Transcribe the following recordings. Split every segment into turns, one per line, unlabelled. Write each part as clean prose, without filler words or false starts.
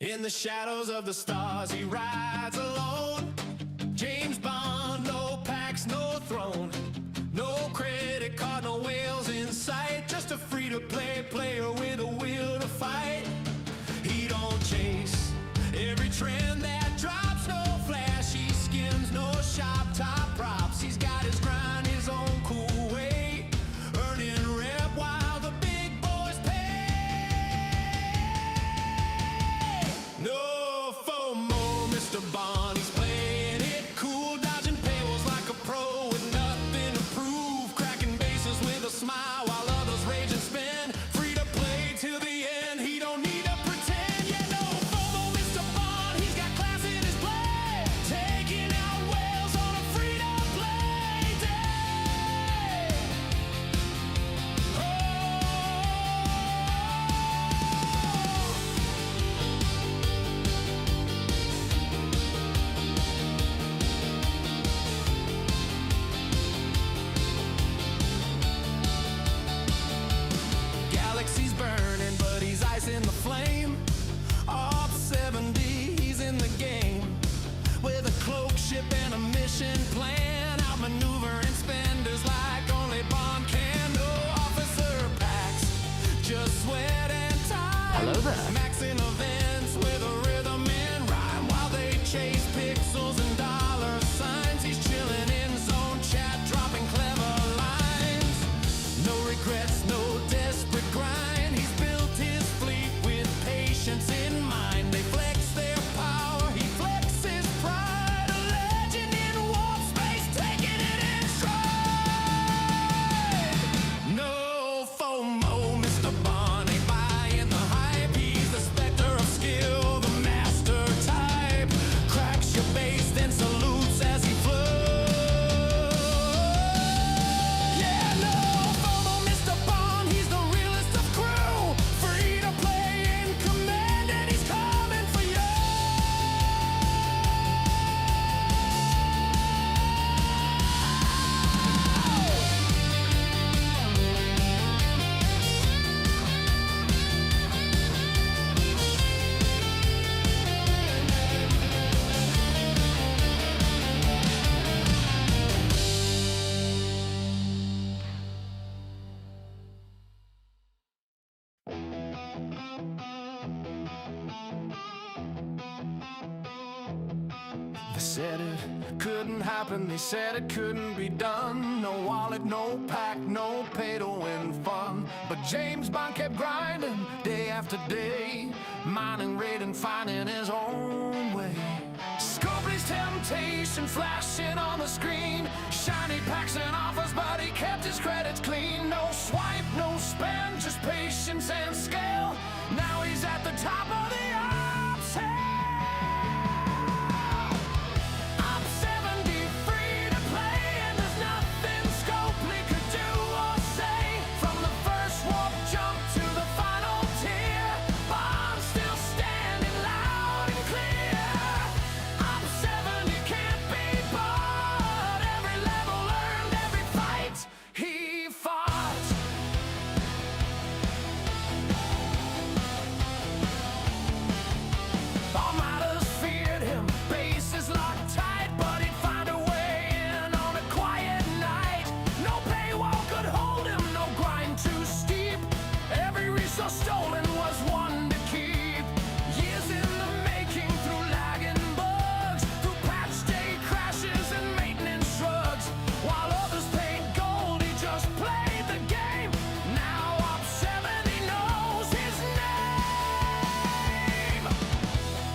In the shadows of the stars, he rides alone. James Bond, no packs, no throne. No credit card, no whales in sight. Just a free-to-play player with a will to fight. He don't chase every trend that drops. No flashy skins, no shop top props. He's got his grind, his own cool way, earning rep while the big boys pay. No FOMO, Mr. Bond, he's playing it cool, dodging paywalls like a pro with nothing to prove, cracking bases with a smile while others rage and spin. Free to play till the end, he don't need to pretend. Yeah, no FOMO, Mr. Bond, he's got class in his play, taking out whales on a free to play day. Galaxy's burning, but he's ice in the flame. Up 70, he's in the game with a cloak, ship, and a mission plan. Outmaneuvering spenders like only Bond can. No officer packs, just sweat and time.
Hello there.
Maxing events with a rhythm and rhyme while they chase pixels and dollar signs. He's chilling in zone chat, dropping clever lines. No regrets, no desperate grind. He's built his fleet with patience in mind. They flex their power, he flexes pride. A legend in warp space, taking it in stride. No FOMO, Mr. Bond, ain't buying the hype. He's the specter of skill, the master type. Cracks your base, then salutes as he flows. Yeah, no FOMO, Mr. Bond, he's the realest of crew. Free to play in command, and he's coming for you. They said it couldn't happen, they said it couldn't be done. No wallet, no pack, no pay to win fun. But James Bond kept grinding day after day, mining, raiding, finding his own way. Scopely's temptation flashing on the screen, shiny packs and offers, but he kept his credits clean. No swipe, no spend, just patience and scale. Now he's at the top of the ops hill. Op 70 free to play, and there's nothing Scopely could do or say. From the first warp jump to the final tier, Bond's still standing loud and clear. Op 70 can't be bought, every level earned, every fight he fought. Armadas feared him, bases locked tight, but he'd find a way in on a quiet night. No paywall could hold him, no grind too steep. Every resource stolen was one to keep. Years in the making, through lag and bugs, through patch day crashes and maintenance shrugs. While others paid gold, he just played the game. Now Op 70 knows his name.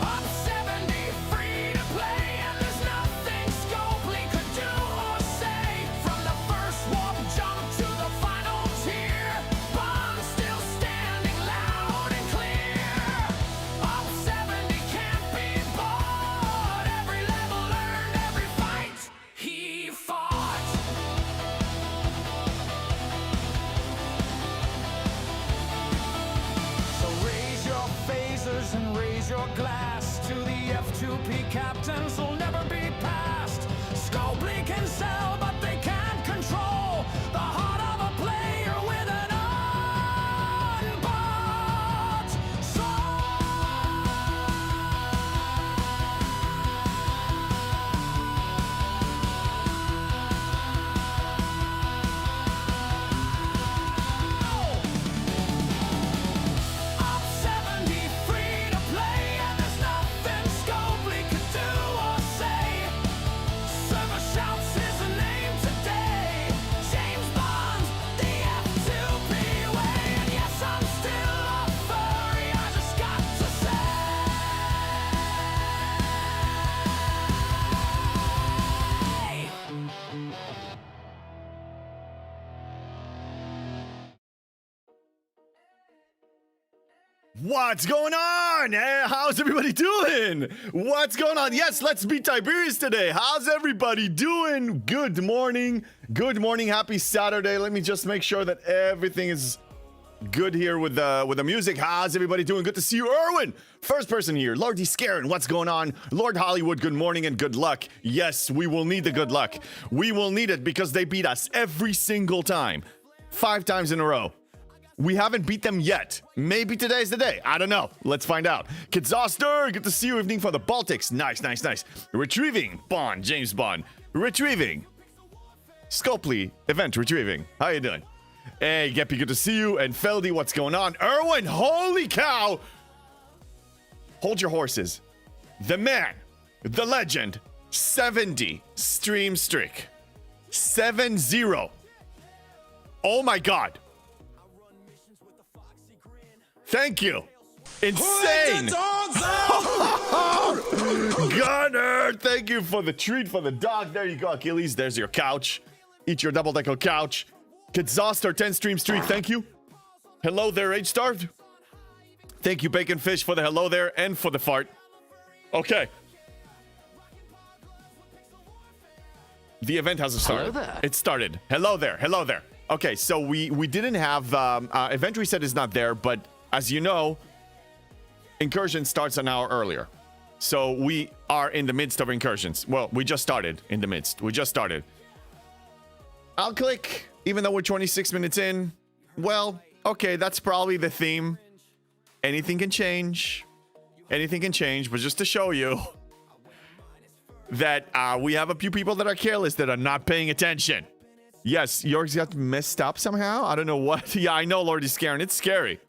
Op 70 free to play, and there's nothing Scopely could do or say. From the first warp jump to the final tier, Bond's still standing loud and clear. Op 70 can't be bought, every level earned, every fight he fought. So raise your phasers and raise your glass to the F2P captains who'll never be passed. Scopely can sell, but they can't control the heart of a player with an unbought soul.
What's going on? How's everybody doing? What's going on? Yes, let's beat Tiberius today. How's everybody doing? Good morning. Good morning. Happy Saturday. Let me just make sure that everything is good here with the music. How's everybody doing? Good to see you, Erwin. First person here, Lordy Scarin. What's going on? Lord Hollywood, good morning and good luck. Yes, we will need the good luck. We will need it because they beat us every single time. 5 times in a row. We haven't beat them yet. Maybe today's the day. I don't know. Let's find out. Kitzoster, good to see you. Evening for the Baltics. Nice, nice, nice. Retrieving. Bond, James Bond. Retrieving. Scopely, event retrieving. How you doing? Hey, Geppy, good to see you. And Feldy, what's going on? Erwin, holy cow. Hold your horses. The man, the legend, 70 stream streak. 7-0. Oh my God. Thank you. Insane. Gunner, thank you for the treat for the dog. There you go, Achilles. There's your couch. Eat your double-decker couch. Kitzoster, 10 stream streak. Thank you. Hello there, H-Starved. Thank you, Bacon Fish, for the hello there and for the fart. Okay. The event hasn't started.
Hello there.
It started. Hello there. Hello there. Okay, so we didn't have event reset is not there, but as you know, incursion starts an hour earlier. So we are in the midst of incursions. Well, we just started in the midst. We just started. I'll click, even though we're 26 minutes in. Well, okay, that's probably the theme. Anything can change. Anything can change, but just to show you that we have a few people that are careless, that are not paying attention. Yes, yours got messed up somehow. I don't know what. Yeah, I know, Lordy Scarin. It's scary.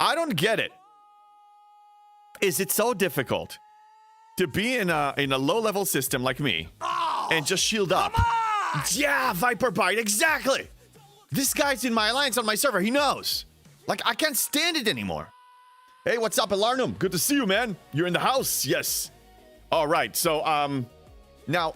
I don't get it. Is it so difficult to be in a low-level system like me and just shield up? Yeah, Viper Bite, exactly. This guy's in my alliance on my server. He knows. Like, I can't stand it anymore. Hey, what's up, Alarnum? Good to see you, man. You're in the house. Yes. All right. So, now,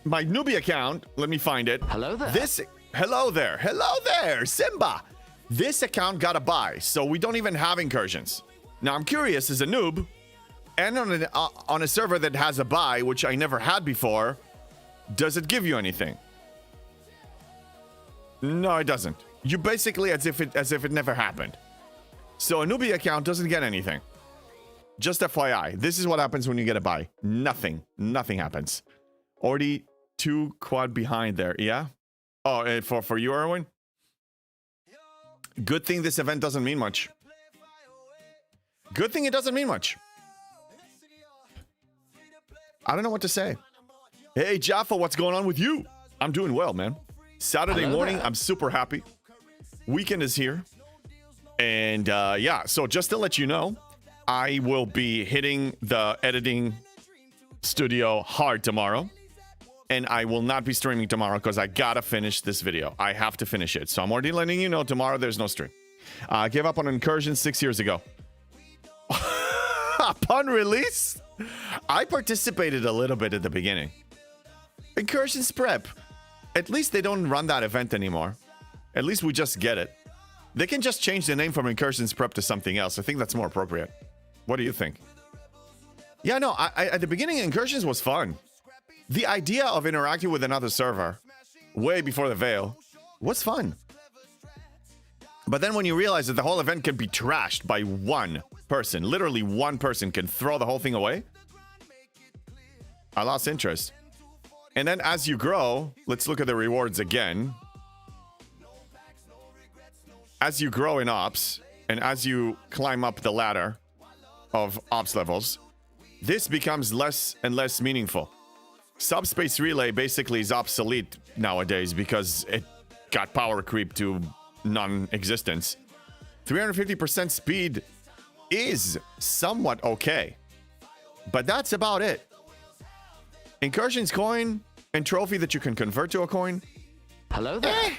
my newbie account, let me find it.
Hello there.
Hello there. Hello there, Simba. This account got a buy, so we don't even have incursions. Now, I'm curious, as a noob, and on a server that has a buy, which I never had before, does it give you anything? No, it doesn't. You basically as if it never happened. So a newbie account doesn't get anything. Just FYI, this is what happens when you get a buy. Nothing happens. Already 2 quad behind there, yeah? Oh, for you, Erwin? Good thing this event doesn't mean much. Good thing it doesn't mean much. I don't know what to say. Hey, Jaffa, what's going on with you? I'm doing well, man. Saturday morning, I'm super happy. Weekend is here. And yeah, so just to let you know, I will be hitting the editing studio hard tomorrow. And I will not be streaming tomorrow because I gotta finish this video. I have to finish it. So I'm already letting you know tomorrow there's no stream. I gave up on incursion 6 years ago. Upon release, I participated a little bit at the beginning. Incursions prep. At least they don't run that event anymore. At least we just get it. They can just change the name from Incursions Prep to something else. I think that's more appropriate. What do you think? Yeah, no, I at the beginning, Incursions was fun. The idea of interacting with another server, way before the Veil, was fun. But then when you realize that the whole event can be trashed by one person, literally one person can throw the whole thing away, I lost interest. And then as you grow, let's look at the rewards again. As you grow in ops, and as you climb up the ladder of ops levels, this becomes less and less meaningful. Subspace Relay basically is obsolete nowadays because it got power creep to non-existence. 350% speed is somewhat okay, but that's about it. Incursions coin and trophy that you can convert to a coin.
Hello there.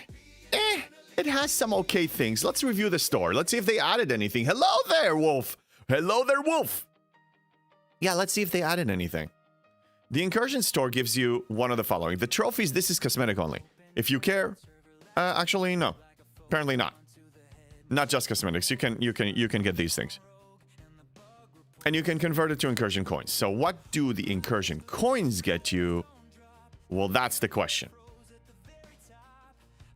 It has some okay things. Let's review the store. Let's see if they added anything. Hello there, Wolf. Hello there, Wolf. Yeah, let's see if they added anything. The Incursion store gives you one of the following. The trophies, this is cosmetic only. If you care, actually, no. Apparently not. Not just cosmetics. You can get these things. And you can convert it to incursion coins. So what do the incursion coins get you? Well, that's the question.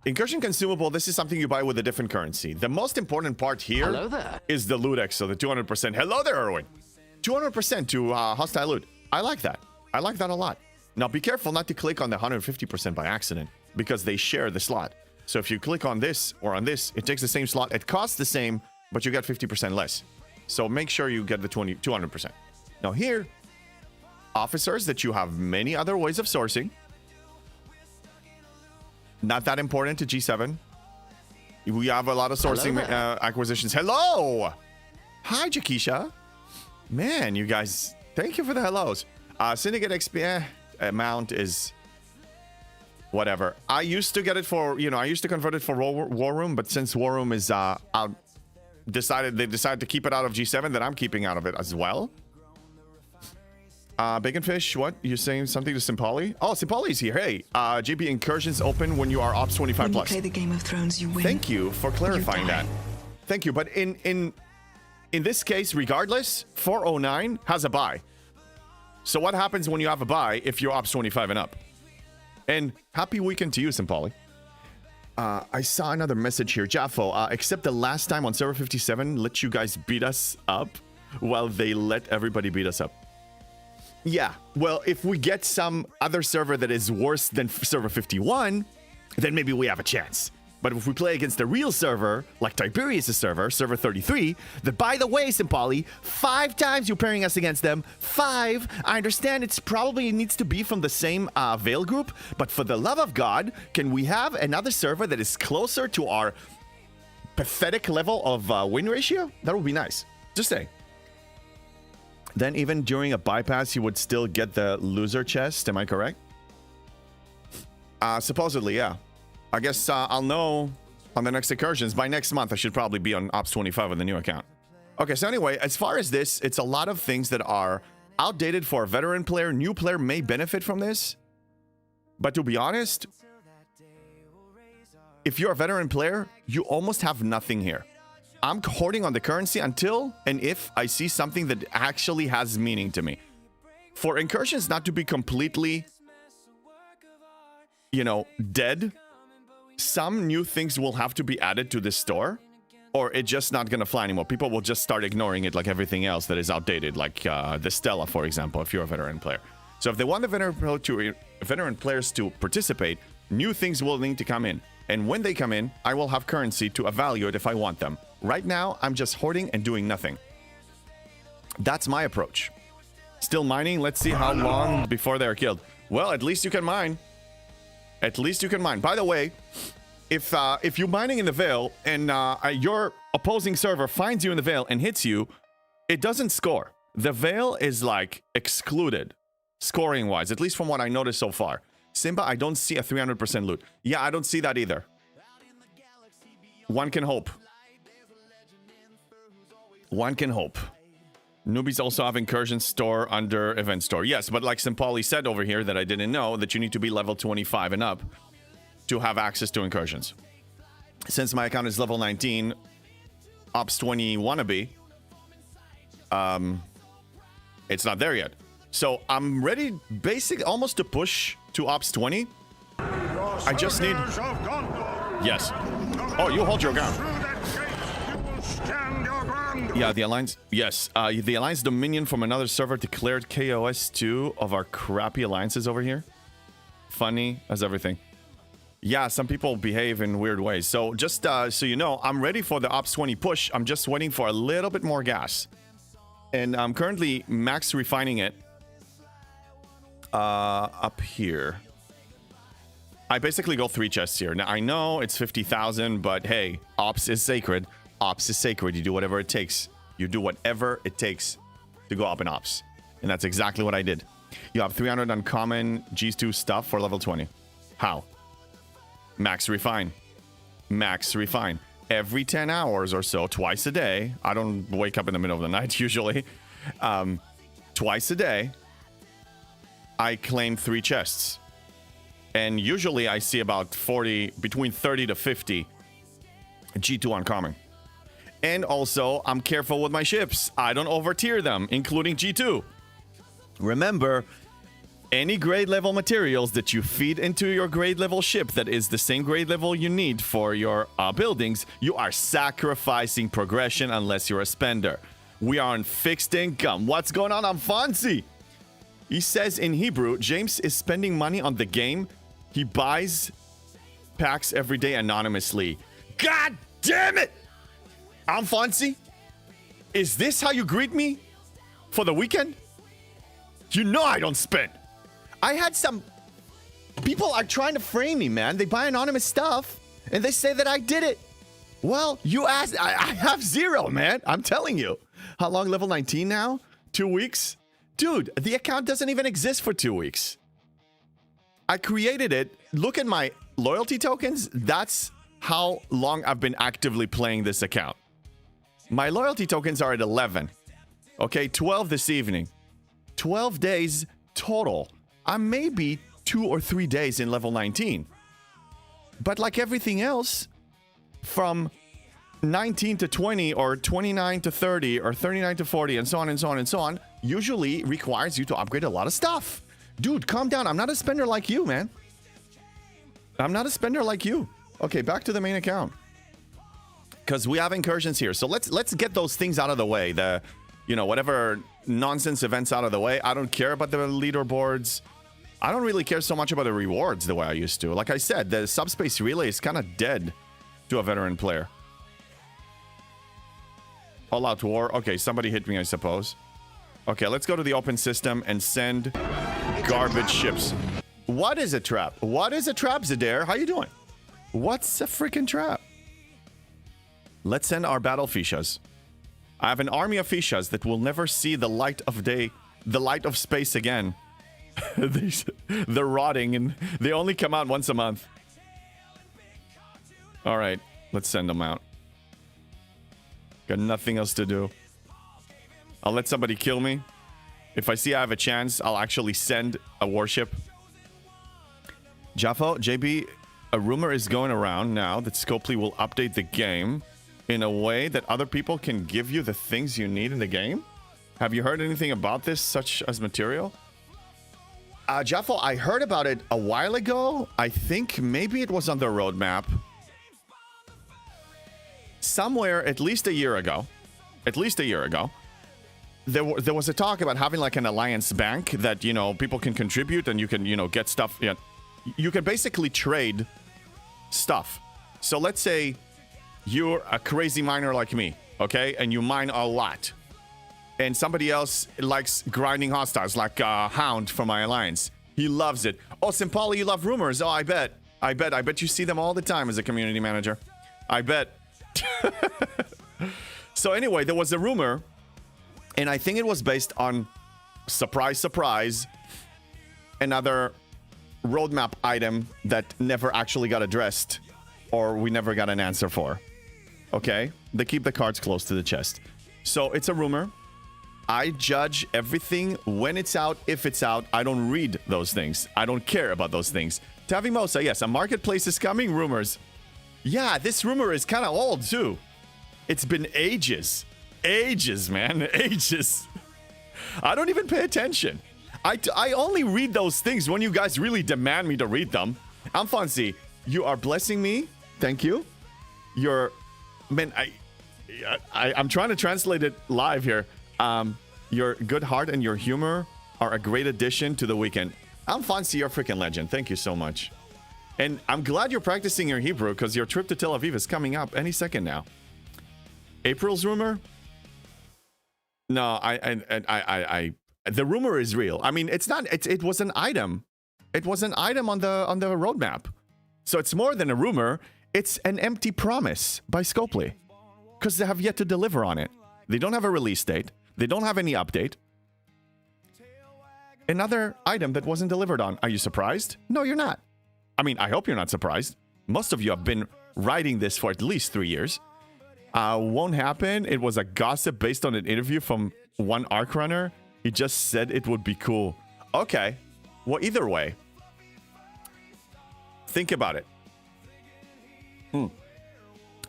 Incursion consumable, this is something you buy with a different currency. The most important part here is the loot X, so the 200%. Hello there, Erwin. 200% to hostile loot. I like that. I like that a lot. Now, be careful not to click on the 150% by accident, because they share the slot. So if you click on this or on this, it takes the same slot. It costs the same, but you get 50% less. So make sure you get the 200%. Now here, officers that you have many other ways of sourcing. Not that important to G7. We have a lot of sourcing acquisitions. Hello! Hi, Jakisha. Man, you guys, thank you for the hellos. Syndicate XP amount is whatever. I used to get it for, I used to convert it for War Room, but since War Room is out, they decided to keep it out of G7, then I'm keeping out of it as well. Bacon Fish, what? You saying something to Simpali? Oh, Simpali's here. Hey, JP incursions open when you are Ops 25 plus.
When you play the Game of Thrones, you win.
Thank you for clarifying that. Thank you. But in this case, regardless, 409 has a buy. So what happens when you have a buy if you're Ops 25 and up? And happy weekend to you, Simpali. I saw another message here. Jaffo, except the last time on server 57 let you guys beat us up while they let everybody beat us up. Yeah, well, if we get some other server that is worse than server 51, then maybe we have a chance. But if we play against the real server, like Tiberius' server, server 33, that, by the way, Simpali, 5 times you're pairing us against them. 5. I understand it's probably needs to be from the same Veil group, but for the love of God, can we have another server that is closer to our pathetic level of win ratio? That would be nice. Just saying. Then even during a bypass, you would still get the loser chest. Am I correct? Supposedly, yeah. I guess I'll know on the next incursions. By next month, I should probably be on Ops 25 with the new account. Okay, so anyway, as far as this, it's a lot of things that are outdated for a veteran player. New player may benefit from this. But to be honest, if you're a veteran player, you almost have nothing here. I'm hoarding on the currency until and if I see something that actually has meaning to me. For incursions not to be completely, dead, some new things will have to be added to this store, or it's just not going to fly anymore. People will just start ignoring it like everything else that is outdated, like the Stella, for example, if you're a veteran player. So if they want the veteran players to participate, new things will need to come in. And when they come in, I will have currency to evaluate if I want them. Right now, I'm just hoarding and doing nothing. That's my approach. Still mining? Let's see how long before they're killed. Well, at least you can mine. At least you can mine. By the way, if you're mining in the Veil and your opposing server finds you in the Veil and hits you, it doesn't score. The Veil is like excluded, scoring-wise, at least from what I noticed so far. Simba, I don't see a 300% loot. Yeah, I don't see that either. One can hope. One can hope. Newbies also have incursion store under event store. Yes, but like Simpali said over here that I didn't know, that you need to be level 25 and up to have access to incursions. Since my account is level 19, Ops 20 wannabe, it's not there yet. So I'm ready basically almost to push to Ops 20. I just need... Yes. Oh, you hold your ground. Yeah, the Alliance... Yes. The Alliance Dominion from another server declared KOS 2 of our crappy alliances over here. Funny as everything. Yeah, some people behave in weird ways. So just so you know, I'm ready for the Ops 20 push. I'm just waiting for a little bit more gas. And I'm currently max refining it. Up here. I basically go 3 chests here. Now, I know it's 50,000, but hey, Ops is sacred. Ops is sacred. You do whatever it takes. You do whatever it takes to go up in Ops. And that's exactly what I did. You have 300 uncommon G2 stuff for level 20. How? Max refine. Max refine. Every 10 hours or so, twice a day. I don't wake up in the middle of the night usually. Twice a day. I claim 3 chests. And usually I see about 40, between 30 to 50 G2 uncommon. And also, I'm careful with my ships. I don't over-tier them, including G2. Remember, any grade level materials that you feed into your grade level ship that is the same grade level you need for your buildings, you are sacrificing progression unless you're a spender. We are on fixed income. What's going on, Fonzie? He says in Hebrew, James is spending money on the game. He buys packs every day anonymously. God damn it! Fonzie, is this how you greet me for the weekend? You know I don't spend. I had some people are trying to frame me, man. They buy anonymous stuff and they say that I did it. Well, you asked. I have 0, man. I'm telling you. How long? Level 19 now? 2 weeks? Dude, the account doesn't even exist for 2 weeks. I created it. Look at my loyalty tokens. That's how long I've been actively playing this account. My loyalty tokens are at 11. Okay, 12 this evening. 12 days total. I'm maybe 2 or 3 days in level 19. But like everything else, from 19 to 20 or 29 to 30 or 39 to 40 and so on and so on and so on, usually requires you to upgrade a lot of stuff. Dude, calm down. I'm not a spender like you, man. I'm not a spender like you. Okay, back to the main account. Because we have incursions here. So let's get those things out of the way. The, whatever nonsense events out of the way. I don't care about the leaderboards. I don't really care so much about the rewards the way I used to. Like I said, the subspace relay is kind of dead to a veteran player. All out war. Okay, somebody hit me, I suppose. Okay, let's go to the open system and send garbage ships. What is a trap? What is a trap, Zadair? How you doing? What's a freaking trap? Let's send our battle Fishas. I have an army of Fishas that will never see the light of day, the light of space again. They're rotting and they only come out once a month. All right, let's send them out. Got nothing else to do. I'll let somebody kill me. If I see I have a chance, I'll actually send a warship. Jaffo, JB, a rumor is going around now that Scopely will update the game in a way that other people can give you the things you need in the game. Have you heard anything about this, such as material? Jaffo, I heard about it a while ago. I think maybe it was on the roadmap. Somewhere, at least a year ago, there was a talk about having like an alliance bank that, people can contribute and you can, get stuff. Yeah, you can basically trade stuff. So let's say you're a crazy miner like me, okay? And you mine a lot. And somebody else likes grinding hostiles, like Hound from my alliance. He loves it. Oh, Simpali, you love rumors. Oh, I bet you see them all the time as a community manager. I bet. So anyway, there was a rumor, and I think it was based on, surprise, surprise, another roadmap item that never actually got addressed, or we never got an answer for. Okay? They keep the cards close to the chest. So it's a rumor. I judge everything when it's out, if it's out. I don't read those things. I don't care about those things. Tavi Mosa, yes, a marketplace is coming. Rumors. Yeah, this rumor is kind of old, too. It's been ages. Ages, man. Ages. I don't even pay attention. I only read those things when you guys really demand me to read them. Alfonsi, you are blessing me. Thank you. Man, I'm trying to translate it live here. Your good heart and your humor are a great addition to the weekend. Alfonsi, you're a freaking legend. Thank you so much. And I'm glad you're practicing your Hebrew because your trip to Tel Aviv is coming up any second now. April's rumor? No, the rumor is real. I mean, it's not. It was an item. It was an item on the roadmap. So it's more than a rumor. It's an empty promise by Scopely because they have yet to deliver on it. They don't have a release date. They don't have any update. Another item that wasn't delivered on. Are you surprised? No, you're not. I mean, I hope you're not surprised. Most of you have been writing this for at least 3 years. Won't happen. It was a gossip based on an interview from one Arc Runner. He just said it would be cool. Okay. Well, either way, think about it.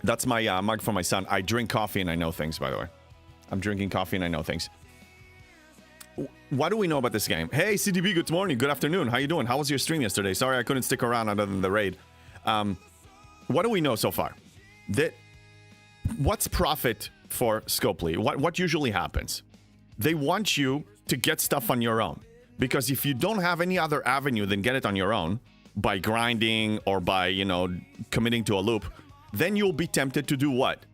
That's my mug for my son. I drink coffee and I know things, by the way. I'm drinking coffee and I know things. What do we know about this game? Hey, CDB, good morning. Good afternoon. How you doing? How was your stream yesterday? Sorry I couldn't stick around other than the raid. What do we know so far? What's profit for Scopely? What usually happens? They want you to get stuff on your own. Because if you don't have any other avenue than get it on your own, by grinding or by, you know, committing to a loop, then you'll be tempted to do what?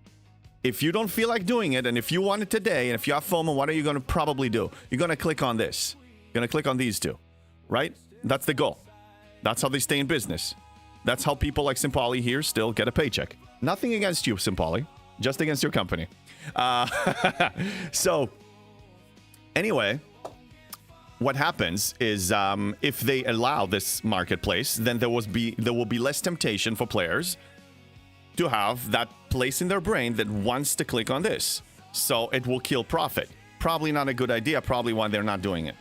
If you don't feel like doing it, and if you want it today, and if you have FOMO, what are you going to probably do? You're going to click on this. You're going to click on these two, right? That's the goal. That's how they stay in business. That's how people like Simpali here still get a paycheck. Nothing against you, Simpali, just against your company. So, anyway, what happens is if they allow this marketplace, then there will be less temptation for players to have that place in their brain that wants to click on this. So it will kill profit. Probably not a good idea. Probably why they're not doing it.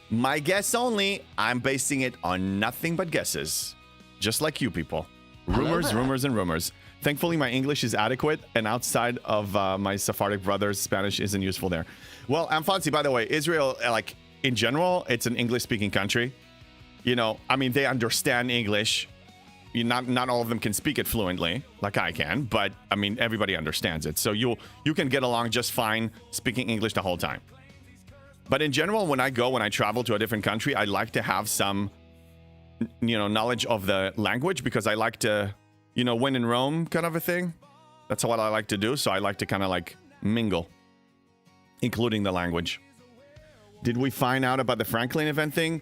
My guess only. I'm basing it on nothing but guesses. Just like you people. Rumors, rumors, and rumors. Thankfully, my English is adequate, and outside of my Sephardic brothers, Spanish isn't useful there. Well, I'm fancy, by the way. Israel, like, in general, it's an English-speaking country. You know, I mean, they understand English. Not all of them can speak it fluently, like I can, but, I mean, everybody understands it. So you can get along just fine speaking English the whole time. But in general, when I travel to a different country, I like to have some, you know, knowledge of the language, because I like to, you know, when in Rome kind of a thing. That's what I like to do. So I like to kind of like mingle, including the language. Did we find out about the Franklin event thing?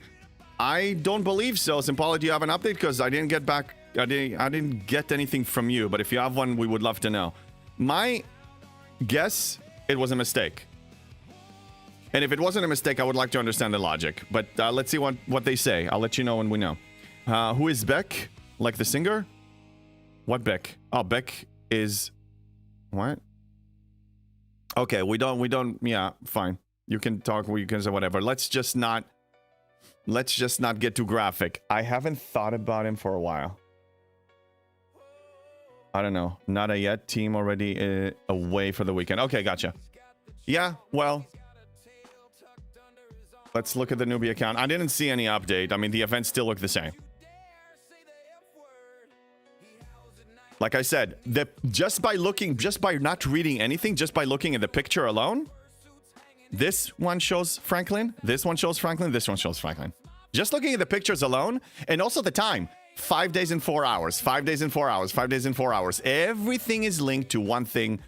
I don't believe so. Simpala, do you have an update? Because I didn't get back. I didn't get anything from you. But if you have one, we would love to know. My guess, it was a mistake. And if it wasn't a mistake, I would like to understand the logic. But let's see what they say. I'll let you know when we know. Who is Beck? Like the singer? What Beck? Oh, Beck is... What? Okay, we don't... Yeah, fine. You can talk, you can say whatever. Let's just not get too graphic. I haven't thought about him for a while. I don't know. Not a yet. Team already away for the weekend. Okay, gotcha. Yeah, well... Let's look at the newbie account. I didn't see any update. I mean, the events still look the same. Like I said, just by not reading anything, just by looking at the picture alone, this one shows Franklin, this one shows Franklin, this one shows Franklin. Just looking at the pictures alone, and also the time. 5 days and 4 hours, 5 days and 4 hours, 5 days and 4 hours. Everything is linked to one thing.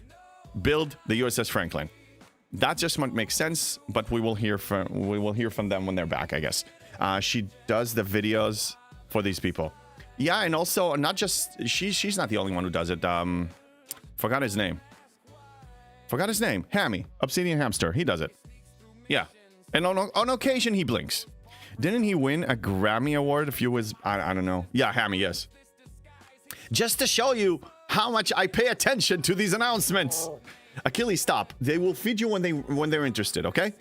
Build the USS Franklin. That just might make sense, but we will hear from them when they're back, I guess. She does the videos for these people. Yeah, and also not just she's not the only one who does it. Forgot his name. Hammy, Obsidian Hamster. He does it. Yeah, and on occasion he blinks. Didn't he win a Grammy Award a few was I don't know. Yeah, Hammy, yes. Just to show you how much I pay attention to these announcements. Achilles, stop. They will feed you when they're interested, okay?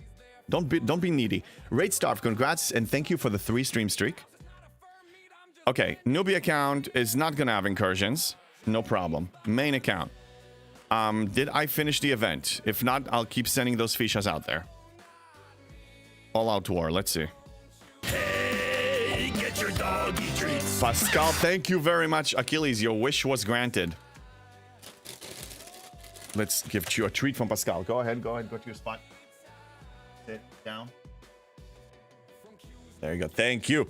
Don't be needy. Raid Starve, congrats and thank you for the 3 stream streak. Okay, newbie account is not gonna have incursions. No problem. Main account. Did I finish the event? If not, I'll keep sending those fichas out there. All Out War, let's see.
Hey, get your doggy treats.
Pascal, thank you very much. Achilles, your wish was granted. Let's give you a treat from Pascal. Go ahead, go to your spot. Sit down. There you go. Thank you.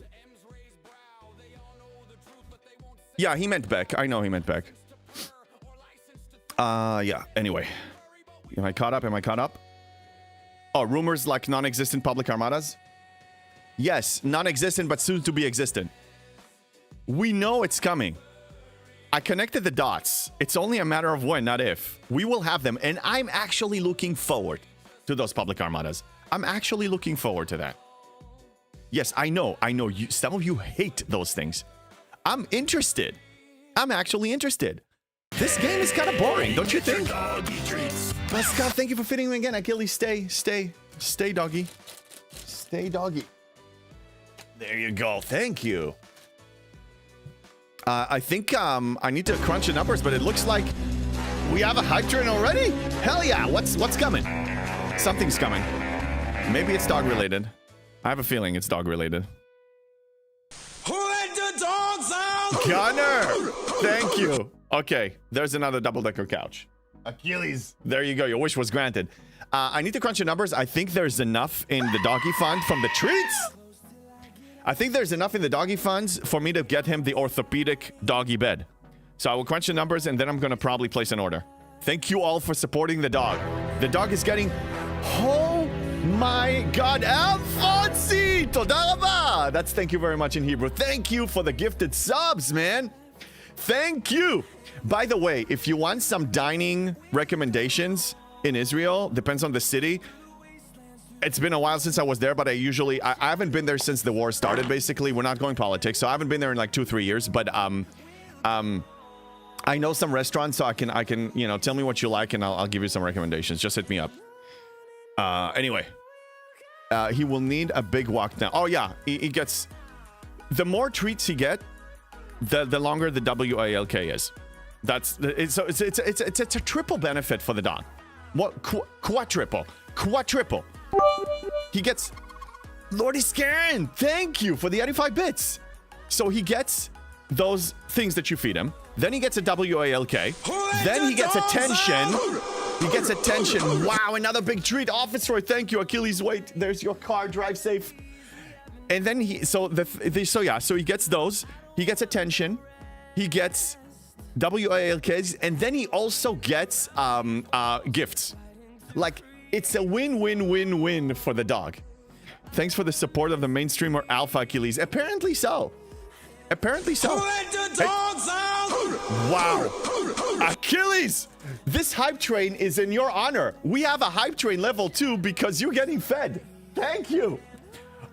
Yeah, he meant Beck. I know he meant Beck. Yeah, anyway. Am I caught up? Oh, rumors like non-existent public armadas? Yes, non-existent but soon to be existent. We know it's coming. I connected the dots. It's only a matter of when, not if. We will have them, and I'm actually looking forward to those public armadas. I'm actually looking forward to that. Yes, I know. Some of you hate those things. I'm interested. I'm actually interested. This game is kind of boring, don't you think? Pascal, thank you for fitting me again. Achilles, stay, doggy. Stay, doggy. There you go. Thank you. I think I need to crunch the numbers, but it looks like we have a hype train already. Hell yeah! What's coming? Something's coming. Maybe it's dog related. I have a feeling it's dog related.
Who let the dogs out?
Gunner, thank you. Okay, there's another double-decker couch. Achilles, there you go. Your wish was granted. I need to crunch the numbers. I think there's enough in the doggy fund from the treats. I think there's enough in the doggy funds for me to get him the orthopedic doggy bed. So I will crunch the numbers and then I'm going to probably place an order. Thank you all for supporting the dog. The dog is getting... Oh my God, Alfonsi! Toda raba! That's thank you very much in Hebrew. Thank you for the gifted subs, man. Thank you. By the way, if you want some dining recommendations in Israel, depends on the city. It's been a while since I was there, but I haven't been there since the war started, basically. We're not going politics, so I haven't been there in like 2-3 years, but I know some restaurants, so I can, you know, tell me what you like and I'll give you some recommendations. Just hit me up. Anyway, he will need a big walk now. Oh yeah, he gets, the more treats he get, the longer the WALK is. It's a triple benefit for the dog. What? Quadruple. He gets, Lordy Scarin, thank you for the 85 bits. So he gets those things that you feed him. Then he gets a WALK. Then he gets attention. He gets attention. Wow, another big treat. Office Roy, thank you. Achilles, wait, there's your car. Drive safe. And then so he gets those. He gets attention. He gets WALKs, and then he also gets gifts. Like, it's a win-win-win-win for the dog. Thanks for the support of the mainstreamer Alpha Achilles. Apparently so. Apparently so.
Let the dogs out!
Wow. Achilles, this hype train is in your honor. We have a hype train level 2 because you're getting fed. Thank you.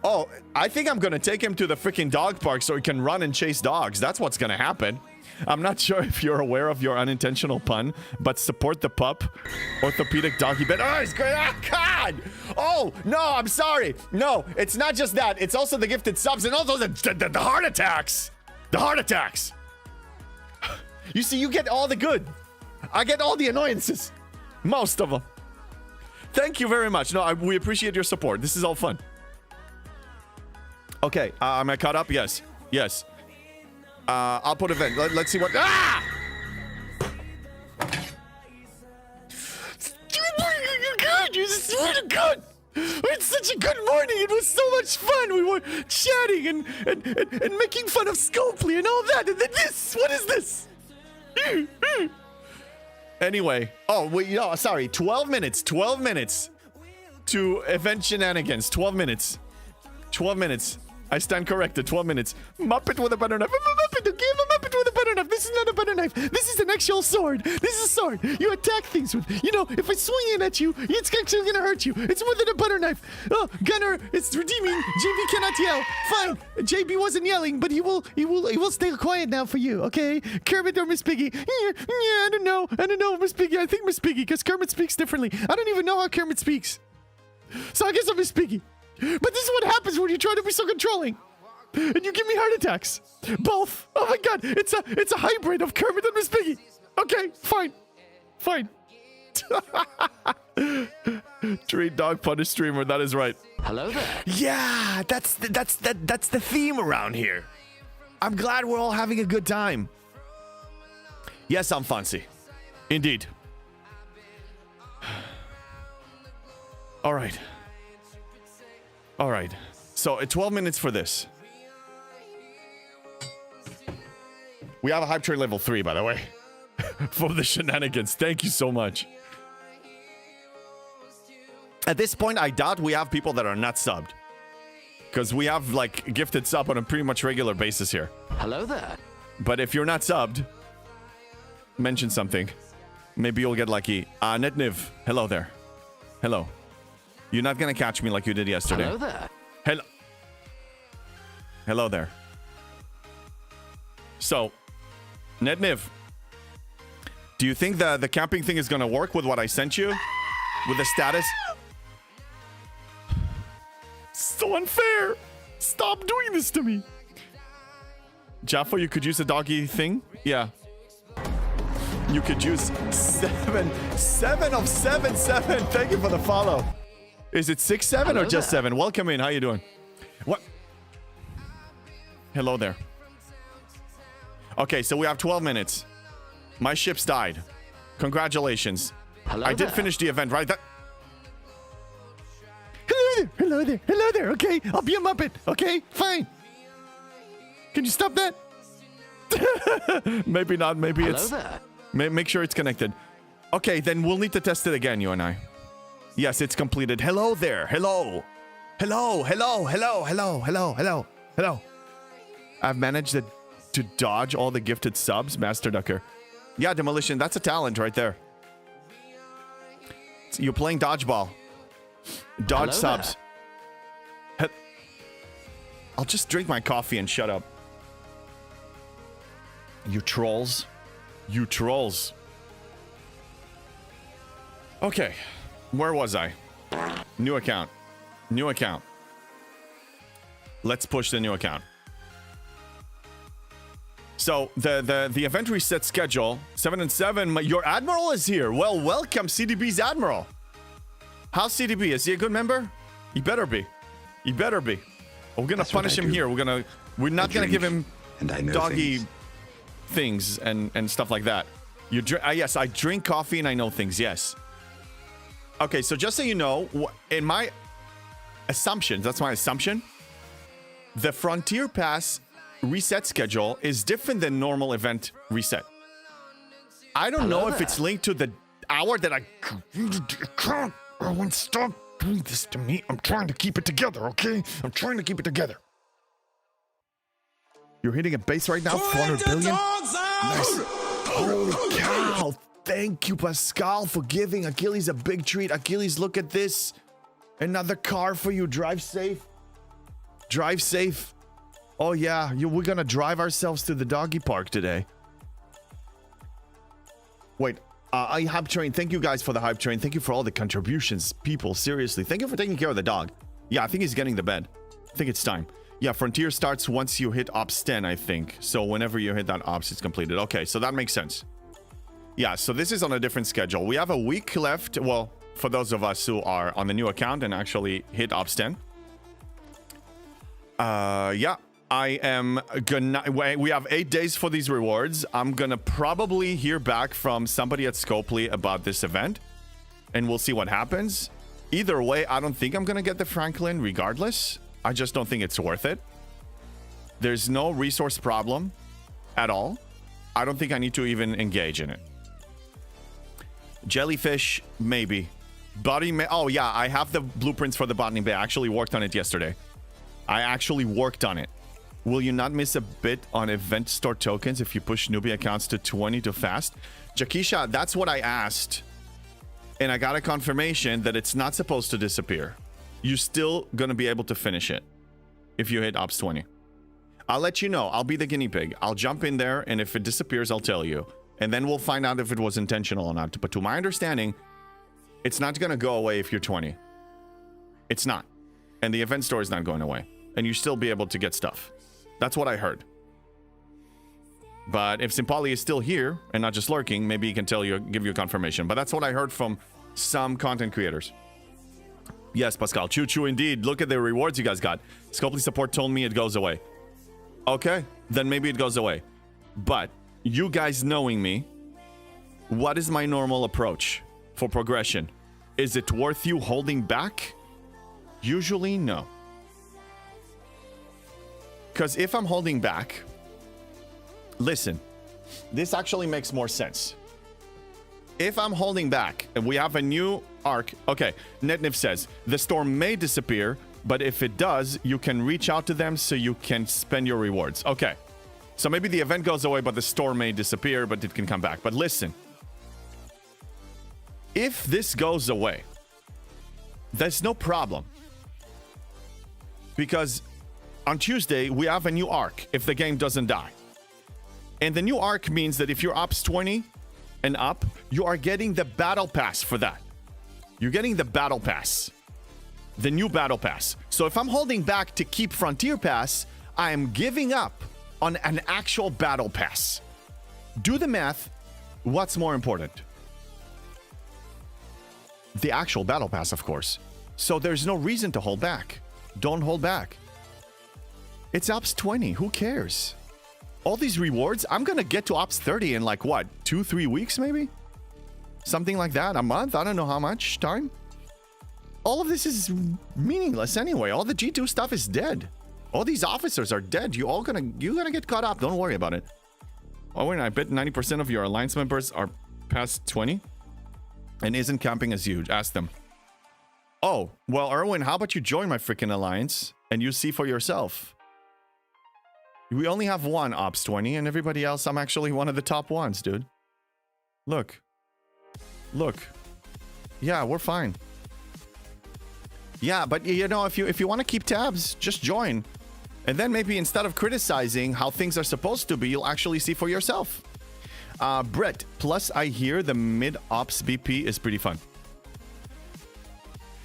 Oh, I think I'm going to take him to the freaking dog park so he can run and chase dogs. That's what's going to happen. I'm not sure if you're aware of your unintentional pun, but support the pup. Orthopedic doggy bed. Oh, it's great. Oh, God. Oh, no, I'm sorry. No, it's not just that. It's also the gifted subs and also the heart attacks. The heart attacks. You see, you get all the good. I get all the annoyances. Most of them. Thank you very much. No, we appreciate your support. This is all fun. Okay, am I caught up? Yes. Yes. I'll put event. Let's see what... Ah! Good. You're so good. It's such a good morning. It was so much fun. We were chatting and making fun of Scopely and all that. And then this. What is this? Anyway. Oh, wait, no, sorry. 12 minutes. 12 minutes to event shenanigans. 12 minutes. 12 minutes. I stand corrected. 12 minutes. Muppet with a butter knife. I'm a Muppet. Okay, I'm a Muppet with a butter knife. This is not a butter knife. This is an actual sword. This is a sword. You attack things with. You know, if I swing it at you, it's actually gonna hurt you. It's more than a butter knife. Oh, Gunner, it's redeeming. JB cannot yell. Fine. JB wasn't yelling, but he will stay quiet now for you. Okay, Kermit or Miss Piggy? Yeah, I don't know, Miss Piggy. I think Miss Piggy, because Kermit speaks differently. I don't even know how Kermit speaks. So I guess I'm Miss Piggy. But this is what happens when you try to be so controlling. And you give me heart attacks. Both. Oh my God. It's a hybrid of Kermit and Miss Piggy. Okay, fine. Fine. Treat dog punish streamer, that is right.
Hello there.
Yeah, that's the theme around here. I'm glad we're all having a good time. Yes, I'm fancy. Indeed. All right. All right. So, 12 minutes for this. We have a hype train level 3, by the way. For the shenanigans. Thank you so much. At this point, I doubt we have people that are not subbed. Because we have, like, gifted sub on a pretty much regular basis here.
Hello there.
But if you're not subbed, mention something. Maybe you'll get lucky. Netniv, hello there. Hello. You're not gonna catch me like you did yesterday.
Hello there.
Hello. Hello there. So, Netniv, do you think the camping thing is gonna work with what I sent you? With the status? So unfair! Stop doing this to me! Jaffa, you could use a doggy thing? Yeah. You could use 7 of 7. Thank you for the follow. Is it 6, 7 or just 7? Welcome in. How you doing? What? Hello there. Okay, so we have 12 minutes. My ship's died. Congratulations. I did finish the event, right? Hello there. Okay, I'll be a Muppet. Okay, fine. Can you stop that? Maybe not. Maybe it's... Make sure it's connected. Okay, then we'll need to test it again, you and I. Yes, it's completed. Hello there. Hello. I've managed to dodge all the gifted subs, Master Ducker. Yeah, Demolition, that's a talent right there. So you're playing dodgeball. Dodge subs. I'll just drink my coffee and shut up. You trolls. You trolls. Okay. Where was I? New account. New account. Let's push the new account. So the event reset schedule 7 and 7. Your admiral is here. Well, welcome CDB's admiral. How's CDB? Is he a good member? He better be. He better be. We're gonna punish him here. We're not gonna give him doggy things and stuff like that. You drink? Yes, I drink coffee and I know things. Yes. Okay, so just so you know, in my assumptions, that's my assumption. The Frontier Pass reset schedule is different than normal event reset. I don't know if it's linked to the hour that I can't. Erwin, stop doing this to me. I'm trying to keep it together, okay? I'm trying to keep it together. You're hitting a base right now, 400 billion. Nice. Holy cow. Thank you, Pascal, for giving Achilles a big treat. Achilles, look at this. Another car for you. Drive safe. Drive safe. Oh, yeah. We're going to drive ourselves to the doggy park today. Wait. Hype Train, thank you guys for the Hype Train. Thank you for all the contributions, people. Seriously. Thank you for taking care of the dog. Yeah, I think he's getting to bed. I think it's time. Yeah, Frontier starts once you hit Ops 10, I think. So whenever you hit that Ops, it's completed. Okay, so that makes sense. Yeah, so this is on a different schedule. We have a week left. Well, for those of us who are on the new account and actually hit Ops 10. Yeah. I am gonna... We have 8 days for these rewards. I'm gonna probably hear back from somebody at Scopely about this event. And we'll see what happens. Either way, I don't think I'm gonna get the Franklin regardless. I just don't think it's worth it. There's no resource problem at all. I don't think I need to even engage in it. Jellyfish, maybe. Body... Oh, yeah, I have the blueprints for the Botany Bay. I actually worked on it yesterday. Will you not miss a bit on event store tokens if you push newbie accounts to 20 too fast? Jakisha, that's what I asked. And I got a confirmation that it's not supposed to disappear. You're still going to be able to finish it if you hit Ops 20. I'll let you know. I'll be the guinea pig. I'll jump in there, and if it disappears, I'll tell you. And then we'll find out if it was intentional or not. But to my understanding, it's not going to go away if you're 20. It's not. And the event store is not going away. And you still be able to get stuff. That's what I heard. But if Simpali is still here and not just lurking, maybe he can tell you, give you a confirmation. But that's what I heard from some content creators. Yes, Pascal. Choo choo indeed. Look at the rewards you guys got. Scopely support told me it goes away. Okay, then maybe it goes away. But you guys knowing me, what is my normal approach for progression? Is it worth you holding back? Usually, no. Because if I'm holding back, listen, this actually makes more sense. If I'm holding back and we have a new arc, okay, Netniv says the storm may disappear, but if it does, you can reach out to them so you can spend your rewards. Okay, so maybe the event goes away, but the storm may disappear, but it can come back. But listen, if this goes away, there's no problem. Because on Tuesday, we have a new arc if the game doesn't die. And the new arc means that if you're Ops 20 and up, you are getting the Battle Pass for that. You're getting the Battle Pass. The new Battle Pass. So if I'm holding back to keep Frontier Pass, I am giving up on an actual battle pass. Do the math. What's more important? The actual battle pass, of course. So there's no reason to hold back. Don't hold back. It's Ops 20. Who cares? All these rewards, I'm going to get to Ops 30 in like what? 2-3 weeks maybe? Something like that. A month? I don't know how much time. All of this is meaningless anyway. All the G2 stuff is dead. All these officers are dead. You're gonna get caught up. Don't worry about it. Oh, wait, I bet 90% of your alliance members are past 20 and isn't camping as huge. Ask them. Oh, well, Erwin, how about you join my freaking alliance and you see for yourself? We only have one Ops 20 and everybody else, I'm actually one of the top ones, dude. Look. Look. Yeah, we're fine. Yeah, but you know, if you want to keep tabs, just join. And then maybe instead of criticizing how things are supposed to be, you'll actually see for yourself. Brett, plus I hear the mid-ops BP is pretty fun.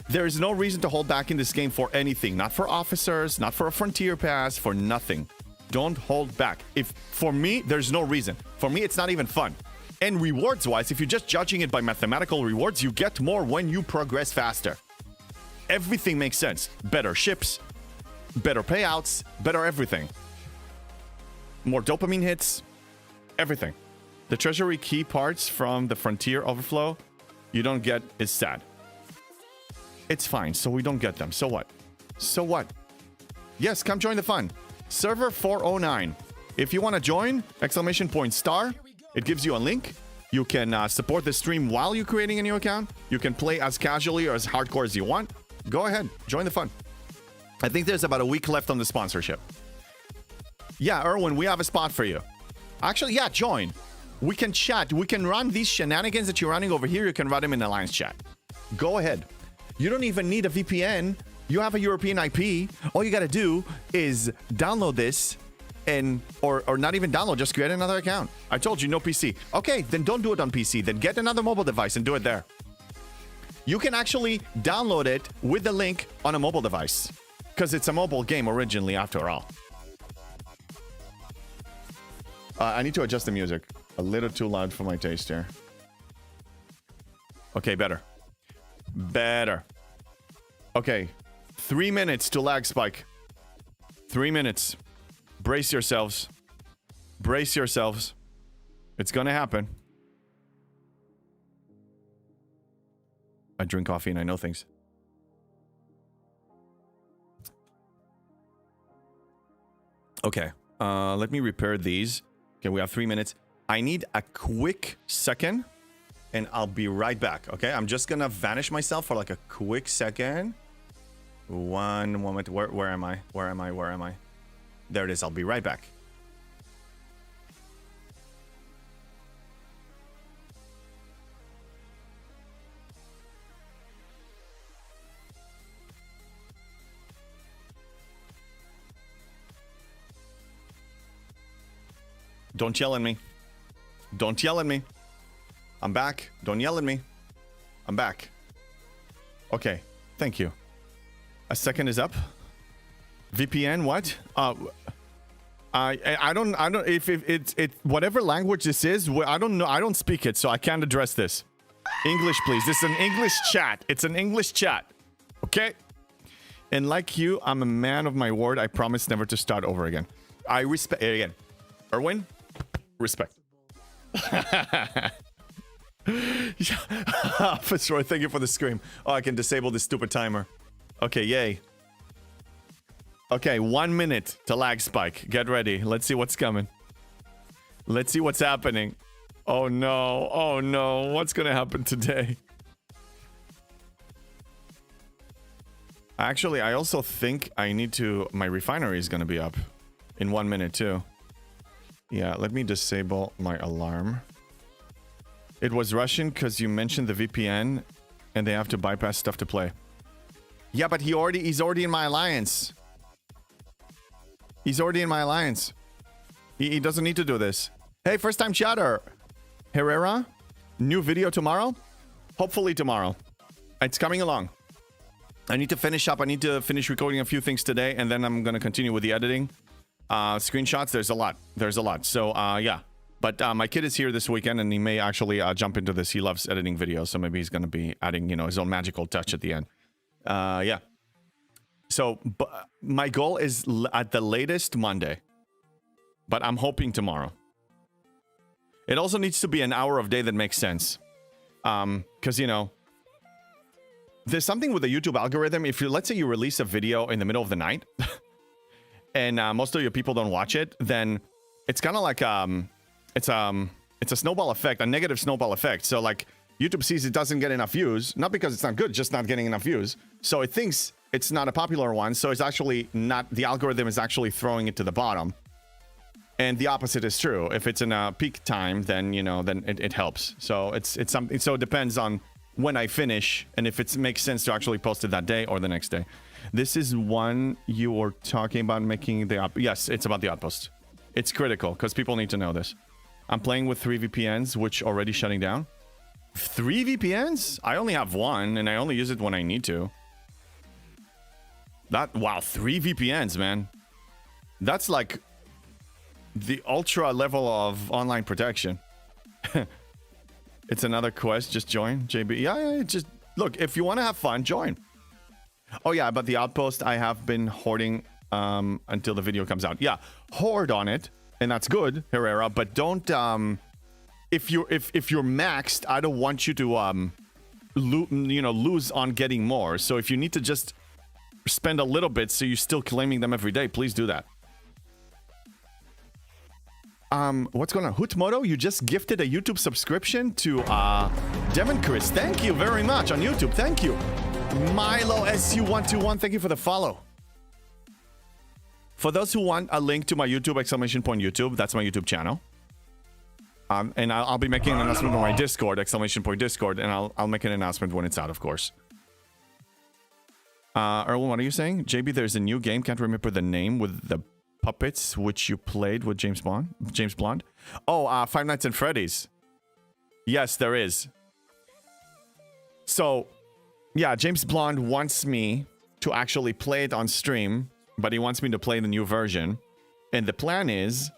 There is no reason to hold back in this game for anything. Not for officers, not for a frontier pass, for nothing. Don't hold back. For me, there's no reason. For me, it's not even fun. And rewards-wise, if you're just judging it by mathematical rewards, you get more when you progress faster. Everything makes sense. Better ships, better payouts, better everything. More dopamine hits, everything. The treasury key parts from the Frontier Overflow you don't get is sad. It's fine, so we don't get them. So what? So what? Yes, come join the fun. Server 409. If you want to join, !***. It gives you a link. You can support the stream while you're creating a new account. You can play as casually or as hardcore as you want. Go ahead, join the fun. I think there's about a week left on the sponsorship. Yeah, Erwin, we have a spot for you. Actually, yeah, join. We can chat. We can run these shenanigans that you're running over here. You can run them in Alliance chat. Go ahead. You don't even need a VPN. You have a European IP. All you got to do is download this and or not even download, just create another account. I told you, no PC. Okay, then don't do it on PC. Then get another mobile device and do it there. You can actually download it with the link on a mobile device because it's a mobile game originally, after all. I need to adjust the music. A little too loud for my taste here. Okay, better. Better. Okay, 3 minutes to lag spike. 3 minutes. Brace yourselves. Brace yourselves. It's gonna happen. I drink coffee and I know things. Okay, let me repair these. Okay, we have 3 minutes. I need a quick second and I'll be right back, okay? I'm just gonna vanish myself for like a quick second. One moment. Where am I? Where am I? Where am I? There it is. I'll be right back. Don't yell at me. Don't yell at me. I'm back. Don't yell at me. I'm back. Okay. Thank you. A second is up. VPN, what? I don't if it's whatever language this is, I don't know. I don't speak it, so I can't address this. English, please. This is an English chat. It's an English chat. Okay? And like you, I'm a man of my word. I promise never to start over again. I respect again. Erwin, respect. Officer Roy, thank you for the scream. Oh, I can disable this stupid timer. Okay, yay. Okay, 1 minute to lag spike. Get ready. Let's see what's coming. Let's see what's happening. Oh no. Oh no. What's gonna happen today? Actually, I also think I need to... My refinery is gonna be up in 1 minute too. Yeah, let me disable my alarm. It was Russian because you mentioned the VPN and they have to bypass stuff to play. Yeah, but he's already in my alliance. He's already in my alliance. He doesn't need to do this. Hey, first time chatter. Herrera, new video tomorrow? Hopefully tomorrow. It's coming along. I need to finish up. I need to finish recording a few things today and then I'm going to continue with the editing. Screenshots, there's a lot. So yeah, but my kid is here this weekend, and he may actually jump into this. He loves editing videos, so maybe he's going to be adding, you know, his own magical touch at the end. Yeah. So my goal is at the latest Monday, but I'm hoping tomorrow. It also needs to be an hour of day that makes sense. Because, you know, there's something with the YouTube algorithm. If you, let's say you release a video in the middle of the night and most of your people don't watch it, then it's kind of like, it's a snowball effect, a negative snowball effect. So like YouTube sees it doesn't get enough views, not because it's not good, just not getting enough views. So it thinks it's not a popular one. So it's actually not, the algorithm is actually throwing it to the bottom. And the opposite is true. If it's in a peak time, then, you know, then it helps. So it's something. So it depends on when I finish and if it makes sense to actually post it that day or the next day. This is one you were talking about making the yes, it's about the outpost. It's critical because people need to know this. I'm playing with 3 VPNs, which already shutting down. 3 VPNs? I only have one, and I only use it when I need to. Wow, 3 VPNs, man. That's like the ultra level of online protection. It's another quest. Just join, JB. Yeah, just look. If you want to have fun, join. Oh yeah, but the outpost I have been hoarding until the video comes out. Yeah, hoard on it, and that's good, Herrera. But don't if you're maxed, I don't want you to lose on getting more. So if you need to just spend a little bit, so you're still claiming them every day, please do that. What's going on? Hootmoto, you just gifted a YouTube subscription to Devin Chris. Thank you very much on YouTube. Thank you. Milo SU121, thank you for the follow. For those who want a link to my YouTube, exclamation point YouTube, that's my YouTube channel. And I'll be making an announcement on my Discord, exclamation point Discord, and I'll make an announcement when it's out, of course. Erwin, what are you saying? JB, there's a new game, can't remember the name, with the puppets which you played with James Blonde. Oh, Five Nights at Freddy's. Yes, there is. So, yeah, James Blonde wants me to actually play it on stream, but he wants me to play the new version. And the plan is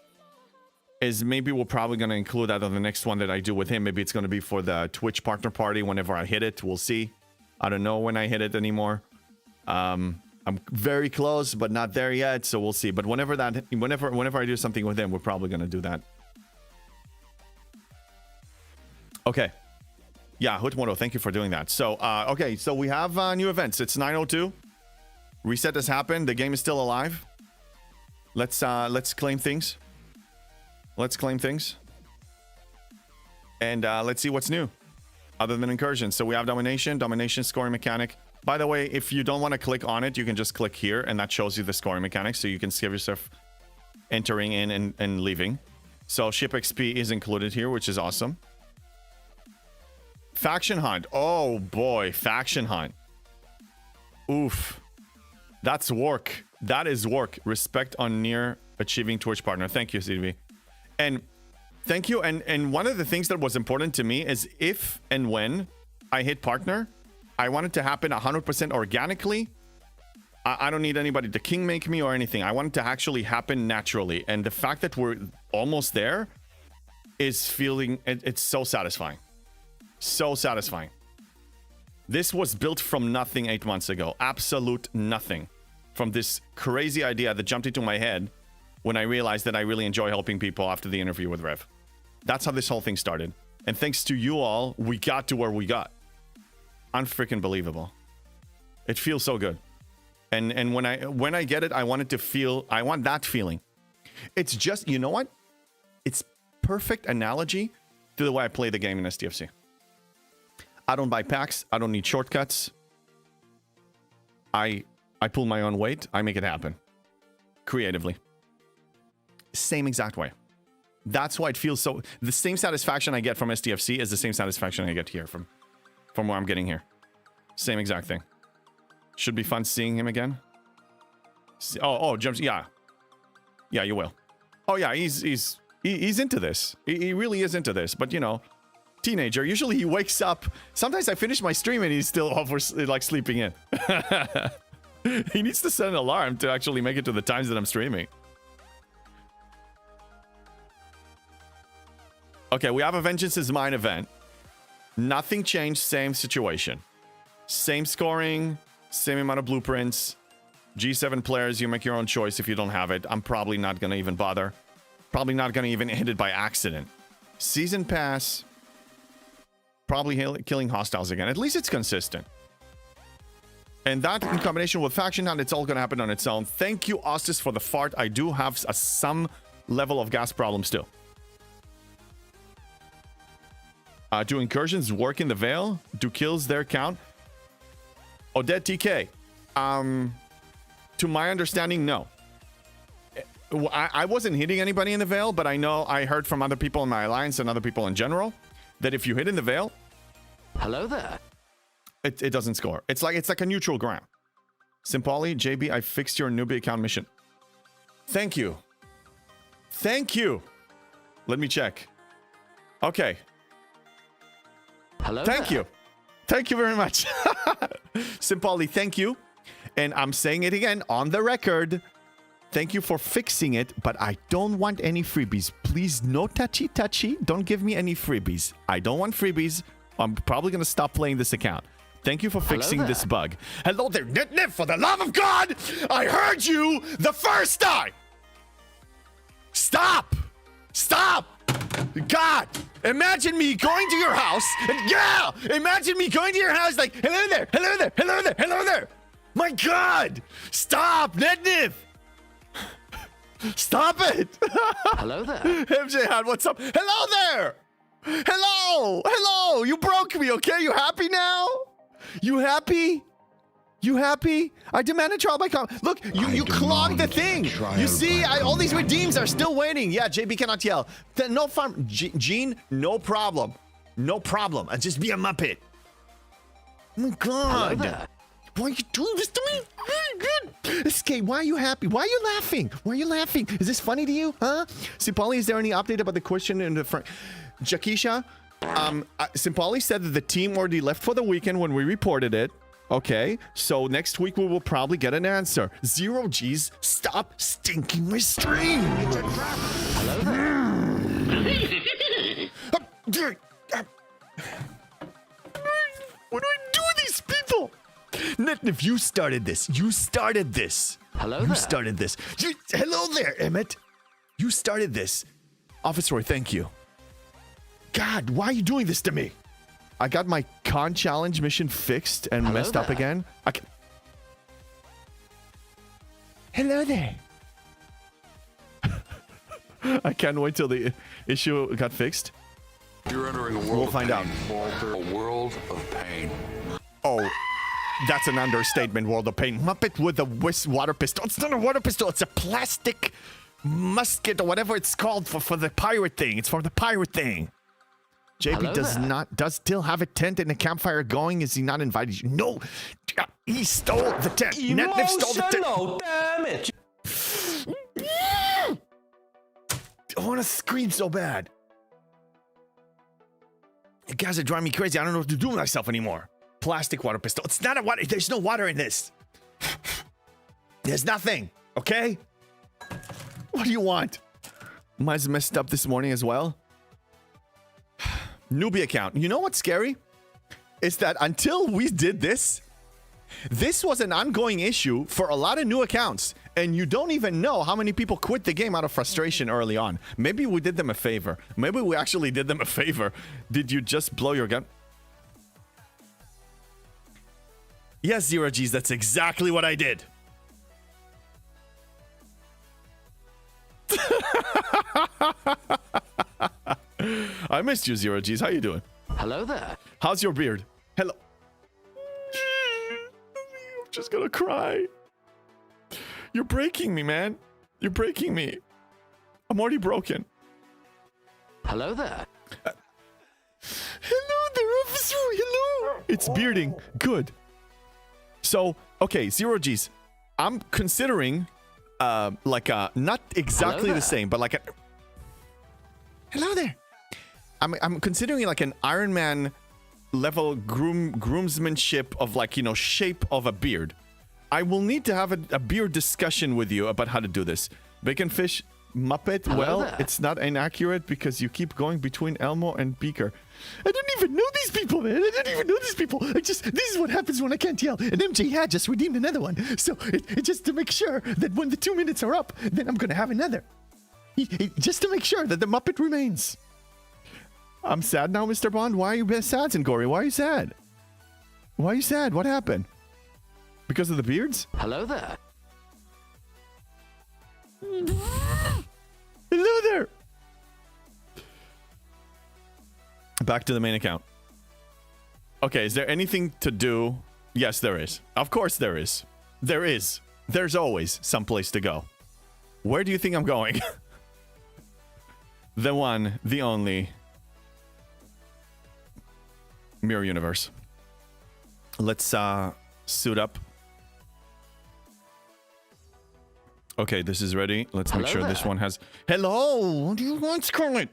maybe we're probably going to include that on the next one that I do with him. Maybe it's going to be for the Twitch partner party whenever I hit it. We'll see. I don't know when I hit it anymore. I'm very close, but not there yet, so we'll see. But whenever I do something with him, we're probably gonna do that. Okay. Yeah, Hootmoto, thank you for doing that. So, okay, so we have new events. It's 9:02. Reset has happened. The game is still alive. Let's claim things. Let's claim things. And let's see what's new, other than incursions. So we have domination scoring mechanic. By the way, if you don't want to click on it, you can just click here, and that shows you the scoring mechanics, so you can save yourself entering in and leaving. So ship XP is included here, which is awesome. Faction hunt. Oh boy, faction hunt. Oof. That's work. That is work. Respect on near achieving Twitch partner. Thank you, CDV. And thank you. And one of the things that was important to me is if and when I hit partner, I want it to happen 100% organically. I don't need anybody to king make me or anything. I want it to actually happen naturally. And the fact that we're almost there is it's so satisfying. So satisfying. This was built from nothing 8 months ago. Absolute nothing. From this crazy idea that jumped into my head when I realized that I really enjoy helping people after the interview with Rev. That's how this whole thing started. And thanks to you all, we got to where we got. Unfreaking believable. It feels so good. And when I get it, I want that feeling. It's just, you know what? It's perfect analogy to the way I play the game in STFC. I don't buy packs. I don't need shortcuts. I pull my own weight. I make it happen. Creatively. Same exact way. That's why it feels so... The same satisfaction I get from STFC is the same satisfaction I get here from where I'm getting here. Same exact thing. Should be fun seeing him again. Jumps. Yeah. Yeah, you will. Oh yeah, he's into this. He really is into this. But you know, teenager. Usually he wakes up. Sometimes I finish my stream and he's still sleeping in. He needs to set an alarm to actually make it to the times that I'm streaming. Okay, we have a Vengeance is Mine event. Nothing changed, same situation. Same scoring, same amount of blueprints. G7 players, you make your own choice if you don't have it. I'm probably not going to even bother. Probably not going to even hit it by accident. Season Pass. Probably killing hostiles again. At least it's consistent. And that in combination with Faction Hunt, it's all going to happen on its own. Thank you, Ostis, for the fart. I do have some level of gas problem still. Do incursions work in the Veil? Do kills there count? Odette TK. To my understanding, no. I wasn't hitting anybody in the Veil, but I heard from other people in my alliance and other people in general that if you hit in the Veil,
hello there.
It doesn't score. It's like a neutral ground. Simpoli, JB, I fixed your newbie account mission. Thank you. Thank you. Let me check. Okay.
Hello.
Thank you. Thank you very much. Simpoli, thank you. And I'm saying it again on the record. Thank you for fixing it, but I don't want any freebies. Please, no touchy. Don't give me any freebies. I don't want freebies. I'm probably going to stop playing this account. Thank you for fixing this bug. Hello there, Nip, for the love of God! I heard you the first time! Stop! Stop! God! Imagine me going to your house, and imagine me going to your house like, hello there, hello there, hello there, hello there! My God! Stop, Nip! Stop it!
Hello there.
MJ Han, what's up? Hello there! Hello! You broke me, okay? You happy now? You happy? You happy? I demand a trial by comment. Look, you clogged the thing. You see, all these redeems are still waiting. Yeah, JB cannot yell. No farm. Gene, no problem. No problem. I'll just be a Muppet. Oh my God. Why are you doing this to me? Escape, why are you happy? Why are you laughing? Why are you laughing? Is this funny to you? Huh? Simpali, is there any update about the question in the front? Jakisha, Simpali said that the team already left for the weekend when we reported it. Okay, so next week we will probably get an answer. Zero G's, stop stinking my stream. What do I do with these people? Netnif, you started this. You started this.
Hello
You
there.
started this. Hello there, Emmett. You started this. Officer Roy, thank you. God, why are you doing this to me? I got my con challenge mission fixed and messed up
there.
again. Hello there. I can't wait till the issue got fixed.
You're entering a world
We'll
of
find
pain,
out.
Walter. A world of pain.
Oh, that's an understatement, World of Pain. Muppet with a water pistol. It's not a water pistol. It's a plastic musket or whatever it's called for the pirate thing. It's for the pirate thing. JP
Hello
does still have a tent and a campfire going. Is he not invited you? No, he stole the tent. Netflix stole the tent.
Emotional damage.
I want to scream so bad. You guys are driving me crazy. I don't know what to do with myself anymore. Plastic water pistol. It's not a water. There's no water in this. There's nothing. Okay? What do you want? Mine's messed up this morning as well. Newbie account. You know what's scary? Is that until we did this was an ongoing issue for a lot of new accounts. And you don't even know how many people quit the game out of frustration early on. Maybe we did them a favor. Maybe we actually did them a favor. Did you just blow your gun? Yes, Zero G's, that's exactly what I did. I missed you, Zero G's. How you doing?
Hello there.
How's your beard? Hello. I'm just gonna cry. You're breaking me, man. You're breaking me. I'm already broken.
Hello there.
Hello there, officer. Hello. It's bearding. Good. So, okay, Zero G's. I'm considering, not exactly
Hello
the
there.
same, but like a. Hello there. I'm considering like an Iron Man level groomsmanship of shape of a beard. I will need to have a beard discussion with you about how to do this. Bacon Fish, Muppet,
Hello
well,
there.
it's not inaccurate because you keep going between Elmo and Beaker. I don't even know these people, man. I don't even know these people. This is what happens when I can't yell. And MJ had just redeemed another one. So it just to make sure that when the 2 minutes are up, then I'm going to have another. Just to make sure that the Muppet remains. I'm sad now, Mr. Bond. Why are you sad, Zingori? Why are you sad? Why are you sad? What happened? Because of the beards?
Hello there.
Hello there. Back to the main account. Okay, is there anything to do? Yes, there is. Of course there is. There is. There's always some place to go. Where do you think I'm going? The one, the only Mirror Universe. Let's suit up. Okay, this is ready. Let's make
Hello
sure this
there.
one has... Hello! What do you want, Scarlet?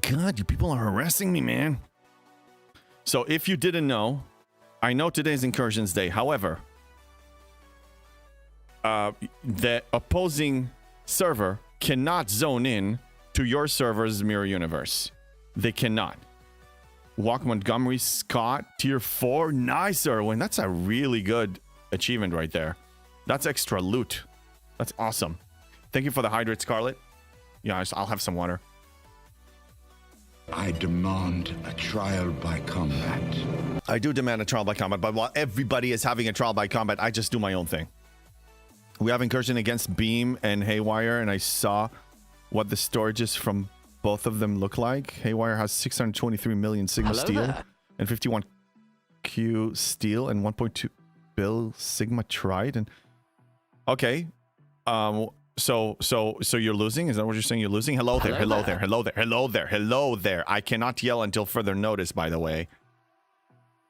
God, you people are harassing me, man. So, if you didn't know, I know today's Incursions Day. However, the opposing server cannot zone in to your server's Mirror Universe. They cannot. Walk Montgomery Scott, Tier 4. Nice, Erwin. That's a really good achievement right there. That's extra loot. That's awesome. Thank you for the hydrate, Scarlet. Yeah, I'll have some water.
I demand a trial by combat.
I do demand a trial by combat, but while everybody is having a trial by combat, I just do my own thing. We have incursion against Beam and Haywire, and I saw what the storages from both of them look like. Haywire has 623 million Sigma
Hello
steel
there.
and 51 Q steel and 1.2 bill Sigma tride. And okay, so you're losing? Is that what you're saying? You're losing? Hello there. Hello there. Hello there. Hello there. Hello there. I cannot yell until further notice, by the way.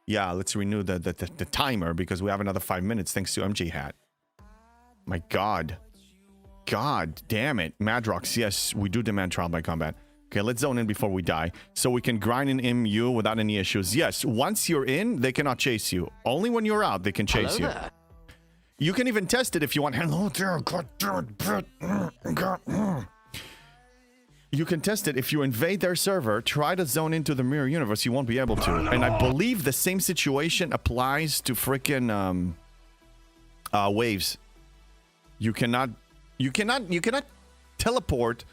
Yeah, let's renew the timer because we have another 5 minutes thanks to MJ Hat. My God. God damn it. Madrox, yes, we do demand trial by combat. Okay, let's zone in before we die. So we can grind in MU without any issues. Yes, once you're in, they cannot chase you. Only when you're out, they can chase
Hello
you.
there.
You can even test it if you want. Hello there. God damn it. You can test it if you invade their server, try to zone into the Mirror Universe, you won't be able to. And I believe the same situation applies to freaking waves. You cannot teleport.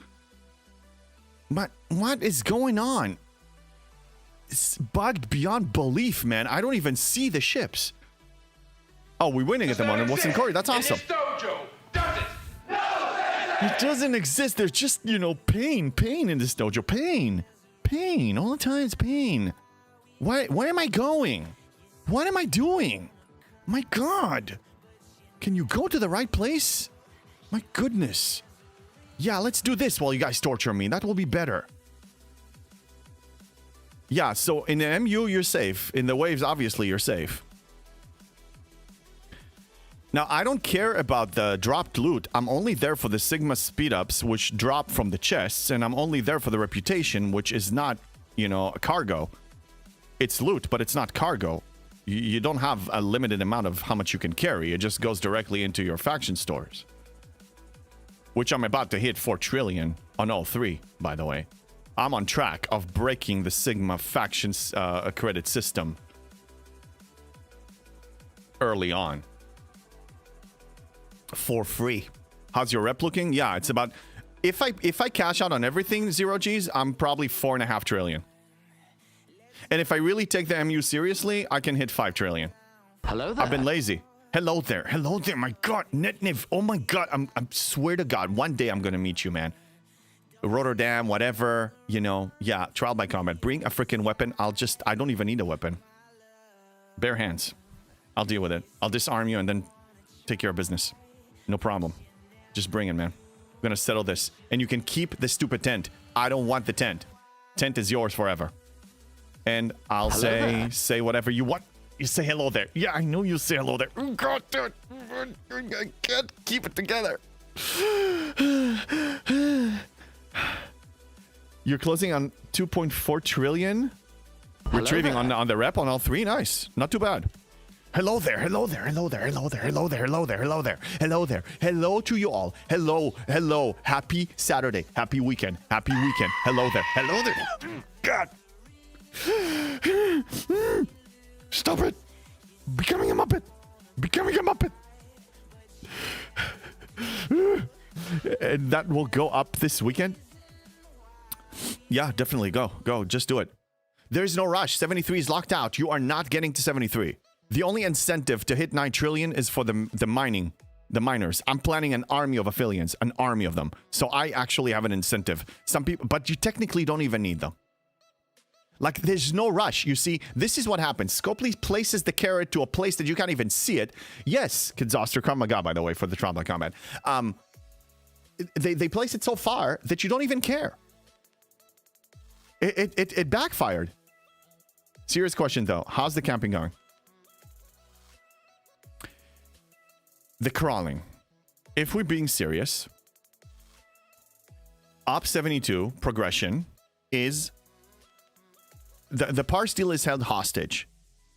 But what is going on? It's bugged beyond belief, man. I don't even see the ships. Oh, we're winning at the moment. What's in Corey? That's awesome. It doesn't exist. There's just, pain in this dojo. Pain. All the time it's pain. Where am I going? What am I doing? My God. Can you go to the right place? My goodness. Yeah, let's do this while you guys torture me. That will be better. Yeah, so in the MU, you're safe. In the waves, obviously, you're safe. Now, I don't care about the dropped loot. I'm only there for the Sigma speed-ups, which drop from the chests, and I'm only there for the reputation, which is not, a cargo. It's loot, but it's not cargo. You don't have a limited amount of how much you can carry. It just goes directly into your faction stores. Which I'm about to hit 4 trillion on all 3, by the way. I'm on track of breaking the Sigma factions credit system early on. For free. How's your rep looking? Yeah, it's about... If I cash out on everything, 0 Gs, I'm probably 4.5 trillion. And if I really take the MU seriously, I can hit 5 trillion.
Hello there.
I've been lazy. Hello there. Hello there. My God. Netniv. Oh my God. I'm swear to God. One day I'm going to meet you, man. Rotterdam, whatever. Yeah. Trial by combat. Bring a freaking weapon. I don't even need a weapon. Bare hands. I'll deal with it. I'll disarm you and then take care of business. No problem. Just bring it, man. I'm going to settle this. And you can keep the stupid tent. I don't want the tent. Tent is yours forever. And I'll say whatever you want. You say hello there. Yeah, I know you say hello there. Oh, God, dude. I can't keep it together. You're closing on 2.4 trillion.
Hello
Retrieving
there.
on the rep on all 3. Nice. Not too bad. Hello there, hello there, hello there, hello there, hello there, hello there, hello there, hello there, hello to you all. Hello, hello. Happy Saturday, happy weekend, Hello there, hello there. God. Stop it. Becoming a Muppet. And that will go up this weekend. Yeah, definitely go. Just do it. There's no rush. 73 is locked out. You are not getting to 73. The only incentive to hit 9 trillion is for the miners. I'm planning an army of affiliates, an army of them. So I actually have an incentive. Some people, but you technically don't even need them. Like, there's no rush. You see, this is what happens. Scopely places the carrot to a place that you can't even see it. Yes, Kidzoster, Karmaga, by the way, for the Trombla combat. They place it so far that you don't even care. It backfired. Serious question, though. How's the camping going? The crawling. If we're being serious, Op 72 progression is... The Pars deal is held hostage.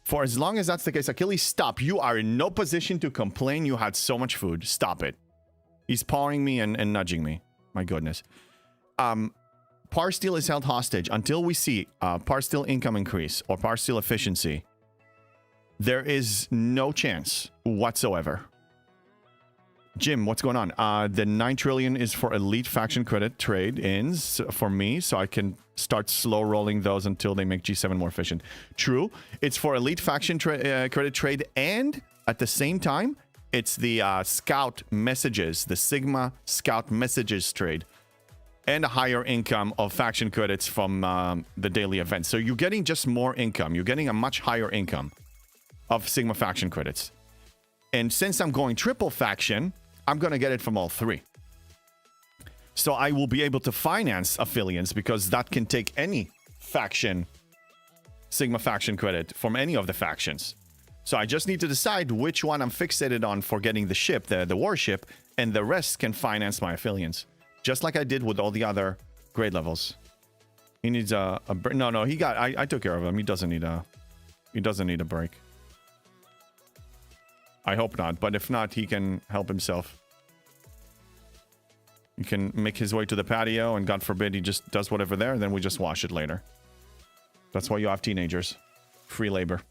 For as long as that's the case, Achilles, stop. You are in no position to complain you had so much food. Stop it. He's pawing me and nudging me. My goodness. Pars deal is held hostage until we see Pars deal income increase or Pars deal efficiency. There is no chance whatsoever. Jim, what's going on? The 9 trillion is for elite faction credit trade-ins for me, so I can start slow rolling those until they make G7 more efficient. True. It's for elite faction credit trade, and at the same time, it's the scout messages, the Sigma scout messages trade, and a higher income of faction credits from the daily events. So you're getting just more income. You're getting a much higher income of Sigma faction credits. And since I'm going triple faction, I'm going to get it from all three. So I will be able to finance affiliates because that can take any faction, Sigma faction credit from any of the factions. So I just need to decide which one I'm fixated on for getting the ship, the warship, and the rest can finance my affiliates. Just like I did with all the other grade levels. He needs no, he got, I took care of him. He doesn't need a break. I hope not, but if not, he can help himself. He can make his way to the patio, and God forbid he just does whatever there, and then we just wash it later. That's why you have teenagers. Free labor.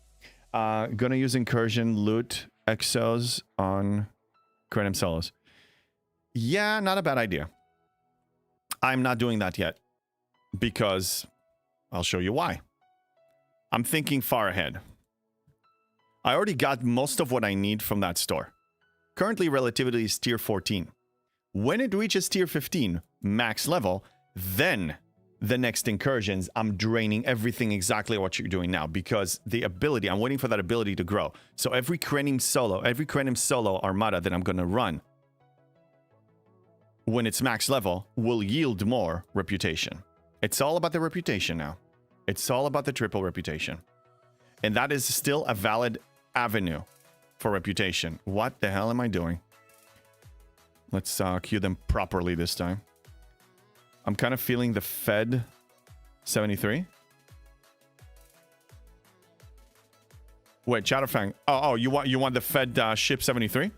Gonna use incursion, loot, exos on Krenim solos. Yeah, not a bad idea. I'm not doing that yet, because I'll show you why. I'm thinking far ahead. I already got most of what I need from that store. Currently, relativity is tier 14. When it reaches tier 15, max level, then the next incursions, I'm draining everything exactly what you're doing now, because the ability, I'm waiting for that ability to grow. So every Krenim solo armada that I'm going to run when it's max level will yield more reputation. It's all about the reputation now. It's all about the triple reputation. And that is still a valid avenue for reputation. What the hell am I doing? Let's queue them properly this time. I'm kind of feeling the Fed 73. Wait, Chatterfang. Oh, you want the Fed ship 73?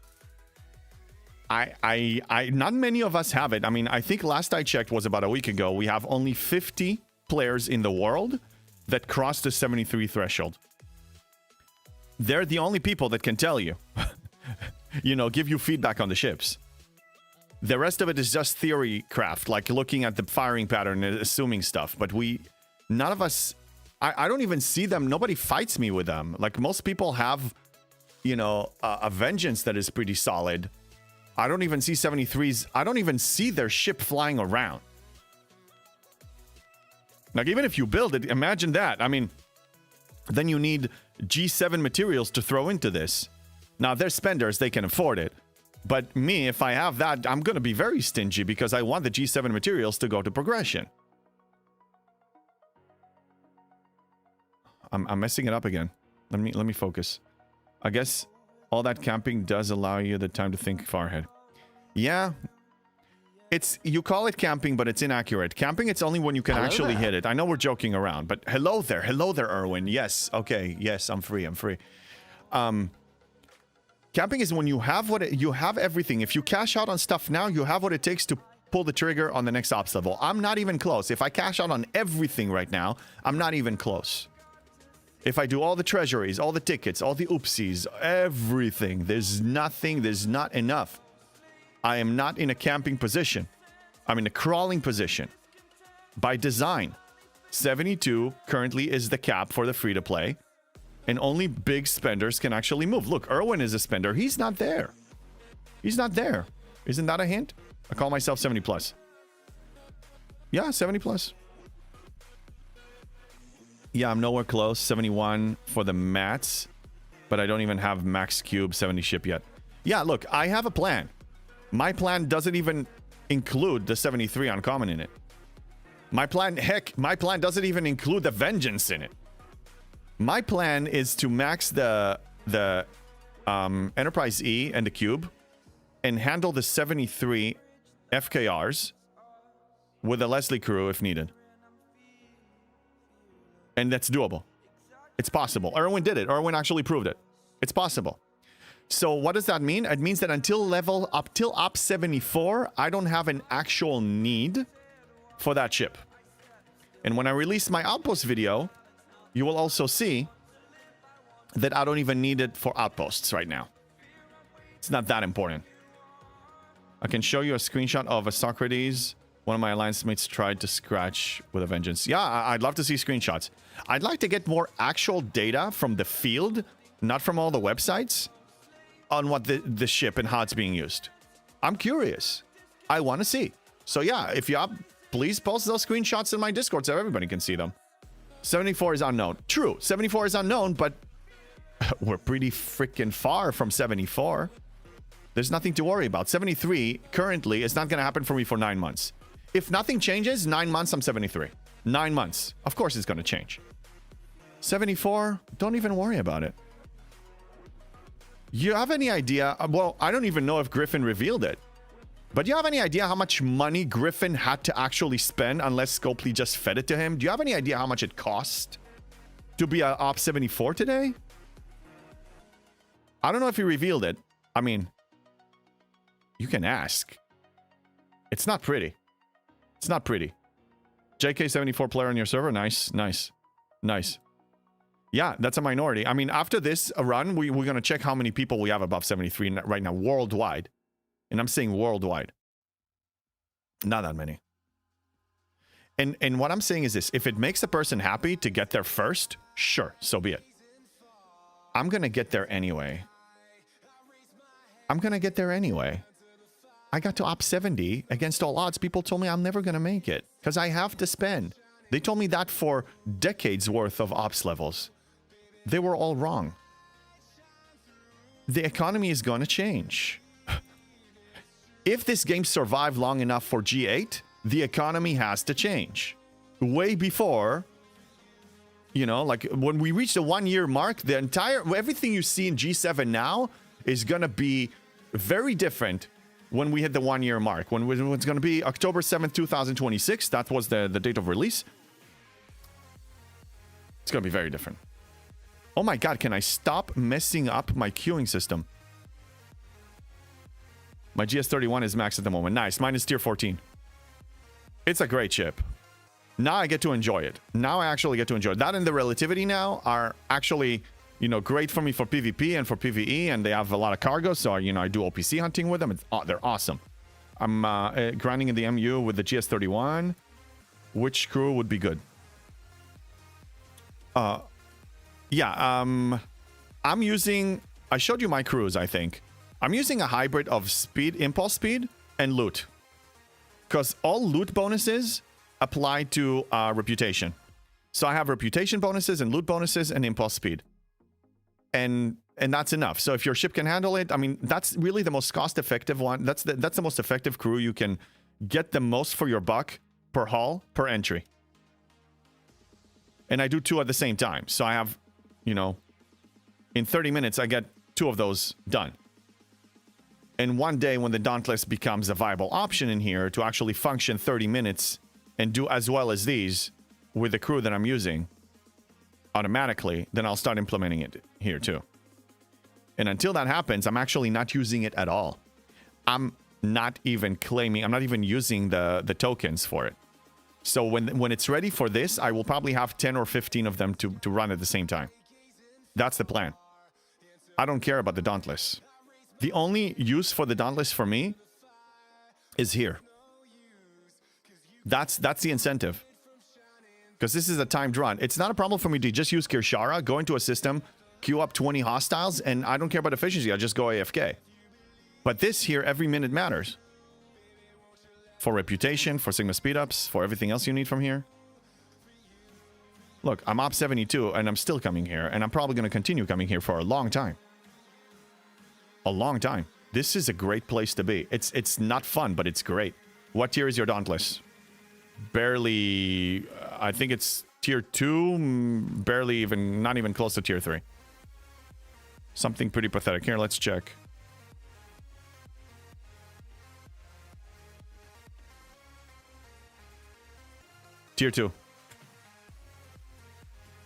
I not many of us have it. I mean, I think last I checked was about a week ago. We have only 50 players in the world that crossed the 73 threshold. They're the only people that can tell you, give you feedback on the ships. The rest of it is just theory craft, like looking at the firing pattern and assuming stuff. But none of us, I don't even see them. Nobody fights me with them. Like, most people have, a vengeance that is pretty solid. I don't even see 73s. I don't even see their ship flying around. Like, even if you build it, imagine that. I mean, then you need G7 materials to throw into this. Now, they're spenders. They can afford it. But me, if I have that, I'm going to be very stingy because I want the G7 materials to go to progression. I'm messing it up again. Let me focus. I guess all that camping does allow you the time to think far ahead. Yeah. You call it camping, but it's inaccurate. Camping, it's only when you can actually hit it. I know we're joking around, but hello there, Erwin. Yes, okay, yes, I'm free. Camping is when you have you have everything. If you cash out on stuff now, you have what it takes to pull the trigger on the next ops level. I'm not even close. If I cash out on everything right now, I'm not even close. If I do all the treasuries, all the tickets, all the oopsies, everything, there's nothing, there's not enough. I am not in a camping position. I'm in a crawling position. By design, 72 currently is the cap for the free-to-play, and only big spenders can actually move. Look, Erwin is a spender. He's not there. He's not there. Isn't that a hint? I call myself 70 plus. Yeah, 70 plus. Yeah, I'm nowhere close. 71 for the mats, but I don't even have max cube 70 ship yet. Yeah, look, I have a plan. My plan doesn't even include the 73 uncommon in it. My plan doesn't even include the vengeance in it. My plan is to max the Enterprise E and the cube and handle the 73 FKRs with a Leslie crew if needed. And that's doable. It's possible. Erwin did it. Erwin actually proved it. It's possible. So what does that mean? It means that until op 74, I don't have an actual need for that ship. And when I release my outpost video, you will also see that I don't even need it for outposts right now. It's not that important. I can show you a screenshot of a Socrates. One of my alliance mates tried to scratch with a vengeance. Yeah, I'd love to see screenshots. I'd like to get more actual data from the field, not from all the websites, on what the ship and how it's being used. I'm curious. I want to see. So yeah, if you have, please post those screenshots in my Discord so everybody can see them. 74 is unknown. True, 74 is unknown, but we're pretty freaking far from 74. There's nothing to worry about. 73 currently is not going to happen for me for 9 months. If nothing changes, 9 months, I'm 73. 9 months. Of course it's going to change. 74, don't even worry about it. You have any idea? Well, I don't even know if Griffin revealed it. But do you have any idea how much money Griffin had to actually spend unless Scopely just fed it to him? Do you have any idea how much it cost to be a Op 74 today? I don't know if he revealed it. I mean, you can ask. It's not pretty. It's not pretty. JK74 player on your server? Nice, nice, nice. Yeah, that's a minority. I mean, after this run, we're going to check how many people we have above 73 right now worldwide. And I'm saying worldwide. Not that many. And what I'm saying is this. If it makes a person happy to get there first, sure, so be it. I'm going to get there anyway. I'm going to get there anyway. I got to Op 70 against all odds. People told me I'm never going to make it because I have to spend. They told me that for decades worth of ops levels. They were all wrong. The economy is going to change. If this game survived long enough for G8, the economy has to change. Way before, you know, like when we reach the 1 year mark, everything you see in G7 now is going to be very different when we hit the 1 year mark. When it's going to be October 7th, 2026, that was the date of release. It's going to be very different. Oh my god, can I stop messing up my queuing system? My GS31 is max at the moment. Nice, mine is tier 14. It's a great ship. Now I get to enjoy it. Now I actually get to enjoy it. That and the relativity now are actually, you know, great for me for PvP and for PvE, and they have a lot of cargo, so, you know, I do OPC hunting with them. They're awesome. I'm grinding in the MU with the GS31. Which crew would be good? I'm using... I showed you my crews, I think. I'm using a hybrid of speed, impulse speed, and loot. Because all loot bonuses apply to reputation. So I have reputation bonuses and loot bonuses and impulse speed. And that's enough. So if your ship can handle it, I mean, that's really the most cost-effective one. That's the most effective crew. You can get the most for your buck per hull, per entry. And I do 2 at the same time. So I have, you know, in 30 minutes, I get 2 of those done. And one day when the Dauntless becomes a viable option in here to actually function 30 minutes and do as well as these with the crew that I'm using automatically, then I'll start implementing it here too. And until that happens, I'm actually not using it at all. I'm not even using the tokens for it. So when it's ready for this, I will probably have 10 or 15 of them to run at the same time. That's the plan. I don't care about the Dauntless. The only use for the Dauntless for me is here. That's the incentive. Because this is a timed run. It's not a problem for me to just use Kirshara, go into a system, queue up 20 hostiles, and I don't care about efficiency. I just go AFK. But this here, every minute matters. For reputation, for Sigma speedups, for everything else you need from here. Look, I'm op 72, and I'm still coming here, and I'm probably going to continue coming here for a long time. A long time. This is a great place to be. It's not fun, but it's great. What tier is your Dauntless? Barely... I think it's tier 2, barely even... Not even close to tier 3. Something pretty pathetic. Here, let's check. Tier 2.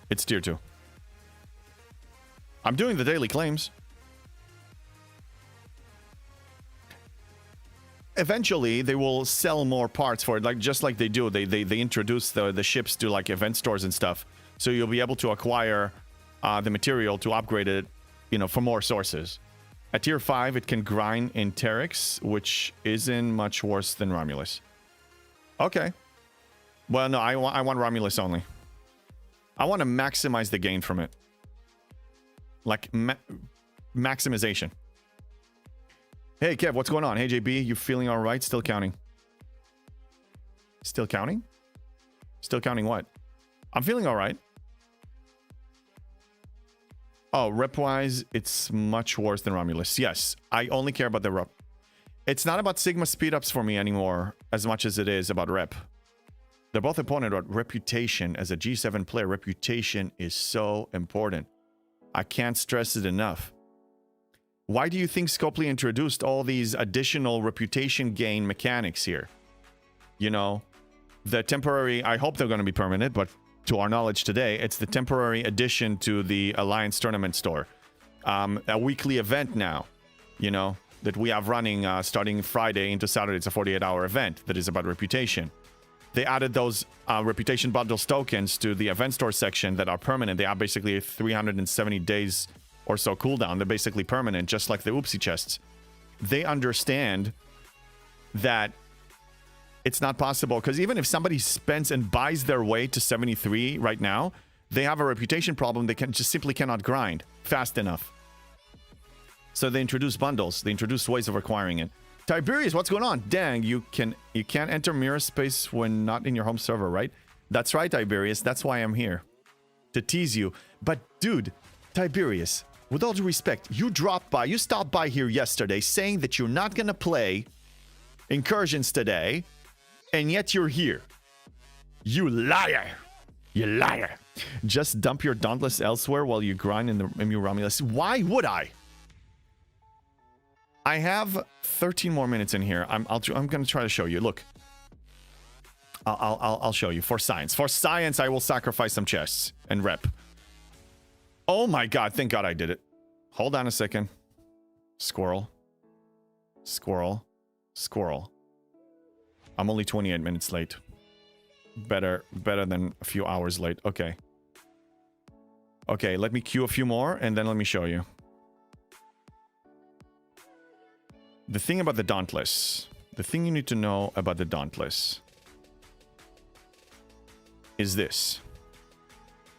It's tier 2. I'm doing the daily claims. Eventually, they will sell more parts for it, like just like they do. They introduce the ships to like event stores and stuff. So you'll be able to acquire the material to upgrade it, you know, for more sources. At tier 5, it can grind in Terex, which isn't much worse than Romulus. Okay. Well, no, I want Romulus only. I want to maximize the gain from it. Like, maximization. Hey, Kev, what's going on? Hey, JB, you feeling all right? Still counting. Still counting? Still counting what? I'm feeling all right. Oh, rep-wise, it's much worse than Romulus. Yes, I only care about the rep. It's not about Sigma speed-ups for me anymore as much as it is about rep. They're both important, but reputation. As a G7 player, reputation is so important. I can't stress it enough. Why do you think Scopely introduced all these additional reputation gain mechanics here? You know, the temporary, I hope they're going to be permanent, but to our knowledge today, it's the temporary addition to the Alliance Tournament store. A weekly event now, you know, that we have running starting Friday into Saturday. It's a 48-hour event that is about reputation. They added those reputation bundles tokens to the event store section that are permanent. They are basically 370 days or so cooldown. They're basically permanent, just like the Oopsie chests. They understand that it's not possible, because even if somebody spends and buys their way to 73 right now, they have a reputation problem. They just simply cannot grind fast enough. So they introduce bundles. They introduce ways of acquiring it. Tiberius, what's going on? Dang, you can't enter mirror space when not in your home server, right? That's right, Tiberius. That's why I'm here. To tease you. But dude, Tiberius, with all due respect, you stopped by here yesterday saying that you're not gonna play Incursions today, and yet you're here. You liar. You liar. Just dump your Dauntless elsewhere while you grind in the MU Romulus. Why would I? I have 13 more minutes in here. I'm going to try to show you. Look, I'll show you for science. For science, I will sacrifice some chests and rep. Oh my God! Thank God I did it. Hold on a second. Squirrel. Squirrel. Squirrel. I'm only 28 minutes late. Better than a few hours late. Okay. Okay, let me queue a few more and then let me show you. The thing about the Dauntless, the thing you need to know about the Dauntless is this.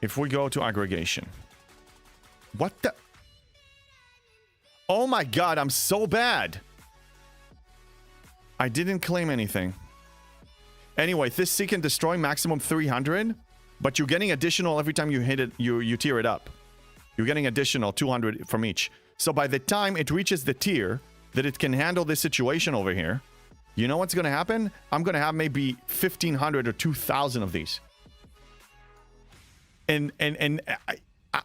If we go to aggregation. What the? Oh my God, I'm so bad. I didn't claim anything. Anyway, this seek and destroy maximum 300, but you're getting additional every time you hit it, you tier it up. You're getting additional 200 from each. So by the time it reaches the tier that it can handle this situation over here, you know what's going to happen? I'm going to have maybe 1,500 or 2,000 of these. And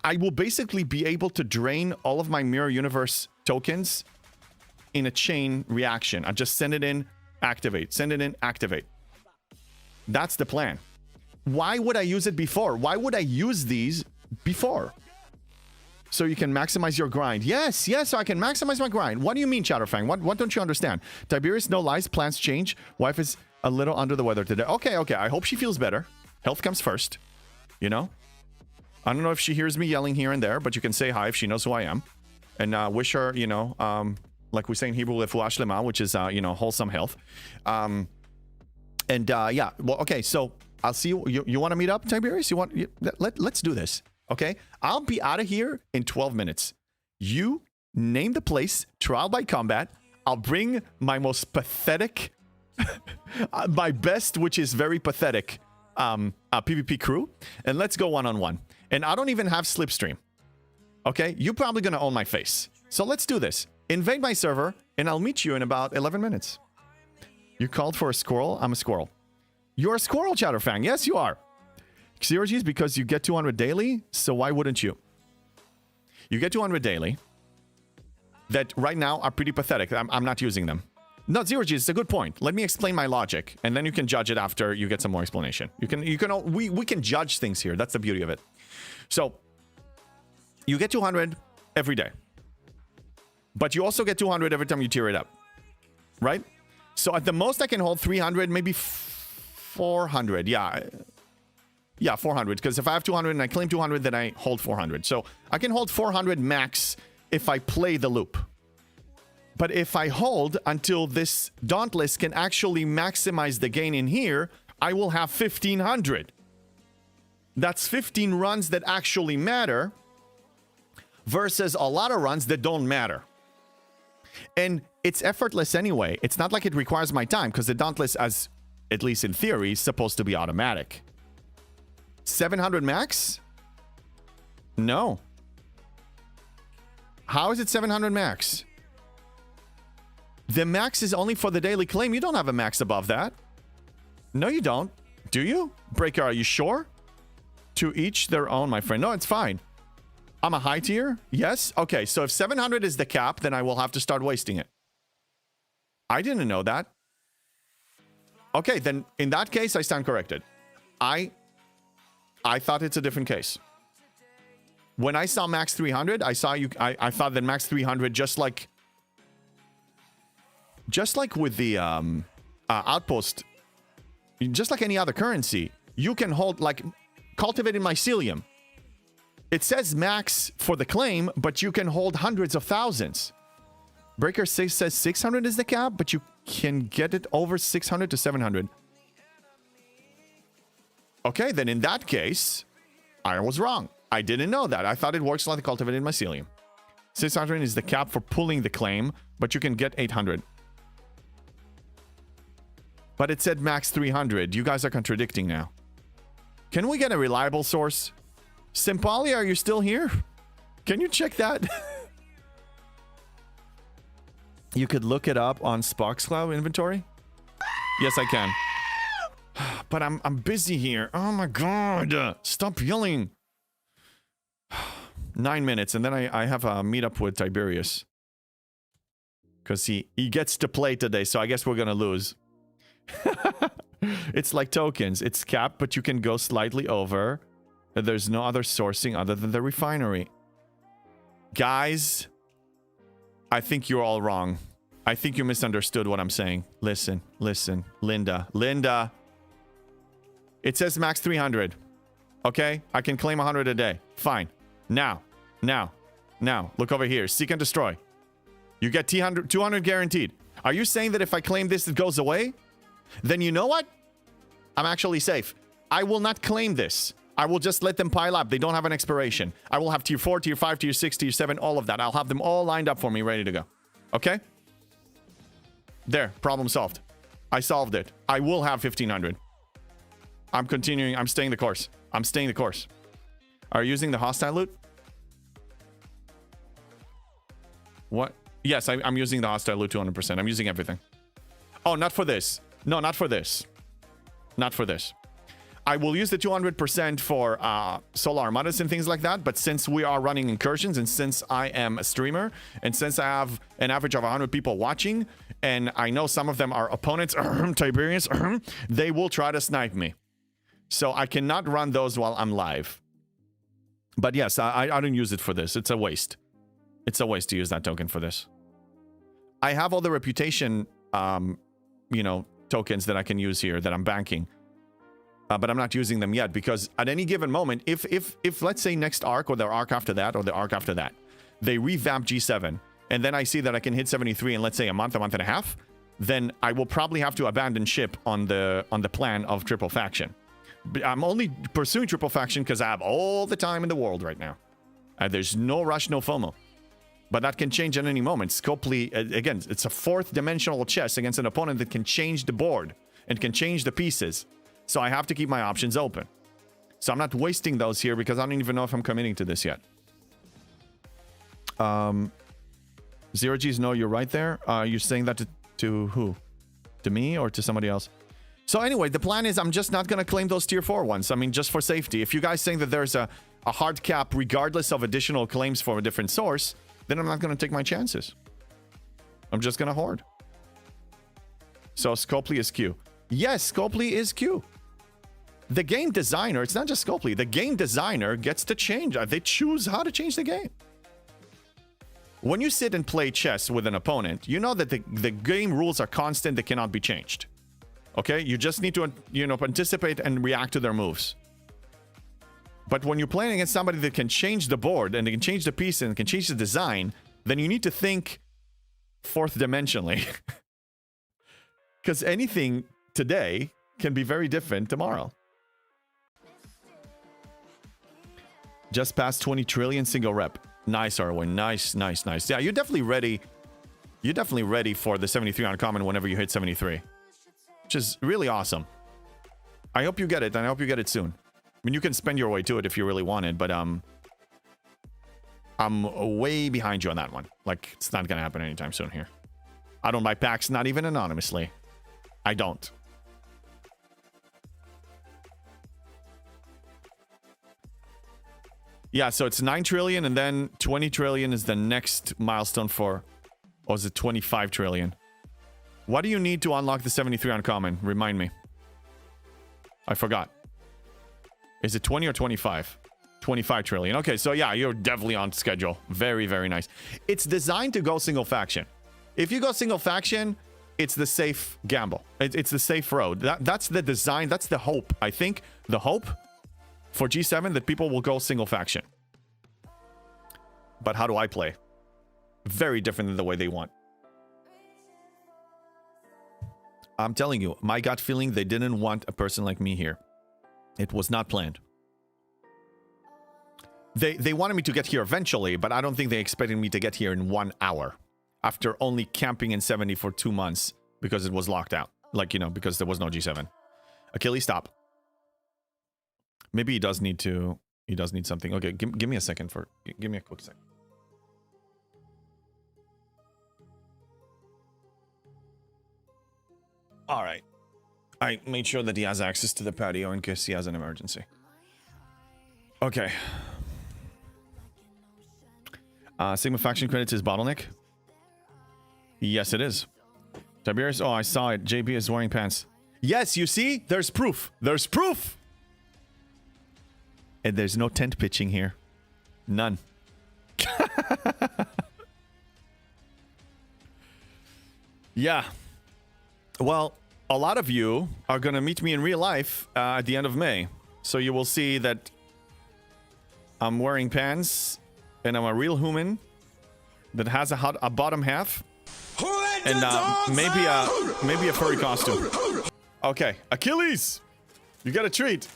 I will basically be able to drain all of my Mirror Universe tokens in a chain reaction. I just send it in, activate, send it in, activate. That's the plan. Why would I use it before? Why would I use these before? so you can maximize your grind. Yes, so I can maximize my grind. What do you mean, Chatterfang? What don't you understand? Tiberius, no lies, plans change. Wife is a little under the weather today. Okay. I hope she feels better. Health comes first. You know? I don't know if she hears me yelling here and there, but you can say hi if she knows who I am. And wish her, you know, like we say in Hebrew, lefuah shlema, which is, you know, wholesome health. Yeah, well, okay, so I'll see you. You want to meet up, Tiberius? Let's do this, okay? I'll be out of here in 12 minutes. You name the place, trial by combat. I'll bring my most pathetic, my best, which is very pathetic, PvP crew, and let's go one-on-one. And I don't even have Slipstream. Okay? You're probably going to own my face. So let's do this. Invade my server, and I'll meet you in about 11 minutes. You called for a squirrel? I'm a squirrel. You're a squirrel, Chatterfang. Yes, you are. Xerxes, because you get 200 daily, so why wouldn't you? You get 200 daily that right now are pretty pathetic. I'm not using them. No, Xerxes, it's a good point. Let me explain my logic, and then you can judge it after you get some more explanation. We can judge things here. That's the beauty of it. So, you get 200 every day. But you also get 200 every time you tear it up. Right? So, at the most, I can hold 300, maybe 400. Yeah, 400. Because if I have 200 and I claim 200, then I hold 400. So, I can hold 400 max if I play the loop. But if I hold until this Dauntless can actually maximize the gain in here, I will have 1,500. That's 15 runs that actually matter versus a lot of runs that don't matter. And it's effortless anyway. It's not like it requires my time because the Dauntless, as at least in theory, is supposed to be automatic. 700 max? No. How is it 700 max? The max is only for the daily claim. You don't have a max above that. No, you don't. Do you? Breaker, are you sure? To each their own, my friend. No, it's fine. I'm a high tier? Yes? Okay, so if 700 is the cap, then I will have to start wasting it. I didn't know that. Okay, then in that case, I stand corrected. I thought it's a different case. When I saw max 300, I thought that max 300, just like with the outpost, just like any other currency, you can hold, like cultivated mycelium. It says max for the claim, but you can hold hundreds of thousands. Breaker 6 says 600 is the cap, but you can get it over 600 to 700. Okay, then in that case, I was wrong. I didn't know that. I thought it works like the cultivated mycelium. 600 is the cap for pulling the claim, but you can get 800. But it said max 300. You guys are contradicting now. Can we get a reliable source? Simpali, are you still here? Can you check that? You could look it up on Sparks Cloud inventory? Yes, I can. But I'm busy here. Oh my god. Stop yelling. 9 minutes, and then I have a meetup with Tiberius. Because he gets to play today, so I guess we're gonna lose. It's like tokens. It's capped, but you can go slightly over. There's no other sourcing other than the refinery. Guys, I think you're all wrong. I think you misunderstood what I'm saying. Listen. Linda. It says max 300. Okay? I can claim 100 a day. Fine. Now. Look over here. Seek and destroy. You get 200 guaranteed. Are you saying that if I claim this, it goes away? Then you know what? I'm actually safe. I will not claim this. I will just let them pile up. They don't have an expiration. I will have tier 4, tier 5, tier 6, tier 7, all of that. I'll have them all lined up for me, ready to go. Okay? There. Problem solved. I solved it. I will have 1,500. I'm continuing. I'm staying the course. Are you using the hostile loot? What? Yes, I'm using the hostile loot 200%. I'm using everything. Oh, not for this. No, not for this. Not for this. I will use the 200% for Solar Armadas and things like that, but since we are running incursions, and since I am a streamer, and since I have an average of 100 people watching, and I know some of them are opponents, Tiberius, they will try to snipe me. So I cannot run those while I'm live. But yes, I don't use it for this. It's a waste. It's a waste to use that token for this. I have all the reputation, you know, tokens that I can use here that I'm banking. But I'm not using them yet because at any given moment, if let's say next arc or the arc after that or the arc after that, they revamp G7 and then I see that I can hit 73 in let's say a month and a half, then I will probably have to abandon ship on the plan of triple faction. I'm only pursuing triple faction because I have all the time in the world right now. There's no rush, no FOMO. But that can change at any moment. Scopely, again, it's a fourth dimensional chess against an opponent that can change the board and can change the pieces. So I have to keep my options open. So I'm not wasting those here because I don't even know if I'm committing to this yet. Zero G's, no, you're right there. You're saying that to who? To me or to somebody else? So anyway, the plan is I'm just not going to claim those tier 4 ones. I mean, just for safety. If you guys saying that there's a hard cap regardless of additional claims from a different source, then I'm not going to take my chances. I'm just going to hoard. So Scopely is Q. Yes, Scopely is Q. The game designer, it's not just Scopely, the game designer gets to change. They choose how to change the game. When you sit and play chess with an opponent, you know that the game rules are constant, they cannot be changed. Okay? You just need to, you know, anticipate and react to their moves. But when you're playing against somebody that can change the board and they can change the piece and can change the design, then you need to think fourth dimensionally. Because anything today can be very different tomorrow. Just past 20 trillion single rep. Nice, Arwen. Nice, nice, nice. Yeah, you're definitely ready. You're definitely ready for the 73 uncommon whenever you hit 73. Which is really awesome. I hope you get it, and I hope you get it soon. I mean, you can spend your way to it if you really want it, but I'm way behind you on that one. Like, it's not gonna happen anytime soon here. I don't buy packs, not even anonymously. I don't. Yeah, so it's 9 trillion and then 20 trillion is the next milestone for... Or is it 25 trillion? What do you need to unlock the 73 uncommon? Remind me. I forgot. Is it 20 or 25? 25 trillion. Okay, so yeah, you're definitely on schedule. Very, very nice. It's designed to go single faction. If you go single faction, it's the safe gamble. It's the safe road. That's the design. That's the hope. I think the hope for G7 that people will go single faction. But how do I play? Very different than the way they want. I'm telling you, my gut feeling, they didn't want a person like me here. It was not planned. They wanted me to get here eventually, but I don't think they expected me to get here in 1 hour. After only camping in 70 for 2 months because it was locked out. Like, you know, because there was no G7. Achilles, stop. Maybe he does need to... He does need something. Okay, give me a second for... Give me a quick second. Alright. I made sure that he has access to the patio in case he has an emergency. Okay. Sigma faction credits is bottleneck? Yes, it is. Tiberius, oh, I saw it. JB is wearing pants. Yes, you see? There's proof. There's proof! And there's no tent pitching here. None. Yeah. Well, a lot of you are going to meet me in real life at the end of May. So you will see that I'm wearing pants and I'm a real human that has a bottom half and maybe a furry costume. Okay, Achilles, you got a treat.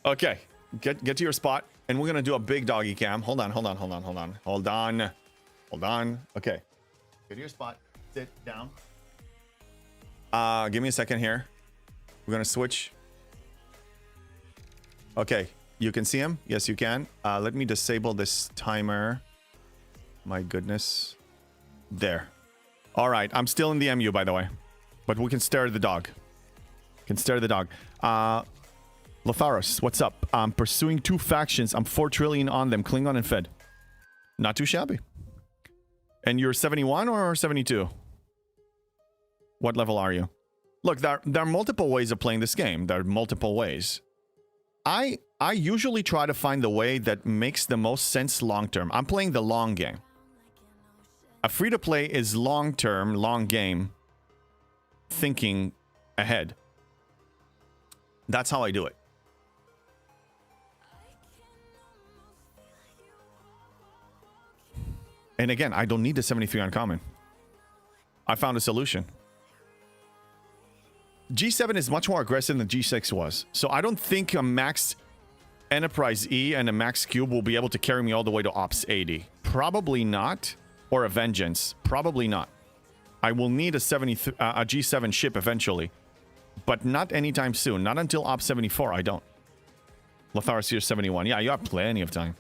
Okay, get to your spot and we're going to do a big doggy cam. Hold on. Okay, get to your spot. Sit down. Give me a second here. We're gonna switch. Okay, you can see him? Yes, you can. Let me disable this timer. My goodness. There. All right, I'm still in the MU, by the way. But we can stare at the dog. Lotharos, what's up? I'm pursuing 2 factions. I'm 4 trillion on them. Klingon and Fed. Not too shabby. And you're 71 or 72? What level are you? Look, there are multiple ways of playing this game. There are multiple ways. I usually try to find the way that makes the most sense long term. I'm playing the long game. A free-to-play is long term, long game, thinking ahead. That's how I do it. And again, I don't need the 73 uncommon. I found a solution. G7 is much more aggressive than G6 was. So I don't think a max Enterprise E and a max Cube will be able to carry me all the way to Ops 80. Probably not. Or a Vengeance. Probably not. I will need a G7 ship eventually. But not anytime soon. Not until Ops 74, I don't. Lothar Seer 71. Yeah, you have plenty of time.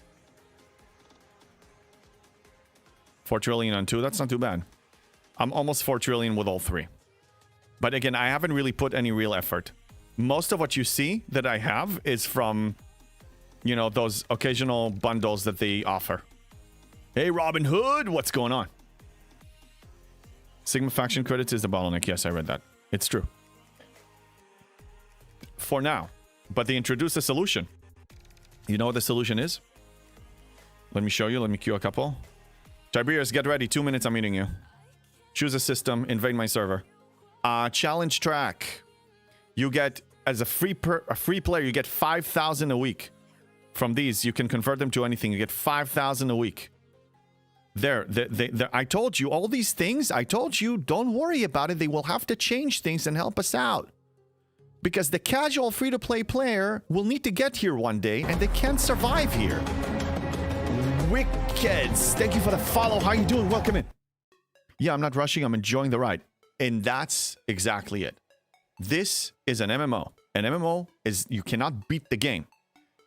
4 trillion on 2. That's not too bad. I'm almost 4 trillion with all 3. But again, I haven't really put any real effort. Most of what you see that I have is from, you know, those occasional bundles that they offer. Hey, Robin Hood, what's going on? Sigma faction credits is the bottleneck. Yes, I read that. It's true. For now. But they introduced a solution. You know what the solution is? Let me show you. Let me cue a couple. Tiberius, get ready. 2 minutes, I'm meeting you. Choose a system. Invade my server. Challenge track. You get, as a free player, you get 5,000 a week. From these, you can convert them to anything. You get 5,000 a week. There, I told you all these things. I told you, don't worry about it. They will have to change things and help us out. Because the casual free-to-play player will need to get here one day, and they can't survive here. Wickeds, thank you for the follow. How you doing? Welcome in. Yeah, I'm not rushing. I'm enjoying the ride. And that's exactly it. This is an MMO. An MMO is, you cannot beat the game.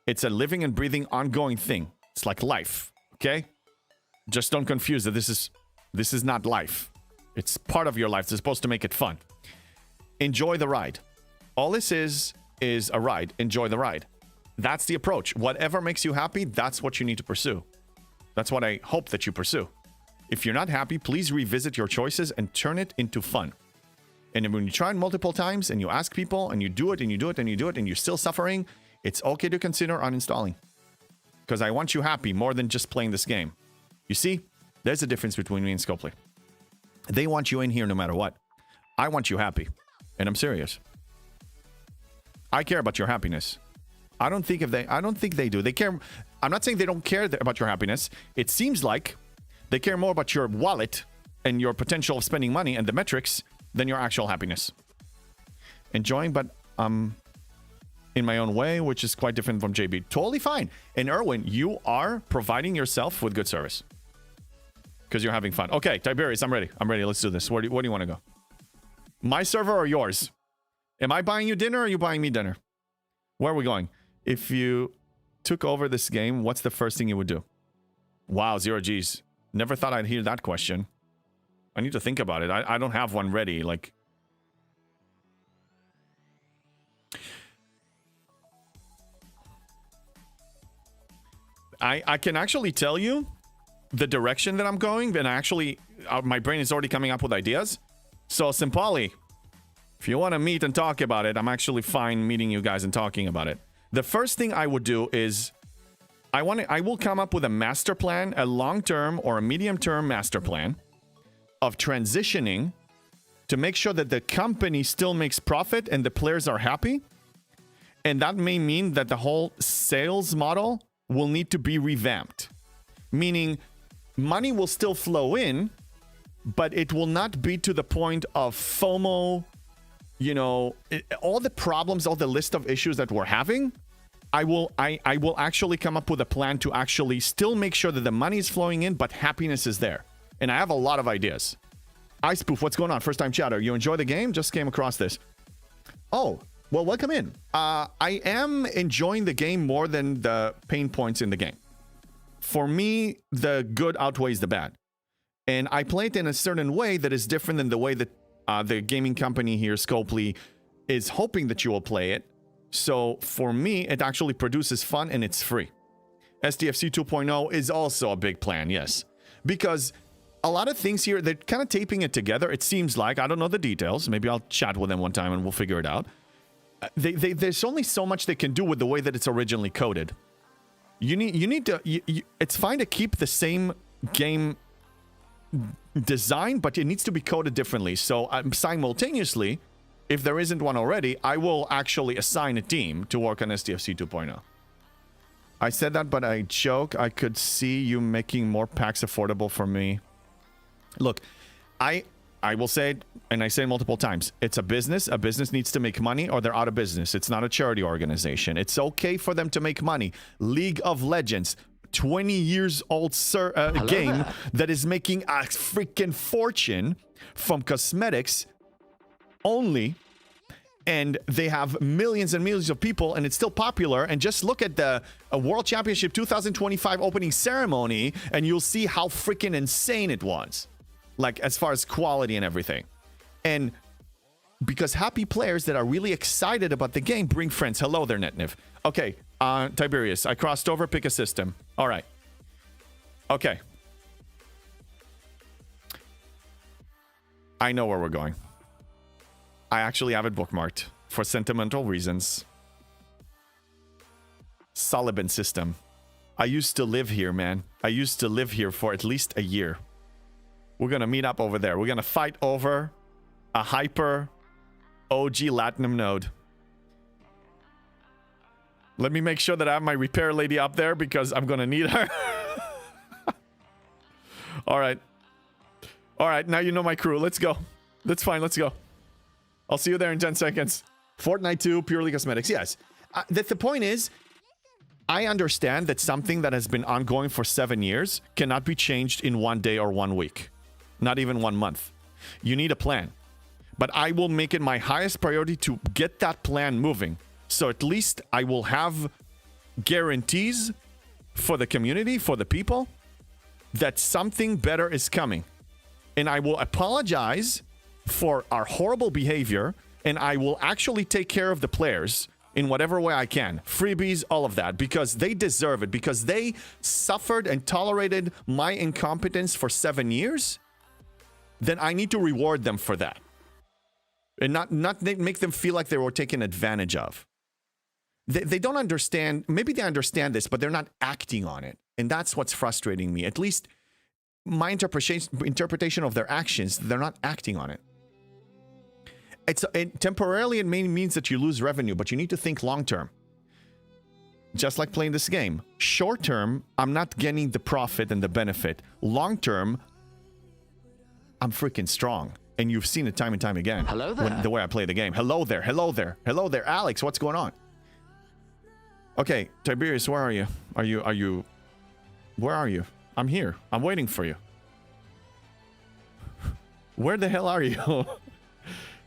It's a living and breathing ongoing thing. It's like life, okay? Just don't confuse it. This is not life. It's part of your life. It's supposed to make it fun. Enjoy the ride. All this is a ride. Enjoy the ride. That's the approach. Whatever makes you happy, that's what you need to pursue. That's what I hope that you pursue. If you're not happy, please revisit your choices and turn it into fun. And when you try it multiple times and you ask people and you do it and you do it and you do it and you're still suffering, it's okay to consider uninstalling. Because I want you happy more than just playing this game. You see, there's a difference between me and Scopely. They want you in here no matter what. I want you happy. And I'm serious. I care about your happiness. I don't think they do. They care. I'm not saying they don't care about your happiness. It seems like they care more about your wallet and your potential of spending money and the metrics than your actual happiness. Enjoying, but in my own way, which is quite different from JB. Totally fine. And Erwin, you are providing yourself with good service. Because you're having fun. Okay, Tiberius, I'm ready. I'm ready. Let's do this. Where do you want to go? My server or yours? Am I buying you dinner or are you buying me dinner? Where are we going? If you took over this game, what's the first thing you would do? Wow, 0 G's. Never thought I'd hear that question. I need to think about it. I don't have one ready. Like, I can actually tell you the direction that I'm going, and my brain is already coming up with ideas. So, Simpali, if you want to meet and talk about it, I'm actually fine meeting you guys and talking about it. The first thing I would do is I will come up with a master plan, a long-term or a medium-term master plan of transitioning to make sure that the company still makes profit and the players are happy. And that may mean that the whole sales model will need to be revamped. Meaning, money will still flow in, but it will not be to the point of FOMO, you know, all the problems, all the list of issues that we're having. I will actually come up with a plan to actually still make sure that the money is flowing in, but happiness is there. And I have a lot of ideas. iSpoof, what's going on? First time chatter. You enjoy the game? Just came across this. Oh, well, welcome in. I am enjoying the game more than the pain points in the game. For me, the good outweighs the bad. And I play it in a certain way that is different than the way that the gaming company here, Scopely, is hoping that you will play it. So for me, it actually produces fun and it's free. SDFC 2.0 is also a big plan, yes. Because a lot of things here, they're kind of taping it together. It seems like, I don't know the details. Maybe I'll chat with them one time and we'll figure it out. there's only so much they can do with the way that it's originally coded. You need to. It's fine to keep the same game design, but it needs to be coded differently. So simultaneously, if there isn't one already, I will actually assign a team to work on STFC 2.0. I said that, but I joke. I could see you making more packs affordable for me. Look, I will say it, and I say it multiple times. It's a business. A business needs to make money or they're out of business. It's not a charity organization. It's okay for them to make money. League of Legends, 20 years old game
there.
that is making a freaking fortune from cosmetics only. And they have millions and millions of people, and it's still popular. And just look at the World Championship 2025 opening ceremony, and you'll see how freaking insane it was. Like, as far as quality and everything. And because happy players that are really excited about the game bring friends. Hello there, Netniv. Okay, Tiberius, I crossed over, pick a system. All right. Okay. I know where we're going. I actually have it bookmarked for sentimental reasons. Sullivan system. I used to live here, man. I used to live here for at least a year. We're going to meet up over there. We're going to fight over a hyper OG Latinum node. Let me make sure that I have my repair lady up there because I'm going to need her. All right. All right, now you know my crew. Let's go. That's fine. Let's go. I'll see you there in 10 seconds. Fortnite 2, purely cosmetics. Yes. The point is, I understand that something that has been ongoing for 7 years cannot be changed in 1 day or 1 week. Not even 1 month. You need a plan. But I will make it my highest priority to get that plan moving. So at least I will have guarantees for the community, for the people, that something better is coming. And I will apologize for our horrible behavior, and I will actually take care of the players in whatever way I can. Freebies, all of that, because they deserve it, because they suffered and tolerated my incompetence for 7 years. Then I need to reward them for that. And not make them feel like they were taken advantage of. They don't understand. Maybe they understand this, but they're not acting on it. And that's what's frustrating me. At least my interpretation of their actions, they're not acting on it. Temporarily, it means that you lose revenue, but you need to think long term. Just like playing this game. Short term, I'm not getting the profit and the benefit. Long term, I'm freaking strong. And you've seen it time and time again.
Hello there.
The way I play the game. Hello there. Hello there. Hello there. Alex, what's going on? Okay, Tiberius, where are you? Where are you? I'm here. I'm waiting for you. Where the hell are you?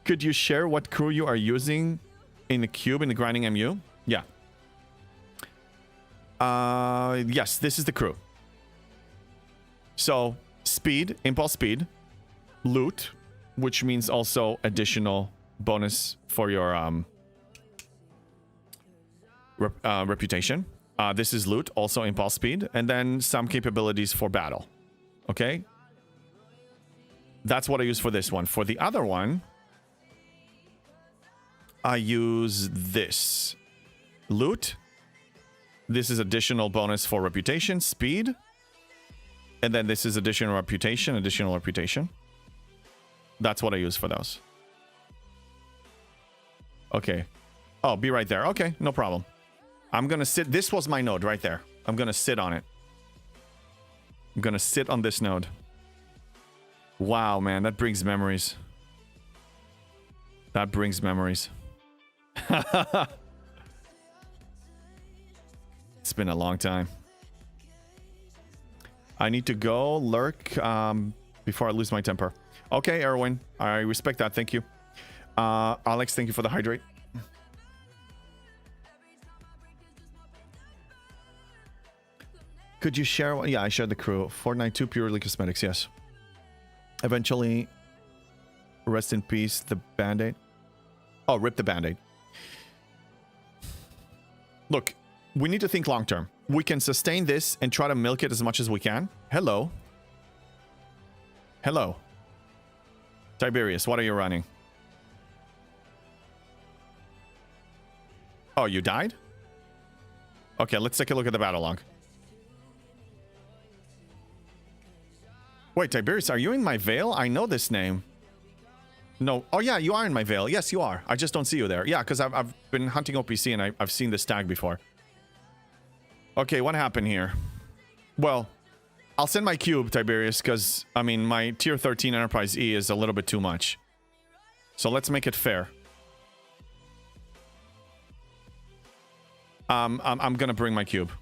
Could you share what crew you are using in the cube in the grinding MU? Yeah. Yes, this is the crew. So, speed, impulse speed, loot, which means also additional bonus for your reputation. This is loot, also impulse speed, and then some capabilities for battle. Okay? That's what I use for this one. For the other one, I use this. Loot. This is additional bonus for reputation, speed. And then this is additional reputation. That's what I use for those. Okay. Oh, be right there. Okay, no problem. I'm gonna sit. This was my node right there. I'm gonna sit on it. I'm gonna sit on this node. Wow, man, that brings memories. That brings memories. It's been a long time. I need to go lurk before I lose my temper. Okay, Erwin, I respect that. Thank you. Alex, thank you for the hydrate. Could you share? Yeah, I shared the crew. Fortnite 2 purely cosmetics, yes. Eventually, rest in peace, the Band-Aid. Oh, rip the Band-Aid. Look, we need to think long term. We can sustain this and try to milk it as much as we can. Hello. Hello. Tiberius, what are you running? Oh, you died? Okay, let's take a look at the battle log. Wait, Tiberius, are you in my veil? I know this name. No. Oh, yeah, you are in my veil. Yes, you are. I just don't see you there. Yeah, because I've been hunting OPC and I've seen this tag before. Okay, what happened here? Well, I'll send my cube, Tiberius, because, I mean, my tier 13 Enterprise E is a little bit too much. So let's make it fair. I'm gonna bring my cube.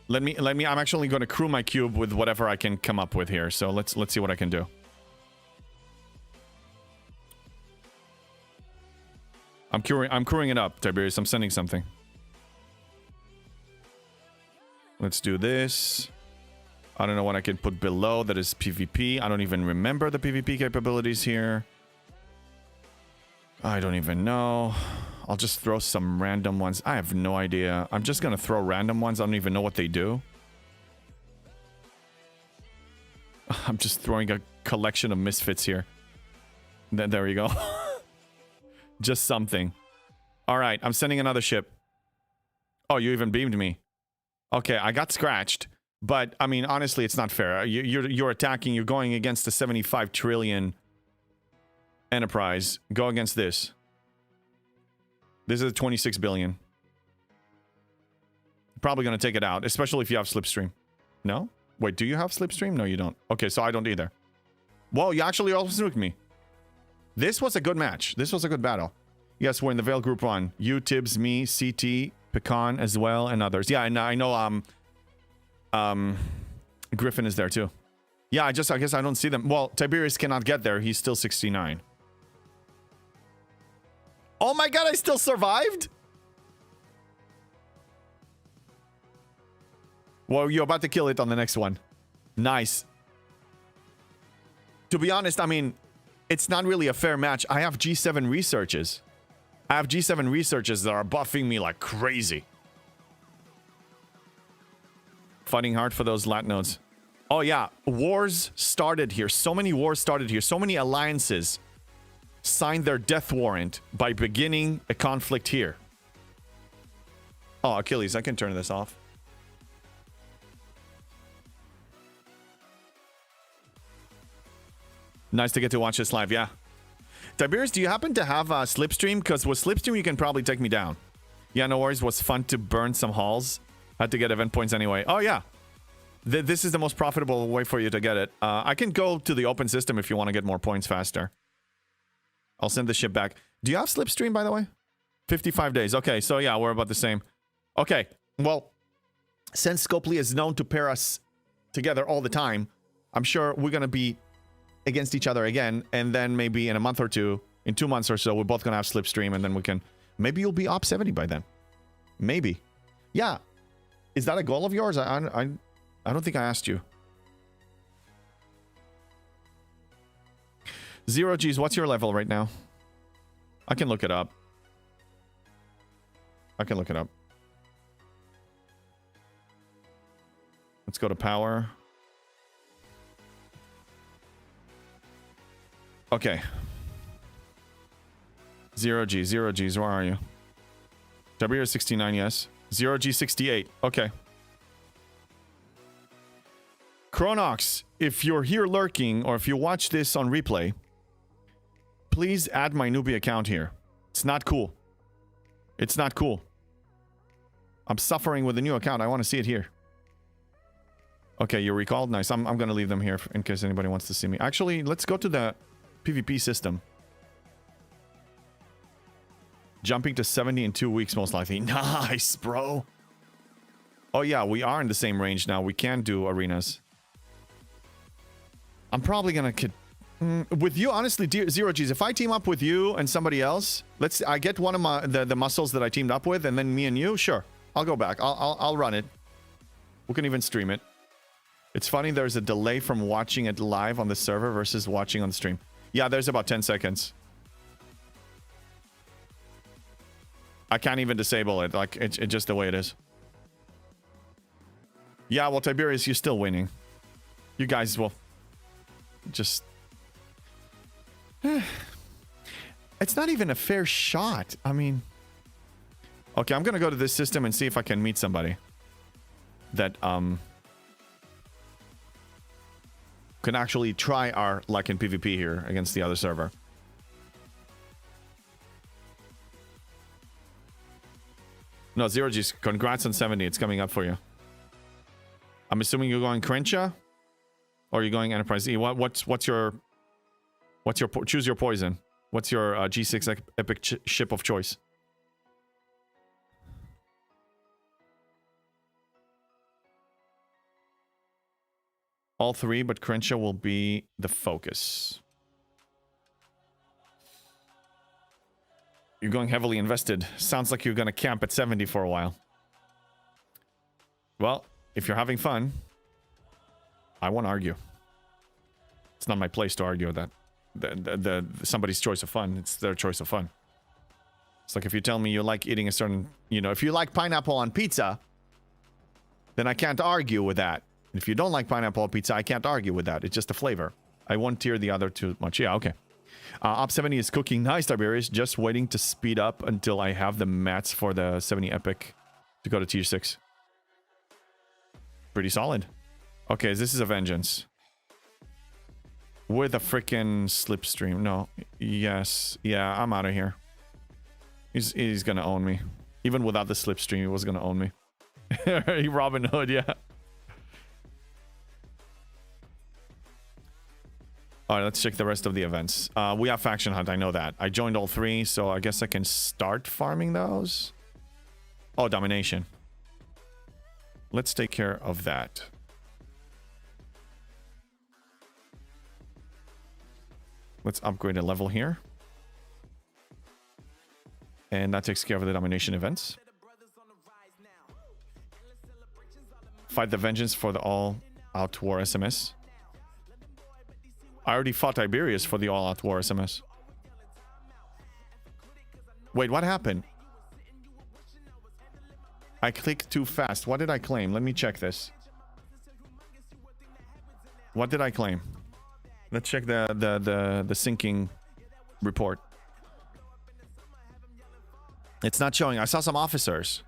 Let me, I'm actually gonna crew my cube with whatever I can come up with here. So let's see what I can do. I'm crewing it up, Tiberius. I'm sending something. Let's do this. I don't know what I can put below that is PvP. I don't even remember the PvP capabilities here. I don't even know. I'll just throw some random ones. I have no idea. I'm just gonna throw random ones. I don't even know what they do. I'm just throwing a collection of misfits here. There we go. Just something. All right, I'm sending another ship. Oh, you even beamed me. Okay, I got scratched. But, I mean, honestly, it's not fair. You're attacking. You're going against the 75 trillion Enterprise. Go against this. This is 26 billion. Probably going to take it out, especially if you have Slipstream. No? Wait, do you have Slipstream? No, you don't. Okay, so I don't either. Whoa, you actually also nuked me. This was a good match. This was a good battle. Yes, we're in the Veil Group 1. You, Tibbs, me, CT, Pecan as well, and others. Yeah, and I know Griffin is there too. Yeah, I guess I don't see them. Well, Tiberius cannot get there. He's still 69. Oh my god, I still survived? Well, you're about to kill it on the next one. Nice. To be honest, I mean, it's not really a fair match. I have G7 researches. I have G7 researches that are buffing me like crazy. Fighting hard for those lat nodes. Oh yeah, wars started here. So many wars started here. So many alliances signed their death warrant by beginning a conflict here. Oh, Achilles, I can turn this off. Nice to get to watch this live, yeah. Tiberius, do you happen to have a Slipstream? Because with Slipstream, you can probably take me down. Yeah, no worries. It was fun to burn some halls. Had to get event points anyway. Oh, yeah. This is the most profitable way for you to get it. I can go to the open system if you want to get more points faster. I'll send the ship back. Do you have Slipstream, by the way? 55 days. Okay, so yeah, we're about the same. Okay, well, since Scopely is known to pair us together all the time, I'm sure we're going to be against each other again, and then maybe in a month or two, in 2 months or so, we're both going to have Slipstream, and then we can... Maybe you'll be op 70 by then. Maybe. Yeah. Is that a goal of yours? I don't think I asked you. Zero G's, what's your level right now? I can look it up. I can look it up. Let's go to power. Okay. Zero G's, where are you? W 69, yes. Zero G 68. Okay. Chronox, if you're here lurking or if you watch this on replay, please add my newbie account here. It's not cool. It's not cool. I'm suffering with a new account. I want to see it here. Okay, you're recalled. Nice. I'm going to leave them here in case anybody wants to see me. Actually, let's go to the PvP system. Jumping to 70 in 2 weeks, most likely. Nice, bro. Oh, yeah, we are in the same range now. We can do arenas. I'm probably going to... with you, honestly, Zero G's, if I team up with you and somebody else, I get one of my the muscles that I teamed up with, and then me and you, sure. I'll go back. I'll run it. We can even stream it. It's funny, there's a delay from watching it live on the server versus watching on the stream. Yeah, there's about 10 seconds. I can't even disable it. Like, it's just the way it is. Yeah, well, Tiberius, you're still winning. You guys will just... It's not even a fair shot. I mean, Okay, I'm gonna go to this system and see if I can meet somebody that can actually try our luck in PvP here against the other server. No, Zero G's, congrats on 70. It's coming up for you. I'm assuming you're going Crenshaw, or you're going Enterprise E. What's your choose your poison? What's your G6 epic ship of choice? All three, but Crenshaw will be the focus. You're going heavily invested. Sounds like you're going to camp at 70 for a while. Well, if you're having fun, I won't argue. It's not my place to argue that. The somebody's choice of fun. It's their choice of fun. It's like if you tell me you like eating a certain... You know, if you like pineapple on pizza, then I can't argue with that. If you don't like pineapple on pizza, I can't argue with that. It's just a flavor. I won't tier the other too much. Yeah, okay. Op 70 is cooking. Nice, Tiberius. Just waiting to speed up until I have the mats for the 70 epic to go to tier 6. Pretty solid. Okay, this is a vengeance. With a freaking slipstream. No. Yes. Yeah, I'm out of here. He's gonna own me. Even without the slipstream, he was gonna own me. Robin Hood, yeah. Alright, let's check the rest of the events. We have Faction Hunt, I know that. I joined all three, so I guess I can start farming those. Oh, Domination. Let's take care of that. Let's upgrade a level here. And that takes care of the Domination events. Fight the Vengeance for the All-Out War SMS. I already fought Tiberius for the All-Out War SMS. Wait, what happened? I clicked too fast. What did I claim? Let me check this. What did I claim? Let's check the syncing report. It's not showing. I saw some officers.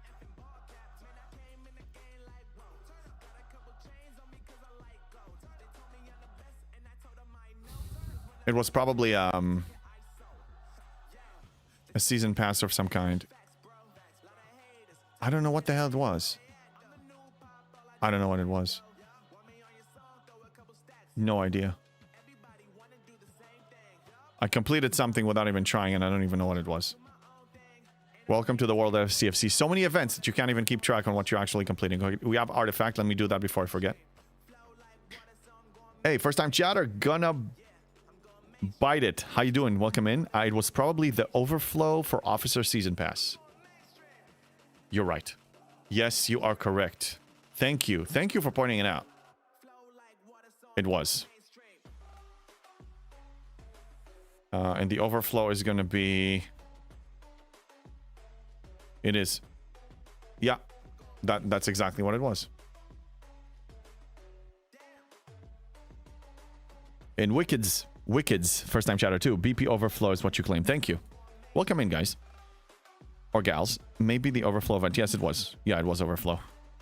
It was probably a season pass of some kind. I don't know what the hell it was. I don't know what it was. No idea. I completed something without even trying, and I don't even know what it was. Welcome to the world of CFC. So many events that you can't even keep track on what you're actually completing. We have Artifact. Let me do that before I forget. Hey, first time chatter. Gonna bite it. How you doing? Welcome in. It was probably the overflow for Officer Season Pass. You're right. Yes, you are correct. Thank you. Thank you for pointing it out. It was. And the overflow is going to be... It is. Yeah. That's exactly what it was. In Wicked's first time chatter too. BP overflow is what you claim. Thank you. Welcome in, guys. Or gals. Maybe the overflow event. Yes, it was. Yeah, it was overflow.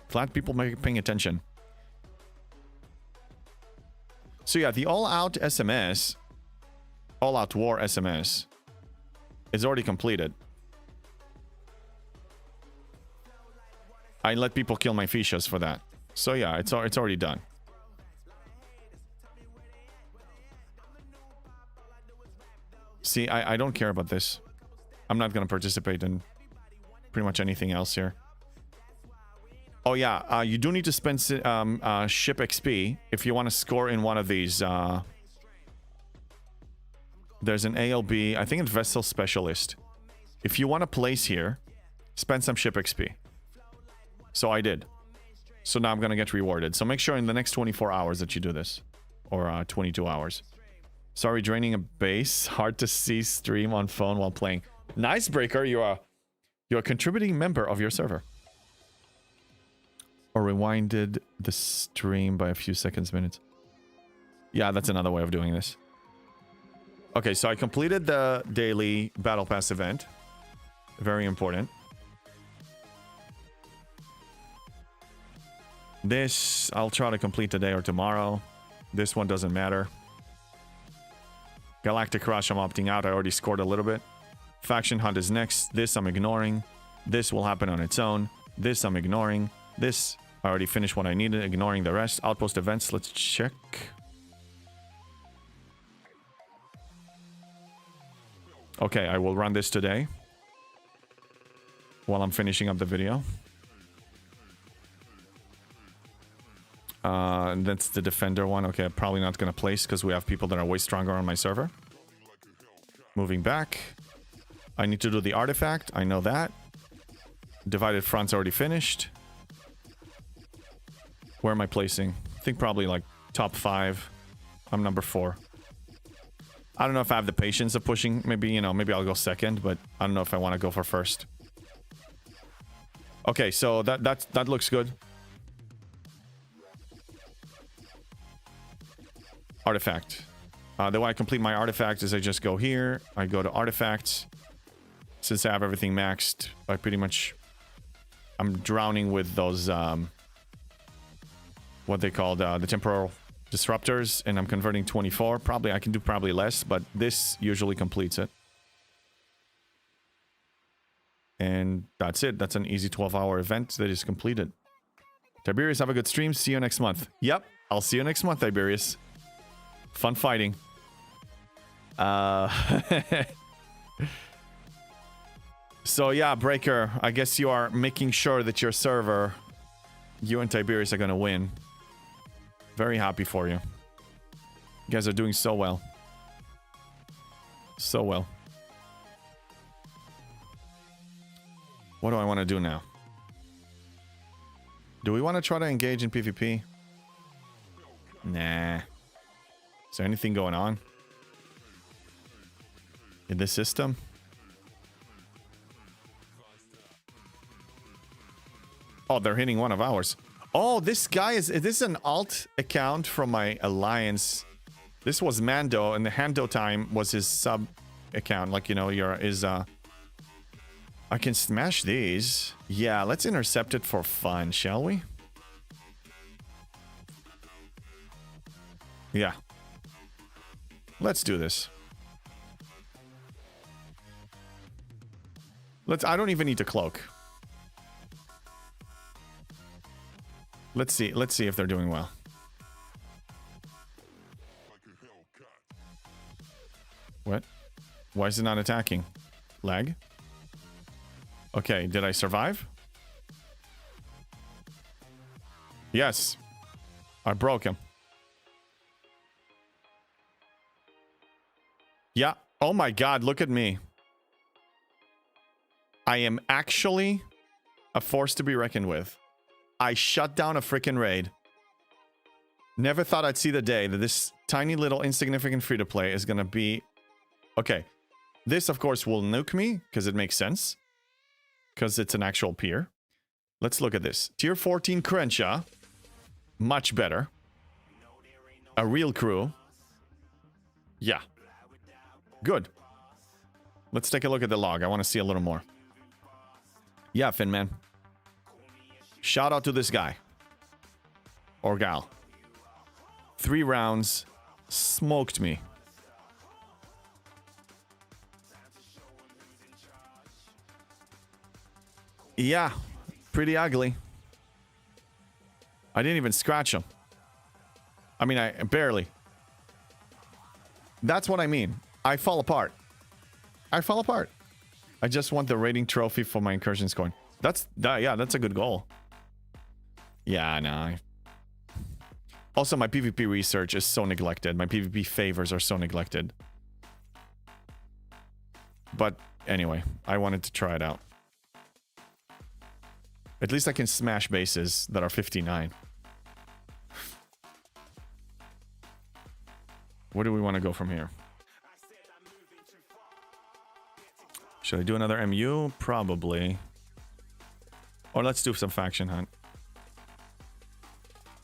Glad people paying attention. So yeah, the all-out SMS, all-out war SMS, is already completed. I let people kill my fichas for that. So yeah, it's already done. See, I don't care about this. I'm not going to participate in pretty much anything else here. Oh yeah, you do need to spend ship XP if you want to score in one of these. There's an ALB, I think it's Vessel Specialist. If you want to place here, spend some ship XP. So I did. So now I'm going to get rewarded. So make sure in the next 24 hours that you do this. Or 22 hours. Sorry, draining a base. Hard to see stream on phone while playing. Nice, Breaker. You're a contributing member of your server. Or rewinded the stream by a few seconds, minutes. Yeah, that's another way of doing this. Okay, so I completed the daily Battle Pass event. Very important. This, I'll try to complete today or tomorrow. This one doesn't matter. Galactic Rush, I'm opting out. I already scored a little bit. Faction Hunt is next. This I'm ignoring. This will happen on its own. This I'm ignoring. This, I already finished what I needed, ignoring the rest. Outpost events, let's check. Okay, I will run this today while I'm finishing up the video. That's the defender one. Okay, I'm probably not going to place because we have people that are way stronger on my server. Moving back. I need to do the artifact. I know that. Divided front's already finished. Where am I placing? I think probably like top 5. I'm number 4. I don't know if I have the patience of pushing. Maybe, you know, maybe I'll go second, but I don't know if I want to go for first. Okay, so that looks good. Artifact. The way I complete my artifact is I just go here. I go to artifacts. Since I have everything maxed, I pretty much... I'm drowning with those... what they call the temporal disruptors, and I'm converting 24. Probably I can do probably less, but this usually completes it. And that's it. That's an easy 12-hour event that is completed. Tiberius, have a good stream. See you next month. Yep, I'll see you next month, Tiberius. Fun fighting. So yeah, Breaker, I guess you are making sure that your server, you and Tiberius, are gonna win. Very happy for you. You guys are doing so well. So well. What do I want to do now? Do we want to try to engage in PvP? Nah. Is there anything going on in this system? Oh, they're hitting one of ours. Oh, this guy is this an alt account from my alliance? This was Mando, and the Hando time was his sub account. Like, you know, I can smash these. Yeah, let's intercept it for fun, shall we? Yeah. Let's do this. I don't even need to cloak. Let's see if they're doing well. What? Why is it not attacking? Lag? Okay, did I survive? Yes. I broke him. Yeah. Oh my god, look at me. I am actually a force to be reckoned with. I shut down a freaking raid. Never thought I'd see the day that this tiny little insignificant free-to-play is gonna be... Okay. This, of course, will nuke me, because it makes sense. Because it's an actual peer. Let's look at this. Tier 14 Crenshaw. Much better. A real crew. Yeah. Good. Let's take a look at the log. I want to see a little more. Yeah, Finman. Shout out to this guy. Or gal. 3 rounds. Smoked me. Yeah. Pretty ugly. I didn't even scratch him. I mean, I barely. That's what I mean. I fall apart. I fall apart. I just want the rating trophy for my incursion scoring. Yeah, that's a good goal. Yeah, no. Also, my PvP research is so neglected. My PvP favors are so neglected. But anyway, I wanted to try it out. At least I can smash bases that are 59. Where do we want to go from here? Should I do another MU? Probably. Or let's do some faction hunt.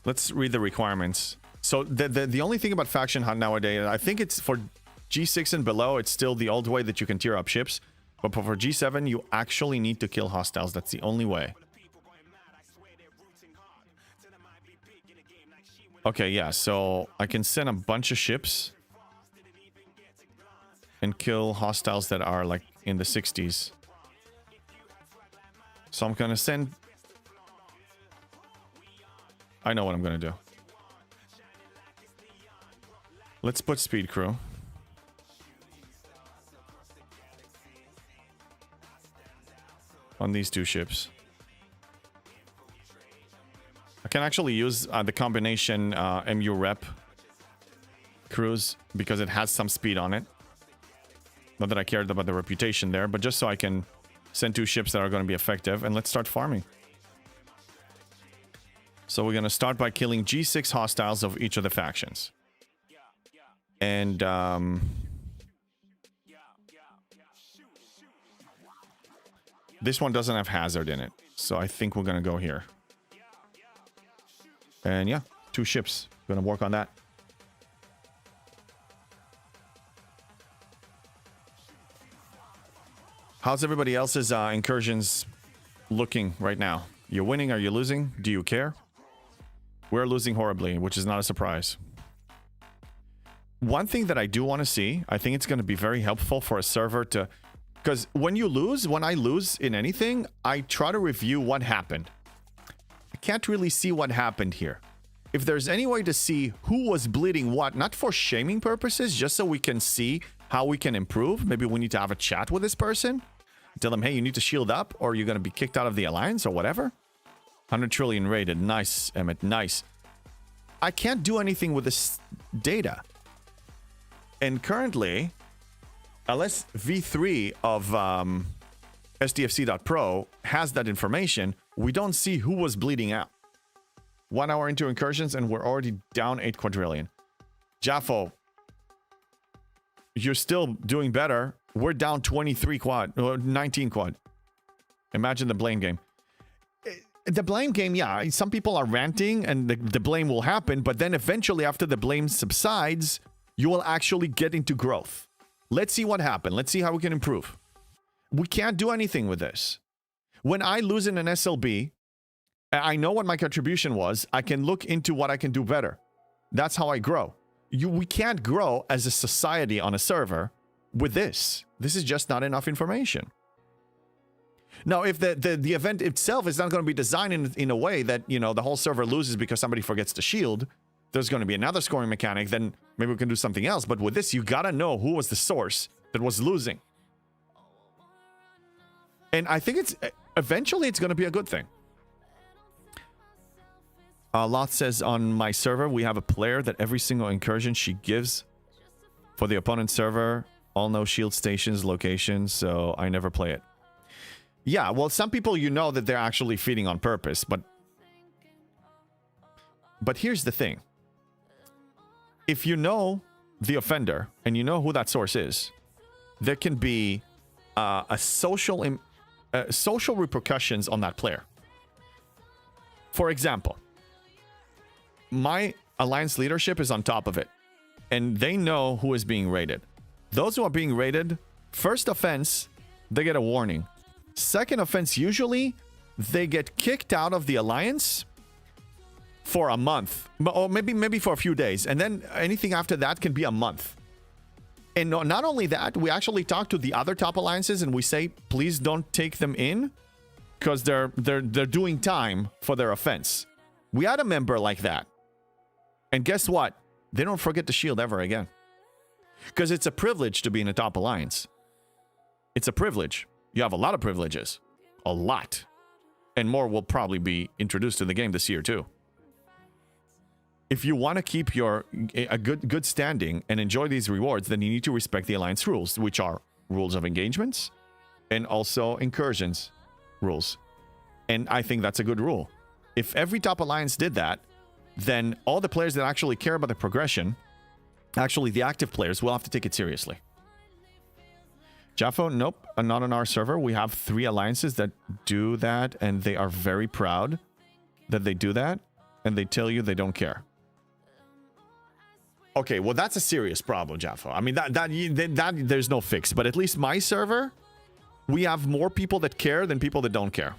Let's read the requirements. So the only thing about faction hunt nowadays, I think it's for G6 and below, it's still the old way that you can tier up ships. But for G7, you actually need to kill hostiles. That's the only way. Okay, yeah, so I can send a bunch of ships and kill hostiles that are like in the 60s. So I'm gonna send... I know what I'm gonna do. Let's put speed crew. On these two ships. I can actually use the combination MU rep cruise because it has some speed on it. Not that I cared about the reputation there, but just so I can send two ships that are going to be effective. And let's start farming. So we're going to start by killing G6 hostiles of each of the factions. And this one doesn't have hazard in it. So I think we're going to go here. And yeah, two ships. Gonna work on that. How's everybody else's incursions looking right now? You're winning? Are you losing? Do you care? We're losing horribly, which is not a surprise. One thing that I do want to see, I think it's going to be very helpful for a server to... Because when I lose in anything, I try to review what happened. I can't really see what happened here. If there's any way to see who was bleeding what, not for shaming purposes, just so we can see how we can improve. Maybe we need to have a chat with this person. Tell them, hey, you need to shield up or you're going to be kicked out of the alliance or whatever. 100 trillion rated. Nice, Emmett. Nice. I can't do anything with this data. And currently, unless V3 of SDFC.pro has that information, we don't see who was bleeding out. 1 hour into incursions and we're already down 8 quadrillion. Jaffo, you're still doing better. We're down 23 quad, 19 quad. Imagine the blame game. The blame game, yeah, some people are ranting and the blame will happen, but then eventually after the blame subsides, you will actually get into growth. Let's see what happened. Let's see how we can improve. We can't do anything with this. When I lose in an SLB, I know what my contribution was. I can look into what I can do better. That's how I grow. We can't grow as a society on a server with this. This is just not enough information. Now, if the event itself is not going to be designed in a way that, you know, the whole server loses because somebody forgets to shield, there's going to be another scoring mechanic, then maybe we can do something else. But with this, you got to know who was the source that was losing. And I think eventually it's going to be a good thing. Lot says, on my server, we have a player that every single incursion she gives for the opponent's server, all no shield stations, locations, so I never play it. Yeah, well, some people, you know that they're actually feeding on purpose, but here's the thing. If you know the offender and you know who that source is, there can be social repercussions on that player. For example, my alliance leadership is on top of it, and they know who is being raided. Those who are being raided, first offense, they get a warning. Second offense, usually, they get kicked out of the alliance for a month, or maybe for a few days, and then anything after that can be a month. And not only that, we actually talk to the other top alliances and we say, please don't take them in because they're doing time for their offense. We had a member like that. And guess what? They don't forget to shield ever again. Because it's a privilege to be in a top alliance. It's a privilege. You have a lot of privileges. A lot. And more will probably be introduced to the game this year too. If you want to keep a good standing and enjoy these rewards, then you need to respect the alliance rules, which are rules of engagements and also incursions rules. And I think that's a good rule. If every top alliance did that, then all the players that actually care about the progression, actually the active players, will have to take it seriously. Jaffo, nope, not on our server. We have 3 alliances that do that, and they are very proud that they do that, and they tell you they don't care. Okay, well, that's a serious problem, Jaffo. I mean, that there's no fix. But at least my server, we have more people that care than people that don't care.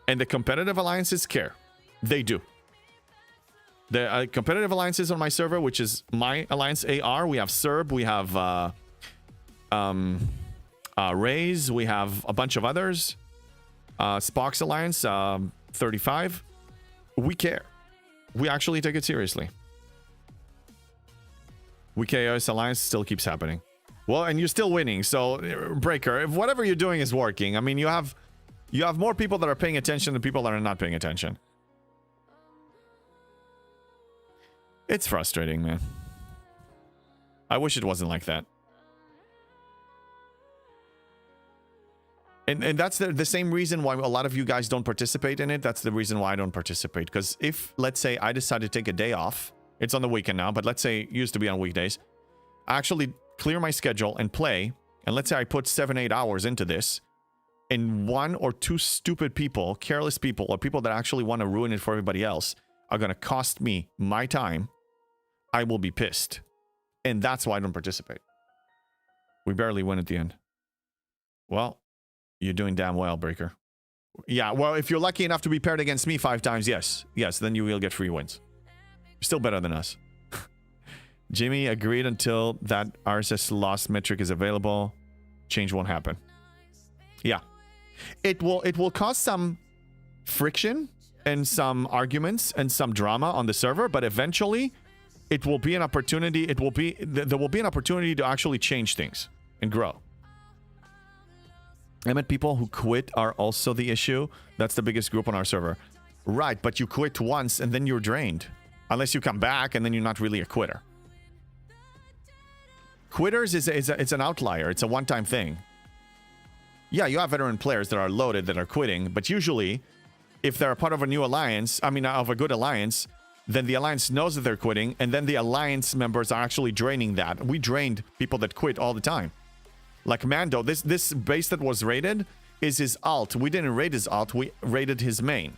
And the competitive alliances care. They do. The competitive alliances on my server, which is my alliance AR. We have Serb, we have Raze, we have a bunch of others. Spock's alliance, 35. We care. We actually take it seriously. We Chaos Alliance still keeps happening. Well, and you're still winning, so Breaker, if whatever you're doing is working, I mean, you have more people that are paying attention than people that are not paying attention. It's frustrating, man. I wish it wasn't like that. And that's the same reason why a lot of you guys don't participate in it. That's the reason why I don't participate. Because if, let's say, I decide to take a day off, it's on the weekend now, but let's say it used to be on weekdays, I actually clear my schedule and play, and let's say I put 7-8 hours into this, and 1 or 2 stupid people, careless people, or people that actually want to ruin it for everybody else are going to cost me my time, I will be pissed. And that's why I don't participate. We barely win at the end. Well, you're doing damn well, Breaker. Yeah, well, if you're lucky enough to be paired against me 5 times, yes. Yes, then you will get free wins. You're still better than us. Jimmy agreed until that RSS loss metric is available. Change won't happen. Yeah. It will cause some friction and some arguments and some drama on the server, but eventually it will be an opportunity. There will be an opportunity to actually change things and grow. I meant people who quit are also the issue. That's the biggest group on our server. Right, but you quit once and then you're drained. Unless you come back and then you're not really a quitter. Quitters is an outlier. It's a one-time thing. Yeah, you have veteran players that are loaded that are quitting, but usually, if they're a part of a new alliance, of a good alliance, then the alliance knows that they're quitting, and then the alliance members are actually draining that. We drained people that quit all the time. Like Mando, this base that was raided is his alt. We didn't raid his alt, we raided his main.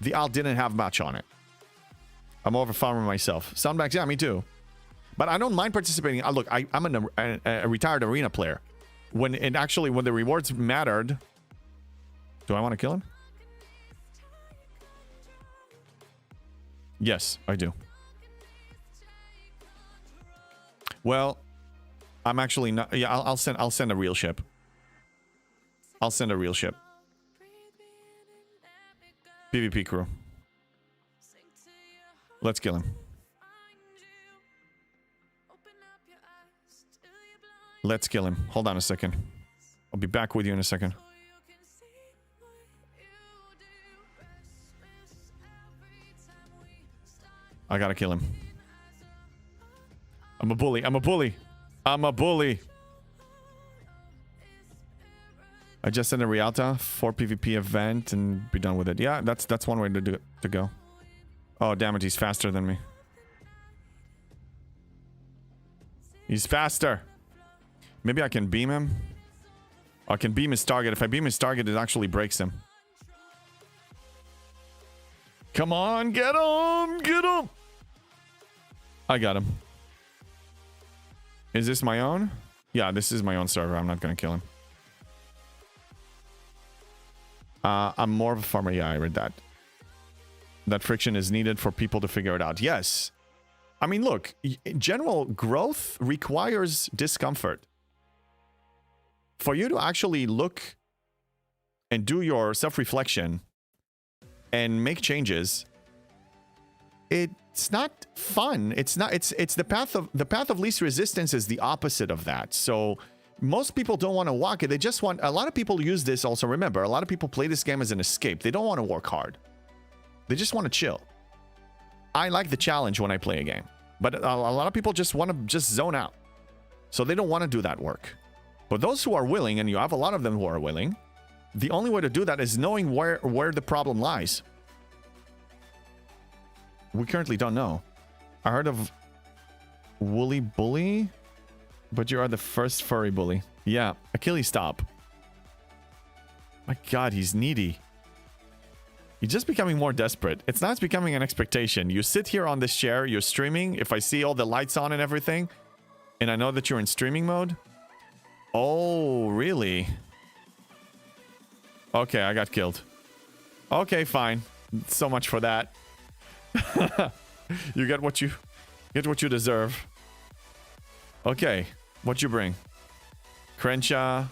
The alt didn't have much on it. I'm more of a farmer myself. Soundbacks, yeah, me too. But I don't mind participating. Look, I'm a retired arena player. When the rewards mattered... Do I want to kill him? Yes, I do. Well, I'm actually not... Yeah, I'll send a real ship. I'll send a real ship. PvP crew. Let's kill him. Let's kill him. Hold on a second. I'll be back with you in a second. I gotta kill him. I'm a bully. I'm a bully. I'm a bully. I just sent a Rialta for PvP event and be done with it. Yeah, that's one way to do it, to go. Oh, damn it. He's faster than me. He's faster. Maybe I can beam him. I can beam his target. If I beam his target, it actually breaks him. Come on, get him! Get him! I got him. Is this my own? Yeah, this is my own server. I'm not gonna kill him. I'm more of a farmer. Yeah, I read that. That friction is needed for people to figure it out. Yes. I mean, look, general growth requires discomfort. For you to actually look and do your self-reflection and make changes, it's not fun. It's not. It's the path of least resistance is the opposite of that. So most people don't want to walk it. They just want. A lot of people use this. Also, remember, a lot of people play this game as an escape. They don't want to work hard. They just want to chill. I like the challenge when I play a game, but a lot of people just want to just zone out. So they don't want to do that work. But those who are willing, and you have a lot of them who are willing, the only way to do that is knowing where the problem lies. We currently don't know. I heard of Woolly Bully, but you are the first furry bully. Yeah, Achilles, stop. My God, he's needy. He's just becoming more desperate. It's not becoming an expectation. You sit here on this chair, you're streaming. If I see all the lights on and everything, and I know that you're in streaming mode. Oh, really? Okay, I got killed. Okay, fine. So much for that. You get what you deserve. Okay, what you bring? Crenshaw.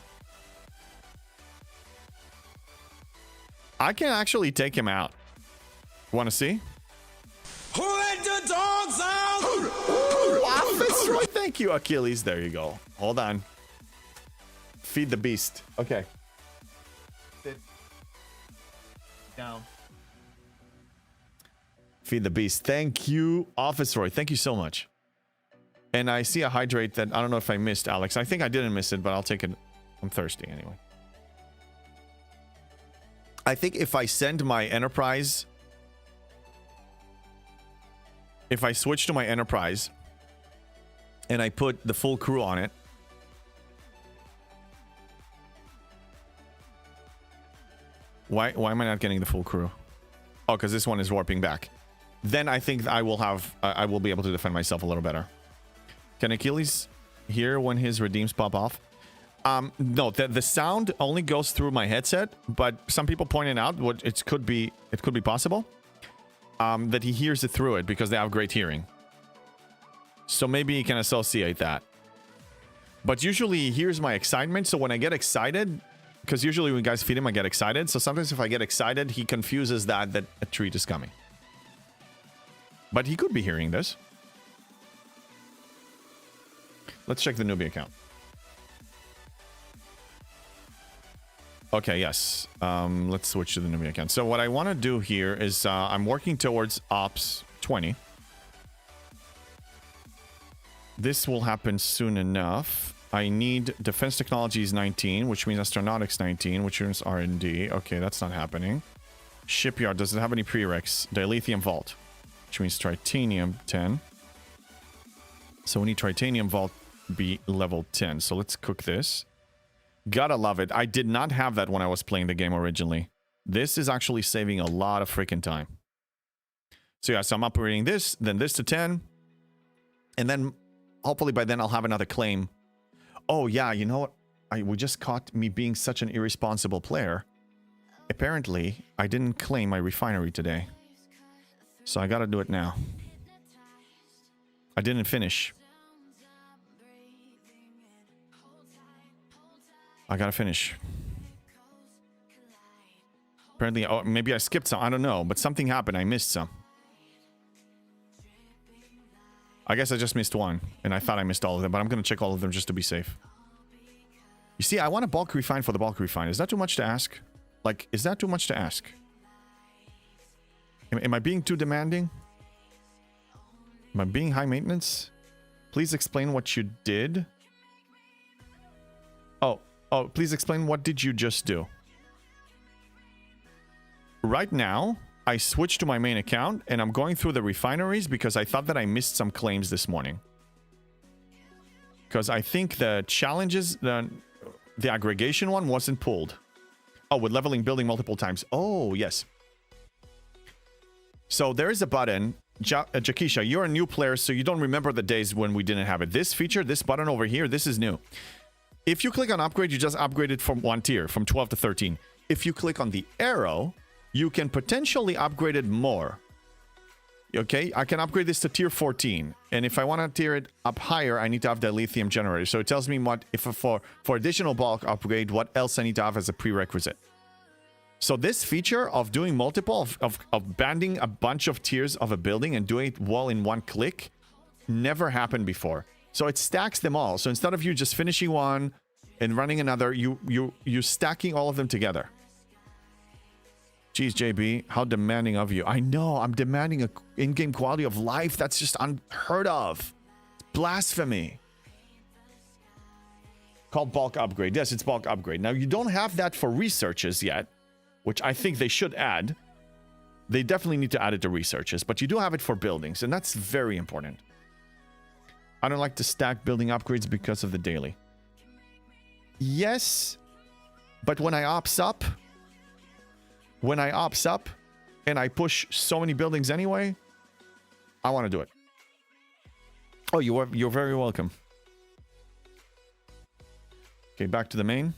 I can actually take him out. Want to see?
Who let the dogs out?
Office Roy, thank you, Achilles. There you go. Hold on. Feed the beast. Okay. Sit down. Feed the beast. Thank you, Office Roy. Thank you so much. And I see a hydrate that I don't know if I missed, Alex. I think I didn't miss it, but I'll take it. I'm thirsty anyway. I think if I send my Enterprise, if I switch to my Enterprise and I put the full crew on it, why am I not getting the full crew? Oh, because this one is warping back. Then I think I will be able to defend myself a little better. Can Achilles hear when his redeems pop off? No, the sound only goes through my headset, but some people pointed out what it could be possible that he hears it through it because they have great hearing. So maybe he can associate that. But usually he hears my excitement, so when I get excited, because usually when guys feed him, I get excited. So sometimes if I get excited, he confuses that a treat is coming. But he could be hearing this. Let's check the newbie account. Okay, yes. Let's switch to the newbie account. So what I want to do here is I'm working towards Ops 20. This will happen soon enough. I need Defense Technologies 19, which means Astronautics 19, which means R&D. Okay, that's not happening. Shipyard, does it have any prereqs? Dilithium Vault, which means Tritanium 10. So we need Tritanium Vault be level 10. So let's cook this. Gotta love it. I did not have that when I was playing the game originally. This is actually saving a lot of freaking time. So yeah, so I'm upgrading this, then this to 10. And then hopefully by then I'll have another claim. Oh yeah, you know what? We just caught me being such an irresponsible player. Apparently, I didn't claim my refinery today. So I gotta do it now. I didn't finish. I gotta finish. Apparently, oh, maybe I skipped some. I don't know, but something happened. I missed some. I guess I just missed one, and I thought I missed all of them, but I'm gonna check all of them just to be safe. You see, I want a bulk refine for the bulk refine. Is that too much to ask? Like, is that too much to ask? Am I being too demanding? Am I being high maintenance? Please explain what you did. Oh, please explain what did you just do? Right now, I switched to my main account and I'm going through the refineries because I thought that I missed some claims this morning. Because I think the challenges, the aggregation one wasn't pulled. Oh, with leveling building multiple times. Oh, yes. So there is a button. Jakisha, you're a new player, so you don't remember the days when we didn't have it. This feature, this button over here, this is new. If you click on upgrade, you just upgrade it from one tier, from 12 to 13. If you click on the arrow, you can potentially upgrade it more. Okay, I can upgrade this to tier 14. And if I want to tier it up higher, I need to have the lithium generator. So it tells me what, if for additional bulk upgrade, what else I need to have as a prerequisite. So this feature of doing multiple, of banding a bunch of tiers of a building and doing it all in one click, never happened before. So it stacks them all. So instead of you just finishing one and running another, you're stacking all of them together. Jeez, JB, how demanding of you. I know, I'm demanding a in-game quality of life. That's just unheard of. It's blasphemy. Called bulk upgrade. Yes, it's bulk upgrade. Now, you don't have that for researches yet, which I think they should add. They definitely need to add it to researches, but you do have it for buildings, and that's very important. I don't like to stack building upgrades because of the daily. Yes, but when I ops up, and I push so many buildings anyway, I want to do it. Oh, you're very welcome. Okay, back to the main.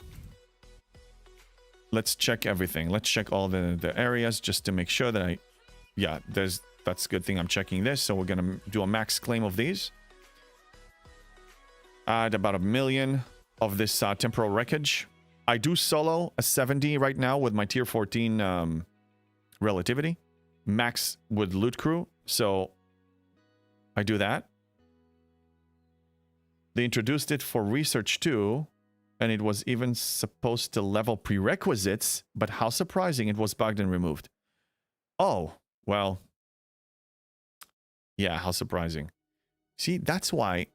Let's check everything. Let's check all the areas just to make sure that yeah, That's a good thing I'm checking this. So we're going to do a max claim of these. Add about 1 million of this temporal wreckage. I do solo a 70 right now with my tier 14 relativity. Max with loot crew. So I do that. They introduced it for research too. And it was even supposed to level prerequisites. But how surprising, it was bugged and removed. Oh, well. Yeah, how surprising. See, that's why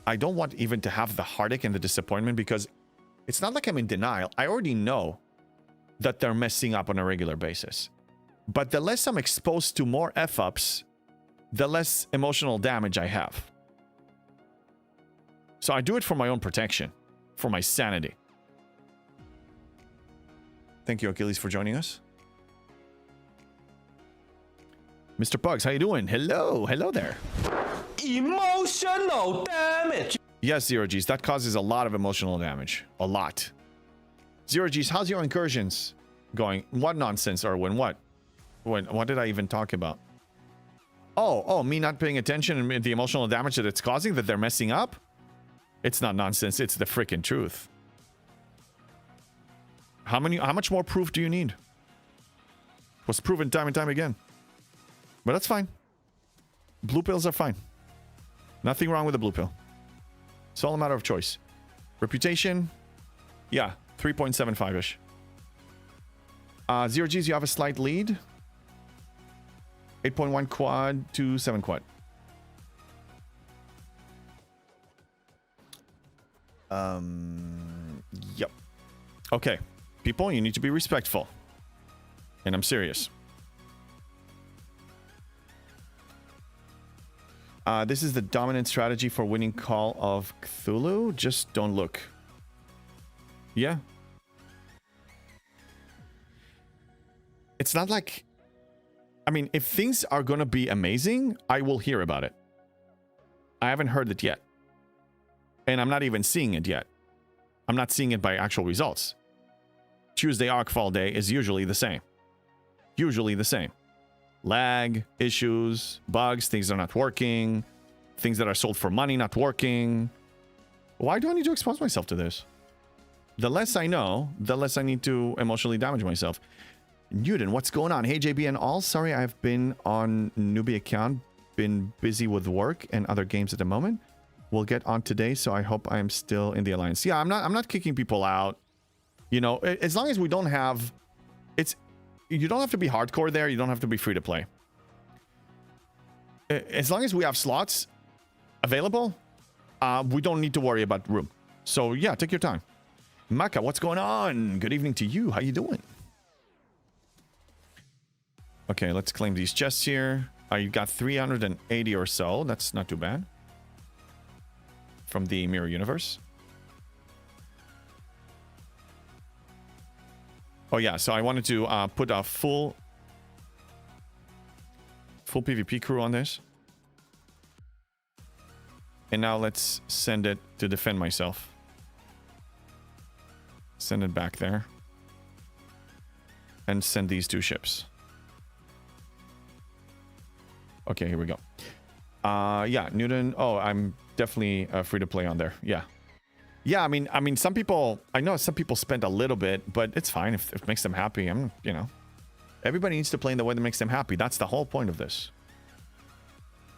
I don't want even to have the heartache and the disappointment, because it's not like I'm in denial. I already know that they're messing up on a regular basis. But the less I'm exposed to more F-ups, the less emotional damage I have. So I do it for my own protection, for my sanity. Thank you, Achilles, for joining us. Mr. Pugs, how you doing? Hello, hello there.
Emotional damage.
Yes, Zero G's, that causes a lot of emotional damage. A lot. Zero G's, how's your incursions going? What nonsense, Erwin? What? What did I even talk about? Oh, me not paying attention and the emotional damage that it's causing, that they're messing up? It's not nonsense, it's the freaking truth. How much more proof do you need? It was proven time and time again. But that's fine. Blue pills are fine. Nothing wrong with the blue pill. It's all a matter of choice. Reputation, yeah, 3.75-ish. Zero G's, you have a slight lead. 8.1 quad to 7 quad. Yep. Okay. People, you need to be respectful. And I'm serious. This is the dominant strategy for winning Call of Cthulhu. Just don't look. Yeah. It's not like... I mean, if things are going to be amazing, I will hear about it. I haven't heard it yet. And I'm not even seeing it yet. I'm not seeing it by actual results. Tuesday Arcfall Day is usually the same. Usually the same. Lag, issues, bugs, things are not working, things that are sold for money not working. Why do I need to expose myself to this? The less I know, the less I need to emotionally damage myself. Newton, what's going on? Hey, JB and all. Sorry, I've been on newbie account, been busy with work and other games at the moment. We'll get on today, so I hope I'm still in the alliance. Yeah, I'm not kicking people out. You know, as long as we don't have... You don't have to be hardcore there. You don't have to be free to play. As long as we have slots available, we don't need to worry about room. So yeah, take your time. Maka, what's going on? Good evening to you. How you doing? Okay, let's claim these chests here. You got 380 or so. That's not too bad. From the Mirror Universe. Oh yeah, so I wanted to put a full PvP crew on this. And now let's send it to defend myself. Send it back there. And send these 2 ships. Okay, here we go. Yeah, Newton. Oh, I'm definitely free to play on there. Yeah. Yeah, I mean, some people, I know some people spend a little bit, but it's fine if it makes them happy. You know, everybody needs to play in the way that makes them happy. That's the whole point of this.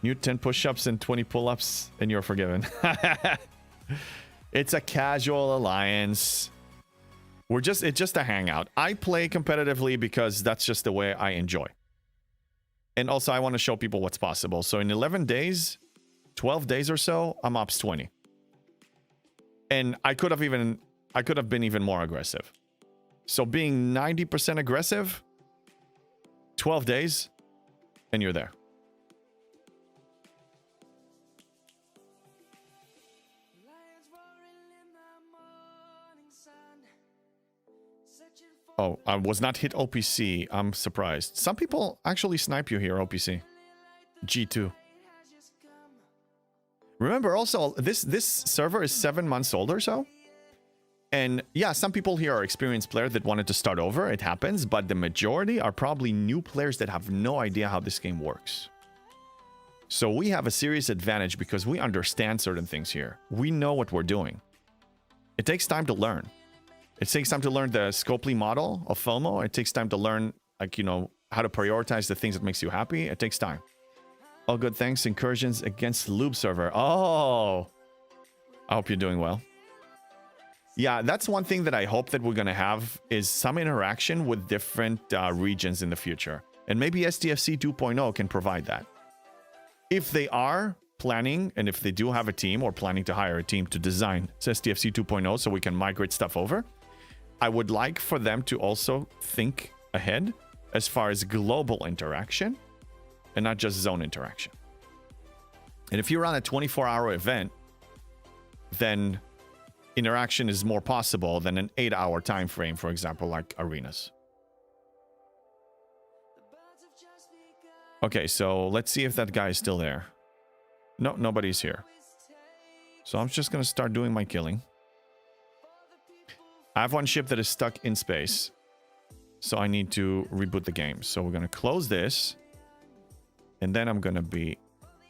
New 10 push-ups and 20 pull-ups, and you're forgiven. It's a casual alliance. It's just a hangout. I play competitively because that's just the way I enjoy. And also, I want to show people what's possible. So in 11 days, 12 days or so, I'm Ops 20. And I could have been even more aggressive. So being 90% aggressive, 12 days, and you're there. Oh, I was not hit OPC. I'm surprised. Some people actually snipe you here, OPC. G2. Remember also, this server is 7 months old or so. And yeah, some people here are experienced players that wanted to start over. It happens, but the majority are probably new players that have no idea how this game works. So we have a serious advantage because we understand certain things here. We know what we're doing. It takes time to learn. It takes time to learn the Scopely model of FOMO. It takes time to learn, like, you know, how to prioritize the things that makes you happy. It takes time. All good, thanks. Incursions against the Lube server. Oh, I hope you're doing well. Yeah, that's one thing that I hope that we're going to have is some interaction with different regions in the future. And maybe STFC 2.0 can provide that. If they are planning, and if they do have a team or planning to hire a team to design STFC 2.0 so we can migrate stuff over, I would like for them to also think ahead as far as global interaction and not just zone interaction. And if you run a 24-hour event, then interaction is more possible than an 8-hour time frame, for example, like arenas. Okay, so let's see if that guy is still there. No, nobody's here. So I'm just going to start doing my killing. I have one ship that is stuck in space. So I need to reboot the game. So we're going to close this. And then I'm going to be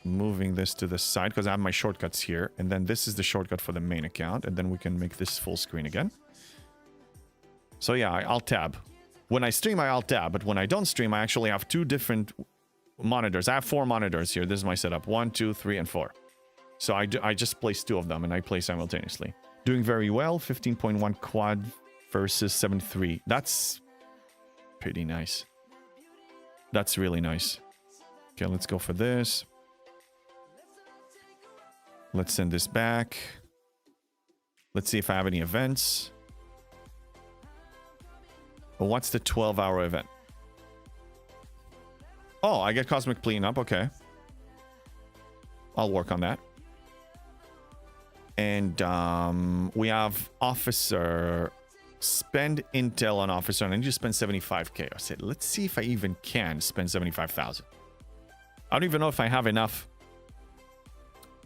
moving this to the side because I have my shortcuts here. And then this is the shortcut for the main account. And then we can make this full screen again. So yeah, I alt tab. When I stream, I alt tab. But when I don't stream, I actually have two different monitors. I have 4 monitors here. This is my setup. 1, 2, 3, and 4. So I just placed 2 of them and I play simultaneously. Doing very well. 15.1 quad versus 7.3. That's pretty nice. That's really nice. Okay, let's go for this. Let's send this back. Let's see if I have any events. Well, what's the 12-hour event? Oh, I get Cosmic Cleanup. Okay. I'll work on that. And we have Officer. Spend intel on Officer. And I need to spend 75k. I said, let's see if I even can spend 75,000. I don't even know if I have enough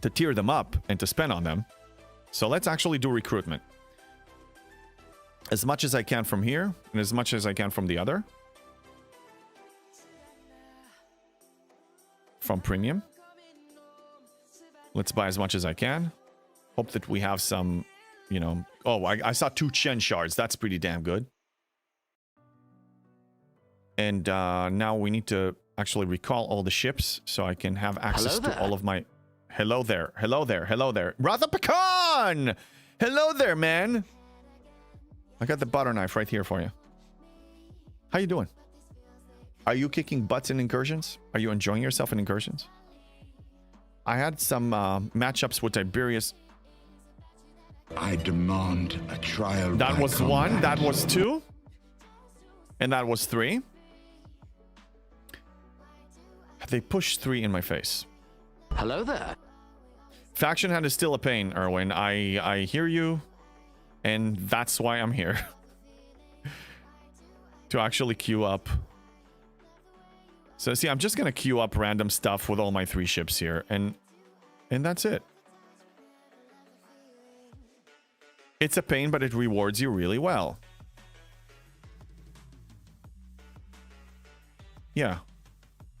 to tier them up and to spend on them. So let's actually do recruitment. As much as I can from here, and as much as I can from the other. From premium. Let's buy as much as I can. Hope that we have some, you know... Oh, I saw 2 Chen shards. That's pretty damn good. And now we need to actually recall all the ships so I can have access to all of my... Hello there. Hello there. Hello there. Ratha Pecan! Hello there, man. I got the butter knife right here for you. How you doing? Are you kicking butts in incursions? Are you enjoying yourself in incursions? I had some matchups with Tiberius.
I demand a trial.
That
by
was
combat.
1. That was 2. And that was 3. They pushed 3 in my face.
Hello there.
Faction Hand is still a pain, Erwin. I hear you. And that's why I'm here. To actually queue up. So see, I'm just gonna queue up random stuff with all my 3 ships here. And that's it. It's a pain, but it rewards you really well. Yeah.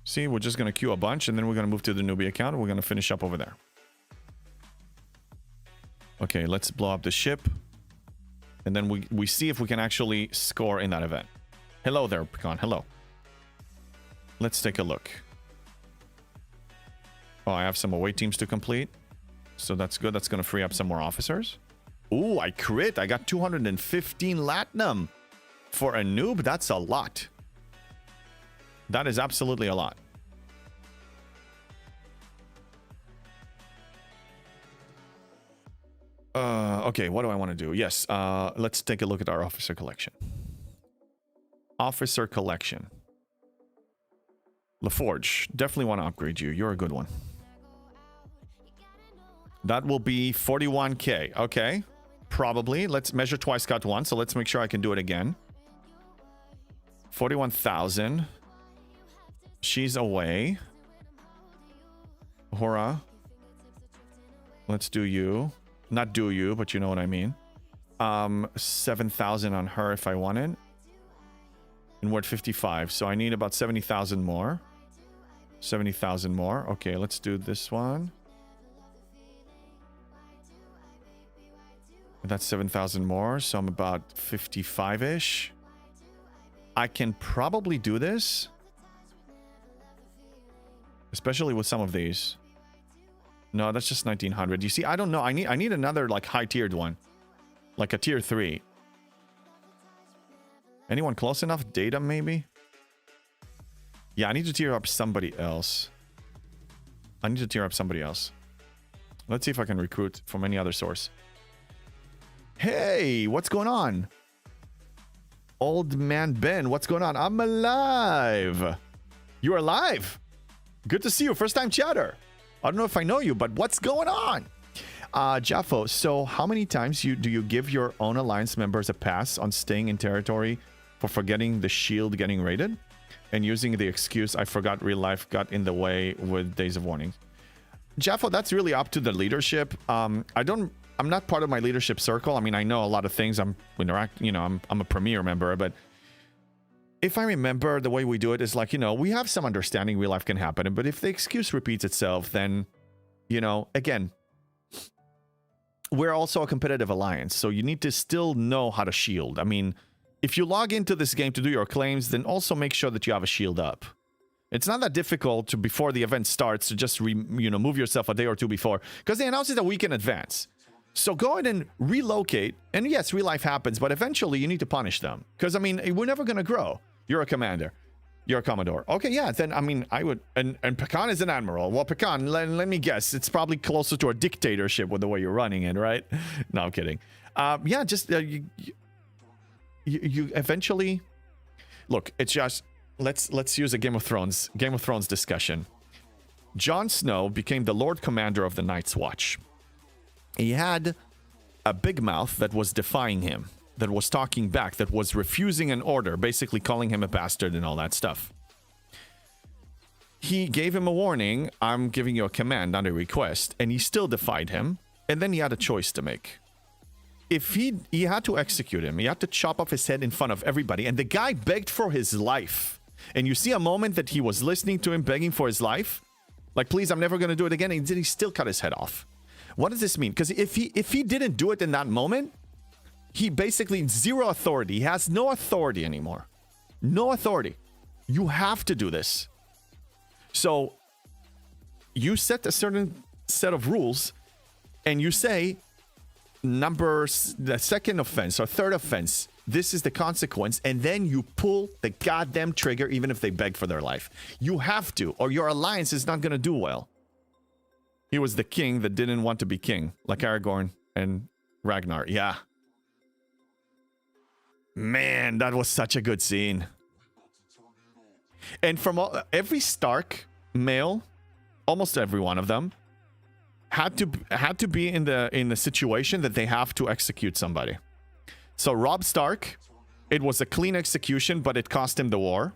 See, we're just gonna queue a bunch and then we're gonna move to the newbie account and we're gonna finish up over there. Okay, let's blow up the ship. And then we see if we can actually score in that event. Hello there, Pecan. Hello. Let's take a look. Oh, I have some away teams to complete. So that's good. That's going to free up some more officers. Ooh, I crit. I got 215 Latinum. For a noob, that's a lot. That is absolutely a lot. Okay, what do I want to do? Yes, let's take a look at our officer collection. Officer collection. LaForge, definitely want to upgrade you. You're a good one. That will be 41k. Okay, probably. Let's measure twice, cut once. So let's make sure I can do it again. 41,000. She's away. Hora. Let's do you. Not do you, but you know what I mean. 7,000 on her if I wanted. And we're at 55, so I need about 70,000 more. 70,000 more. Okay, let's do this one. That's 7,000 more, so I'm about 55-ish. I can probably do this. Especially with some of these. No, that's just 1,900. You see, I don't know. I need another, like, high-tiered one. Like a tier 3. Anyone close enough? Data, maybe? Yeah, I need to tier up somebody else. Let's see if I can recruit from any other source. Hey, what's going on? Old man Ben, what's going on? I'm alive. You're alive. Good to see you. First time chatter. I don't know if I know you, but what's going on? Jaffo, so how many times do you give your own alliance members a pass on staying in territory for forgetting the shield getting raided and using the excuse I forgot real life got in the way with Days of Warning? Jaffo, that's really up to the leadership. I'm not part of my leadership circle. I mean, I know a lot of things. I'm a premier member, but if I remember, the way we do it is like, we have some understanding real life can happen, but if the excuse repeats itself, then, again, we're also a competitive alliance, so you need to still know how to shield. I mean, if you log into this game to do your claims, then also make sure that you have a shield up. It's not that difficult to, before the event starts, to just move yourself a day or two before, because they announce it a week in advance. So go ahead and relocate, and yes, real life happens, but eventually you need to punish them, because I mean, we're never going to grow. You're a commander. You're a commodore. Okay, yeah, then I mean, I would, and Pecan is an admiral. Well, Pecan, let me guess, it's probably closer to a dictatorship with the way you're running it, right? No, I'm kidding. Yeah, just you eventually look. It's just let's use a Game of Thrones discussion. Jon Snow became the Lord Commander of the Night's Watch. He had a big mouth that was defying him, that was talking back, that was refusing an order, basically calling him a bastard and all that stuff. He gave him a warning, I'm giving you a command, not a request, and he still defied him, and then he had a choice to make. If he had to execute him, he had to chop off his head in front of everybody, and the guy begged for his life. And you see a moment that he was listening to him begging for his life, like, please, I'm never going to do it again, and he still cut his head off. What does this mean? Because if he didn't do it in that moment, he basically zero authority. He has no authority anymore. No authority. You have to do this. So you set a certain set of rules and you say the second offense or third offense, this is the consequence, and then you pull the goddamn trigger even if they beg for their life. You have to, or your alliance is not going to do well. He was the king that didn't want to be king, like Aragorn and Ragnar. Yeah. Man, that was such a good scene. And from every Stark male, almost every one of them, had to be in the situation that they have to execute somebody. So Robb Stark, it was a clean execution, but it cost him the war,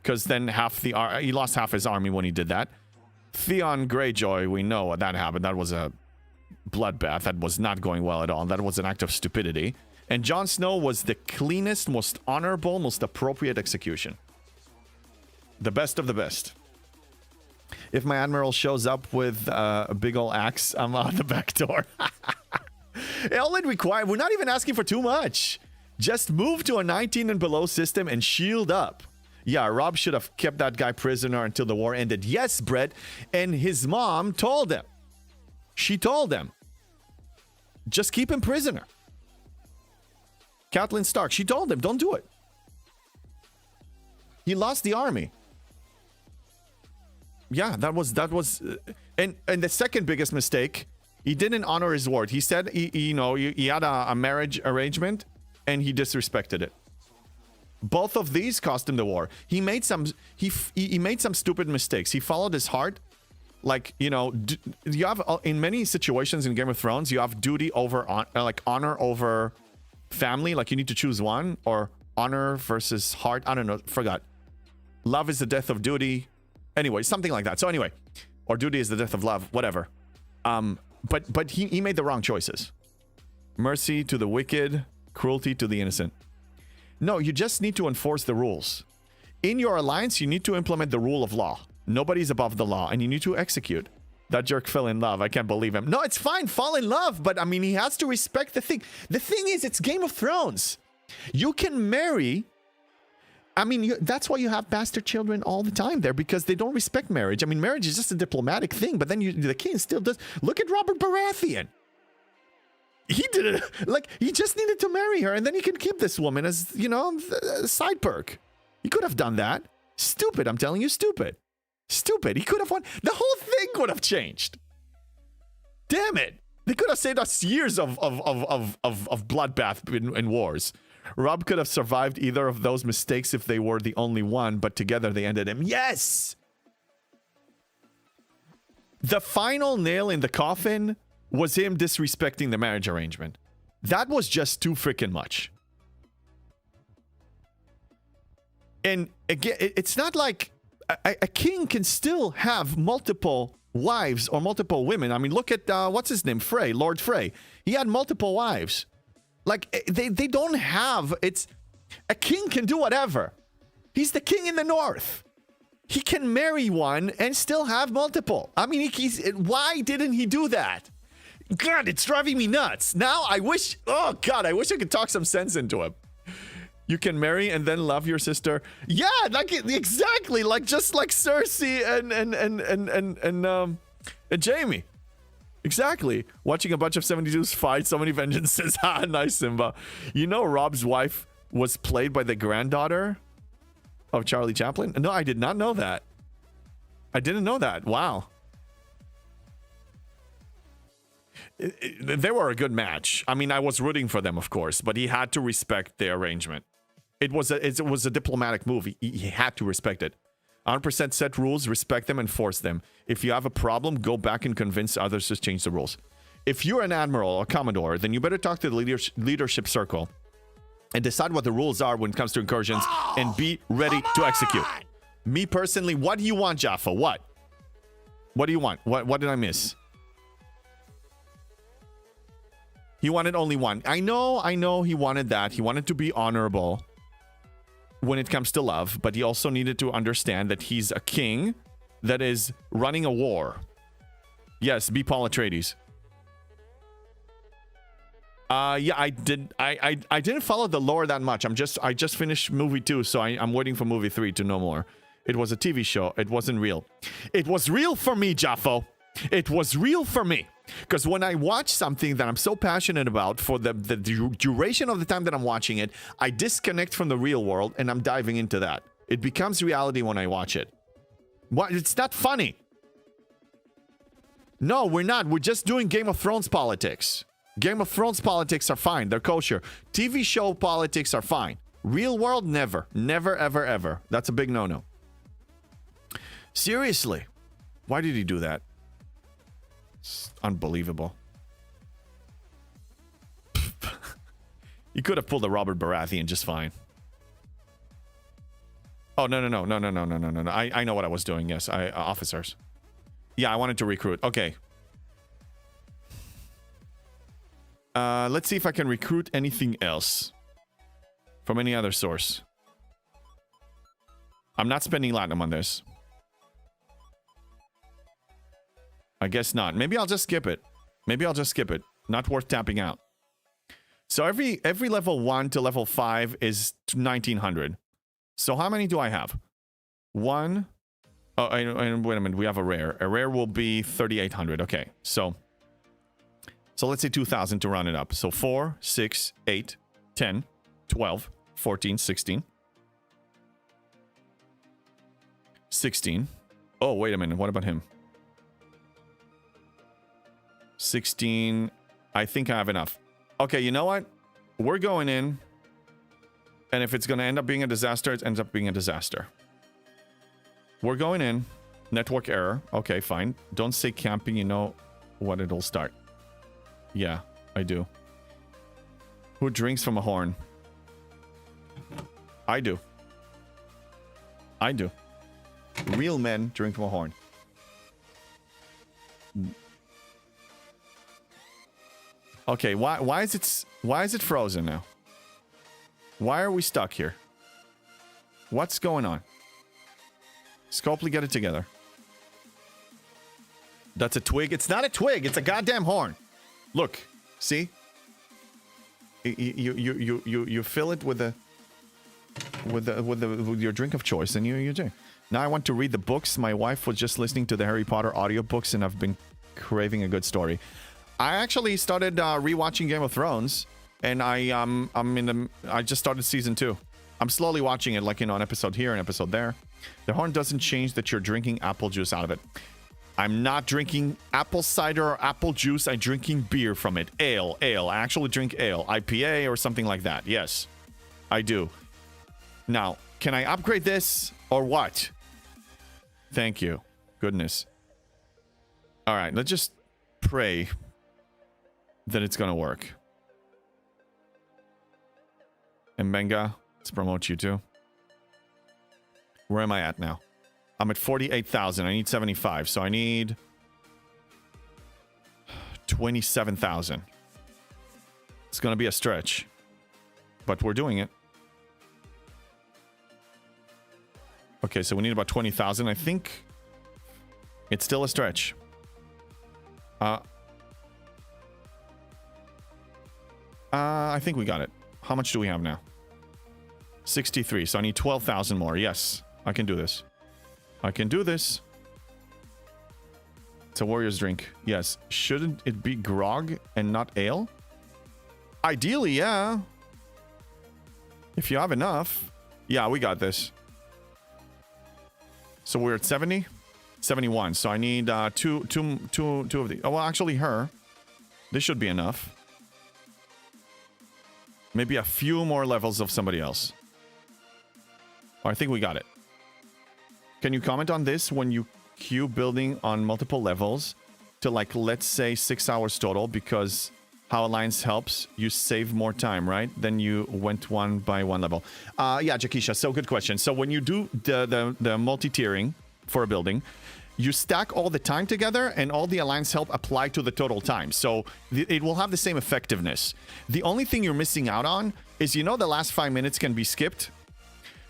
because then he lost half his army when he did that. Theon Greyjoy, we know what that happened. That was a bloodbath. That was not going well at all. That was an act of stupidity. And Jon Snow was the cleanest, most honorable, most appropriate execution. The best of the best. If my admiral shows up with a big ol' axe, I'm out the back door. All it requires, we're not even asking for too much. Just move to a 19 and below system and shield up. Yeah, Robb should have kept that guy prisoner until the war ended. Yes, Brett. And his mom told him. She told him. Just keep him prisoner. Catelyn Stark, she told him, don't do it. He lost the army. Yeah, that was and the second biggest mistake, he didn't honor his word. He said he had a marriage arrangement and he disrespected it. Both of these cost him the war. He made some he made some stupid mistakes. He followed his heart. Like, you have in many situations in Game of Thrones, you have duty over honor over family. Like, you need to choose one, or honor versus heart. I don't know. Forgot. Love is the death of duty. Anyway, something like that. So anyway, or duty is the death of love. Whatever. But he made the wrong choices. Mercy to the wicked, cruelty to the innocent. No, you just need to enforce the rules. In your alliance, you need to implement the rule of law. Nobody's above the law, and you need to execute. That jerk fell in love. I can't believe him. No, it's fine. Fall in love. But, I mean, he has to respect the thing. The thing is, it's Game of Thrones. You can marry... I mean, that's why you have bastard children all the time there, because they don't respect marriage. I mean, marriage is just a diplomatic thing, but then the king still does... Look at Robert Baratheon. He did it. Like, he just needed to marry her, and then he can keep this woman as, you know, a side perk. He could have done that. Stupid. I'm telling you, stupid. Stupid. He could have won. The whole thing could have changed. Damn it. They could have saved us years of bloodbath in wars. Rob could have survived either of those mistakes if they were the only one, but together they ended him. Yes! The final nail in the coffin was him disrespecting the marriage arrangement. That was just too freaking much. And again, it's not like a king can still have multiple wives or multiple women. I mean, look at, what's his name? Frey, Lord Frey. He had multiple wives. Like, they don't have, it's, a king can do whatever. He's the king in the north. He can marry one and still have multiple. I mean, why didn't he do that? God, it's driving me nuts. Now I wish, oh God, I wish I could talk some sense into him. You can marry and then love your sister. Yeah, like exactly, like just like Cersei and Jaime. Exactly. Watching a bunch of 72s fight so many vengeances. Ha, nice, Simba. You know Rob's wife was played by the granddaughter of Charlie Chaplin? No, I did not know that. I didn't know that. Wow. They were a good match. I mean, I was rooting for them, of course, but he had to respect the arrangement. It was a diplomatic move. He had to respect it. 100% set rules, respect them, enforce them. If you have a problem, go back and convince others to change the rules. If you're an admiral or commodore, then you better talk to the leadership circle and decide what the rules are when it comes to incursions and be ready to execute. Me personally, what do you want, Jaffa? What? What do you want? What did I miss? He wanted only one. I know he wanted that. He wanted to be honorable when it comes to love, but he also needed to understand that he's a king that is running a war. Yes, be Paul Atreides. Yeah, I didn't follow the lore that much. I just finished movie 2, so I'm waiting for movie 3 to know more. It was a TV show. It wasn't real. It was real for me, Jaffo. It was real for me. Because when I watch something that I'm so passionate about for the duration of the time that I'm watching it, I disconnect from the real world and I'm diving into that. It becomes reality when I watch it. What? It's not funny. No, we're not. We're just doing Game of Thrones politics. Game of Thrones politics are fine. They're kosher. TV show politics are fine. Real world, never. Never, ever, ever. That's a big no-no. Seriously. Why did he do that? It's unbelievable. You could have pulled a Robert Baratheon just fine. Oh, no. I know what I was doing. Yes, officers. Yeah, I wanted to recruit. Okay. Let's see if I can recruit anything else from any other source. I'm not spending Latinum on this. I guess not. Maybe I'll just skip it. Not worth tapping out. So every level 1 to level 5 is 1900. So how many do I have? 1. Oh, and wait a minute. We have a rare. A rare will be 3800. Okay. So let's say 2000 to round it up. So 4, 6, 8, 10, 12, 14, 16. 16. Oh, wait a minute. What about him? 16. I think I have enough. Okay, you know what? We're going in. And if it's going to end up being a disaster, it ends up being a disaster. We're going in. Network error. Okay, fine. Don't say camping. You know what it'll start. Yeah, I do. Who drinks from a horn? I do. Real men drink from a horn. Okay, why is it frozen now? Why are we stuck here? What's going on? Scopely, get it together. That's a twig. It's not a twig. It's a goddamn horn. Look, see? You fill it with your drink of choice, and you drink. Now I want to read the books. My wife was just listening to the Harry Potter audiobooks, and I've been craving a good story. I actually started rewatching Game of Thrones, and I just started season 2. I'm slowly watching it, like, you know, an episode here, an episode there. The horn doesn't change that you're drinking apple juice out of it. I'm not drinking apple cider or apple juice. I'm drinking beer from it. Ale. I actually drink ale. IPA or something like that. Yes, I do. Now, can I upgrade this or what? Thank you. Goodness. All right, let's just pray that it's going to work. And Benga, let's promote you too. Where am I at now? I'm at 48,000. I need 75. So I need 27,000. It's going to be a stretch, but we're doing it. Okay, so we need about 20,000. I think it's still a stretch. I think we got it. How much do we have now? 63. So I need 12,000 more. Yes, I can do this. I can do this. It's a warrior's drink. Yes. Shouldn't it be grog and not ale? Ideally, yeah. If you have enough. Yeah, we got this. So we're at 70? 71. So I need two of these. Oh, well, actually, her. This should be enough. Maybe a few more levels of somebody else. Oh, I think we got it. Can you comment on this when you queue building on multiple levels to, like, let's say 6 hours total, because how Alliance helps you save more time, right? Then you went one by one level. Yeah, Jakisha, so good question. So when you do the multi-tiering for a building, you stack all the time together and all the Alliance help apply to the total time. So it will have the same effectiveness. The only thing you're missing out on is, you know, the last 5 minutes can be skipped.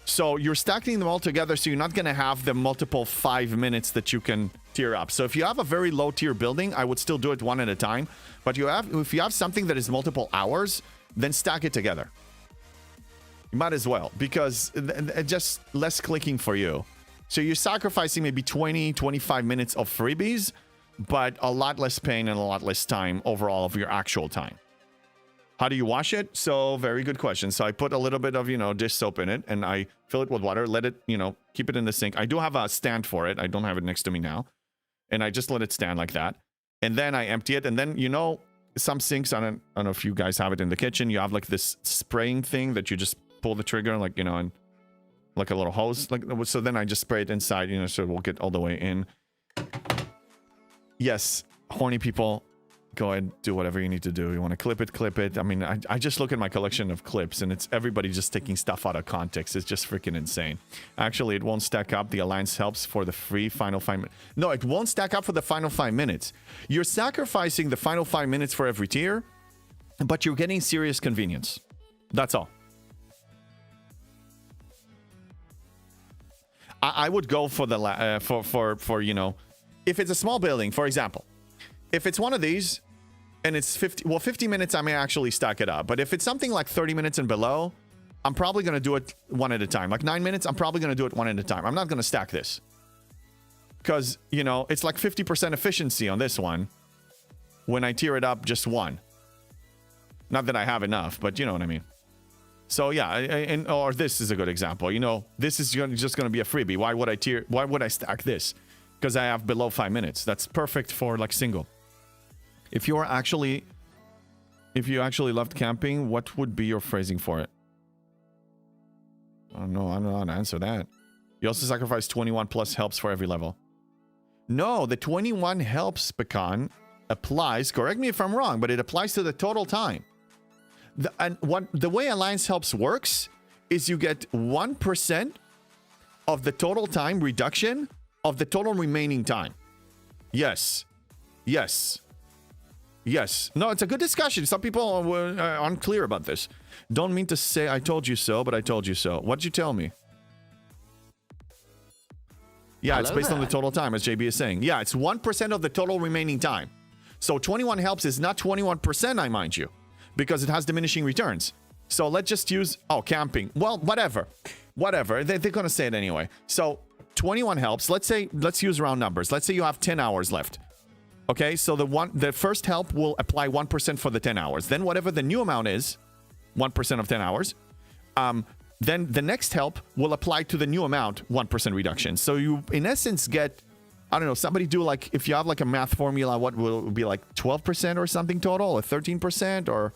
So you're stacking them all together, so you're not going to have the multiple 5 minutes that you can tier up. So if you have a very low tier building, I would still do it one at a time. But if you have something that is multiple hours, then stack it together. You might as well, because it's just less clicking for you. So you're sacrificing maybe 20, 25 minutes of freebies, but a lot less pain and a lot less time overall of your actual time. How do you wash it? So, very good question. So I put a little bit of, you know, dish soap in it, and I fill it with water, let it, you know, keep it in the sink. I do have a stand for it. I don't have it next to me now. And I just let it stand like that. And then I empty it. And then, you know, some sinks, I don't know if you guys have it in the kitchen. You have like this spraying thing that you just pull the trigger, like, you know, and like a little hose. Like, so then I just spray it inside, you know, so it will get all the way in. Yes, horny people, go ahead, do whatever you need to do. You want to clip it. I mean, I just look at my collection of clips, and it's everybody just taking stuff out of context. It's just freaking insane. Actually, it won't stack up. The Alliance helps for the free final 5 minutes. No, it won't stack up for the final 5 minutes. You're sacrificing the final 5 minutes for every tier, but you're getting serious convenience. That's all. I would go for the for you know, if it's a small building, for example. If it's one of these and it's 50 minutes, I may actually stack it up. But if it's something like 30 minutes and below, I'm probably going to do it one at a time. Like 9 minutes, I'm probably going to do it one at a time. I'm not going to stack this. Because, you know, it's like 50% efficiency on this one when I tier it up just one. Not that I have enough, but you know what I mean. So yeah, or this is a good example. You know, this is just going to be a freebie. Why would I stack this? Because I have below 5 minutes. That's perfect for like single. If you actually loved camping, what would be your phrasing for it? I don't know how to answer that. You also sacrifice 21 plus helps for every level. No, the 21 helps, Pecan, applies, correct me if I'm wrong, but it applies to the total time. The way Alliance helps works is you get 1% of the total time reduction of the total remaining time. Yes. Yes. No, it's a good discussion. Some people were unclear about this. Don't mean to say I told you so, but I told you so. What'd you tell me? Yeah, it's
Hello
based on the
there.
total time, as JB is saying. Yeah, it's 1% of the total remaining time. So 21 helps is not 21%, I mind you, because it has diminishing returns. So let's just use, oh, camping. Well, whatever. Whatever. They're going to say it anyway. So 21 helps. Let's use round numbers. Let's say you have 10 hours left. Okay, so the first help will apply 1% for the 10 hours. Then whatever the new amount is, 1% of 10 hours, then the next help will apply to the new amount, 1% reduction. So you, in essence, get, I don't know, somebody do like, if you have like a math formula, what will it be like 12% or something total, or 13%, or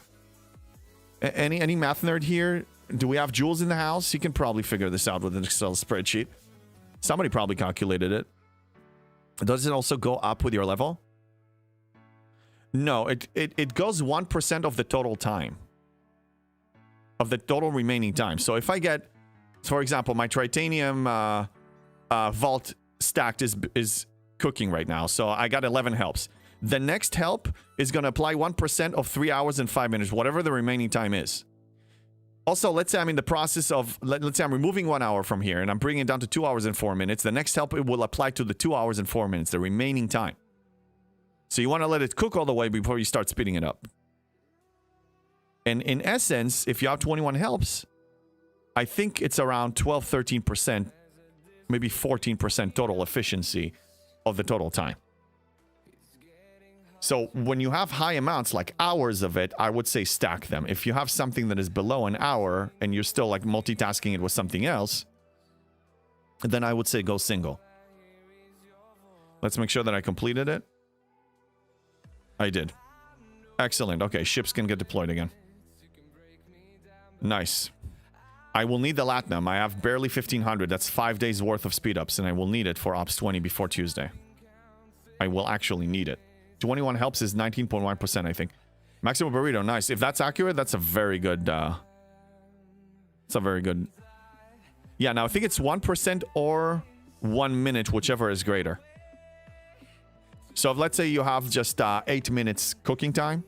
any math nerd here? Do we have Jules in the house? He can probably figure this out with an Excel spreadsheet. Somebody probably calculated it. Does it also go up with your level? No, it goes 1% of the total time. Of the total remaining time. So if I get, for example, my titanium vault stacked is cooking right now. So I got 11 helps. The next help is going to apply 1% of 3 hours and 5 minutes, whatever the remaining time is. Also, let's say I'm in the process of, let's say I'm removing 1 hour from here and I'm bringing it down to 2 hours and 4 minutes. The next help, it will apply to the 2 hours and 4 minutes, the remaining time. So you want to let it cook all the way before you start speeding it up. And in essence, if you have 21 helps, I think it's around 12, 13%, maybe 14% total efficiency of the total time. So when you have high amounts, like hours of it, I would say stack them. If you have something that is below an hour and you're still like multitasking it with something else, then I would say go single. Let's make sure that I completed it. I did. Excellent. Okay, ships can get deployed again. Nice. I will need the Latinum. I have barely 1,500. That's 5 days worth of speed ups, and I will need it for Ops 20 before Tuesday. I will actually need it. 21 helps is 19.1%, I think. Maximum Burrito, nice. If that's accurate, that's a very good... it's a very good... Yeah, now I think it's 1% or 1 minute, whichever is greater. So if, let's say you have just 8 minutes cooking time,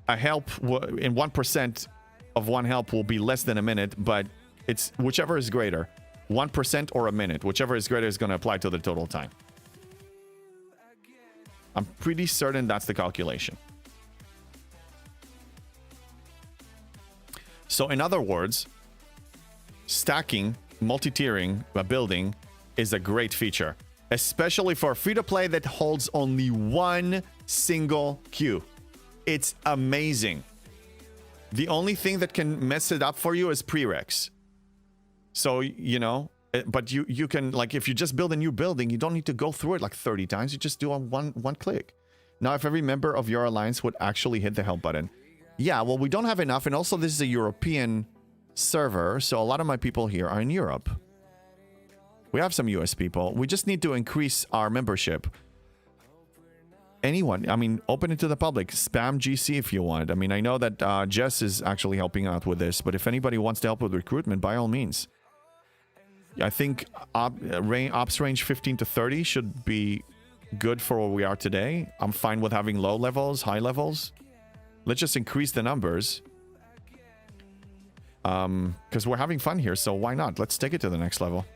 a help in 1% of one help will be less than a minute, but it's whichever is greater, 1% or a minute, whichever is greater is going to apply to the total time. I'm pretty certain that's the calculation. So in other words, stacking, multi-tiering a building is a great feature, especially for free-to-play that holds only one single queue. It's amazing. The only thing that can mess it up for you is prereqs. So, you know, but you can, like, if you just build a new building, you don't need to go through it like 30 times. You just do on one click. Now, if every member of your alliance would actually hit the help button. Yeah, well, we don't have enough. And also, this is a European server. So a lot of my people here are in Europe. We have some US people. We just need to increase our membership. Anyone, I mean, open it to the public. Spam GC if you want. I mean, I know that Jess is actually helping out with this, but if anybody wants to help with recruitment, by all means. I think ops range 15 to 30 should be good for where we are today. I'm fine with having low levels, high levels. Let's just increase the numbers. Because we're having fun here, so why not? Let's take it to the next level.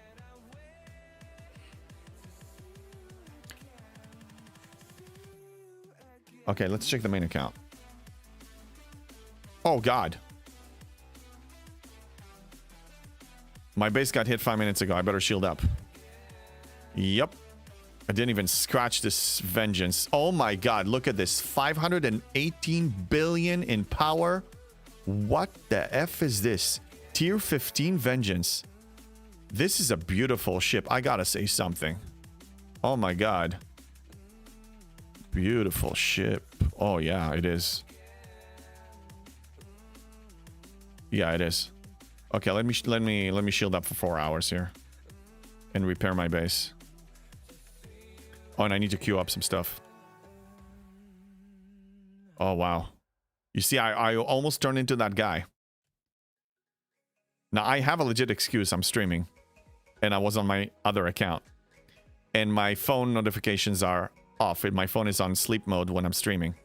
Okay, let's check the main account. Oh, God. My base got hit 5 minutes ago. I better shield up. Yep. I didn't even scratch this vengeance. Oh, my God. Look at this. 518 billion in power. What the F is this? Tier 15 vengeance. This is a beautiful ship. I gotta say something. Oh, my God. Beautiful ship. Oh yeah, it is. Yeah, it is. Okay, let me shield up for 4 hours here and repair my base. Oh, and I need to queue up some stuff. Oh wow. You see, I almost turned into that guy. Now I have a legit excuse. I'm streaming and I was on my other account and my phone notifications are off. My phone is on sleep mode when I'm streaming.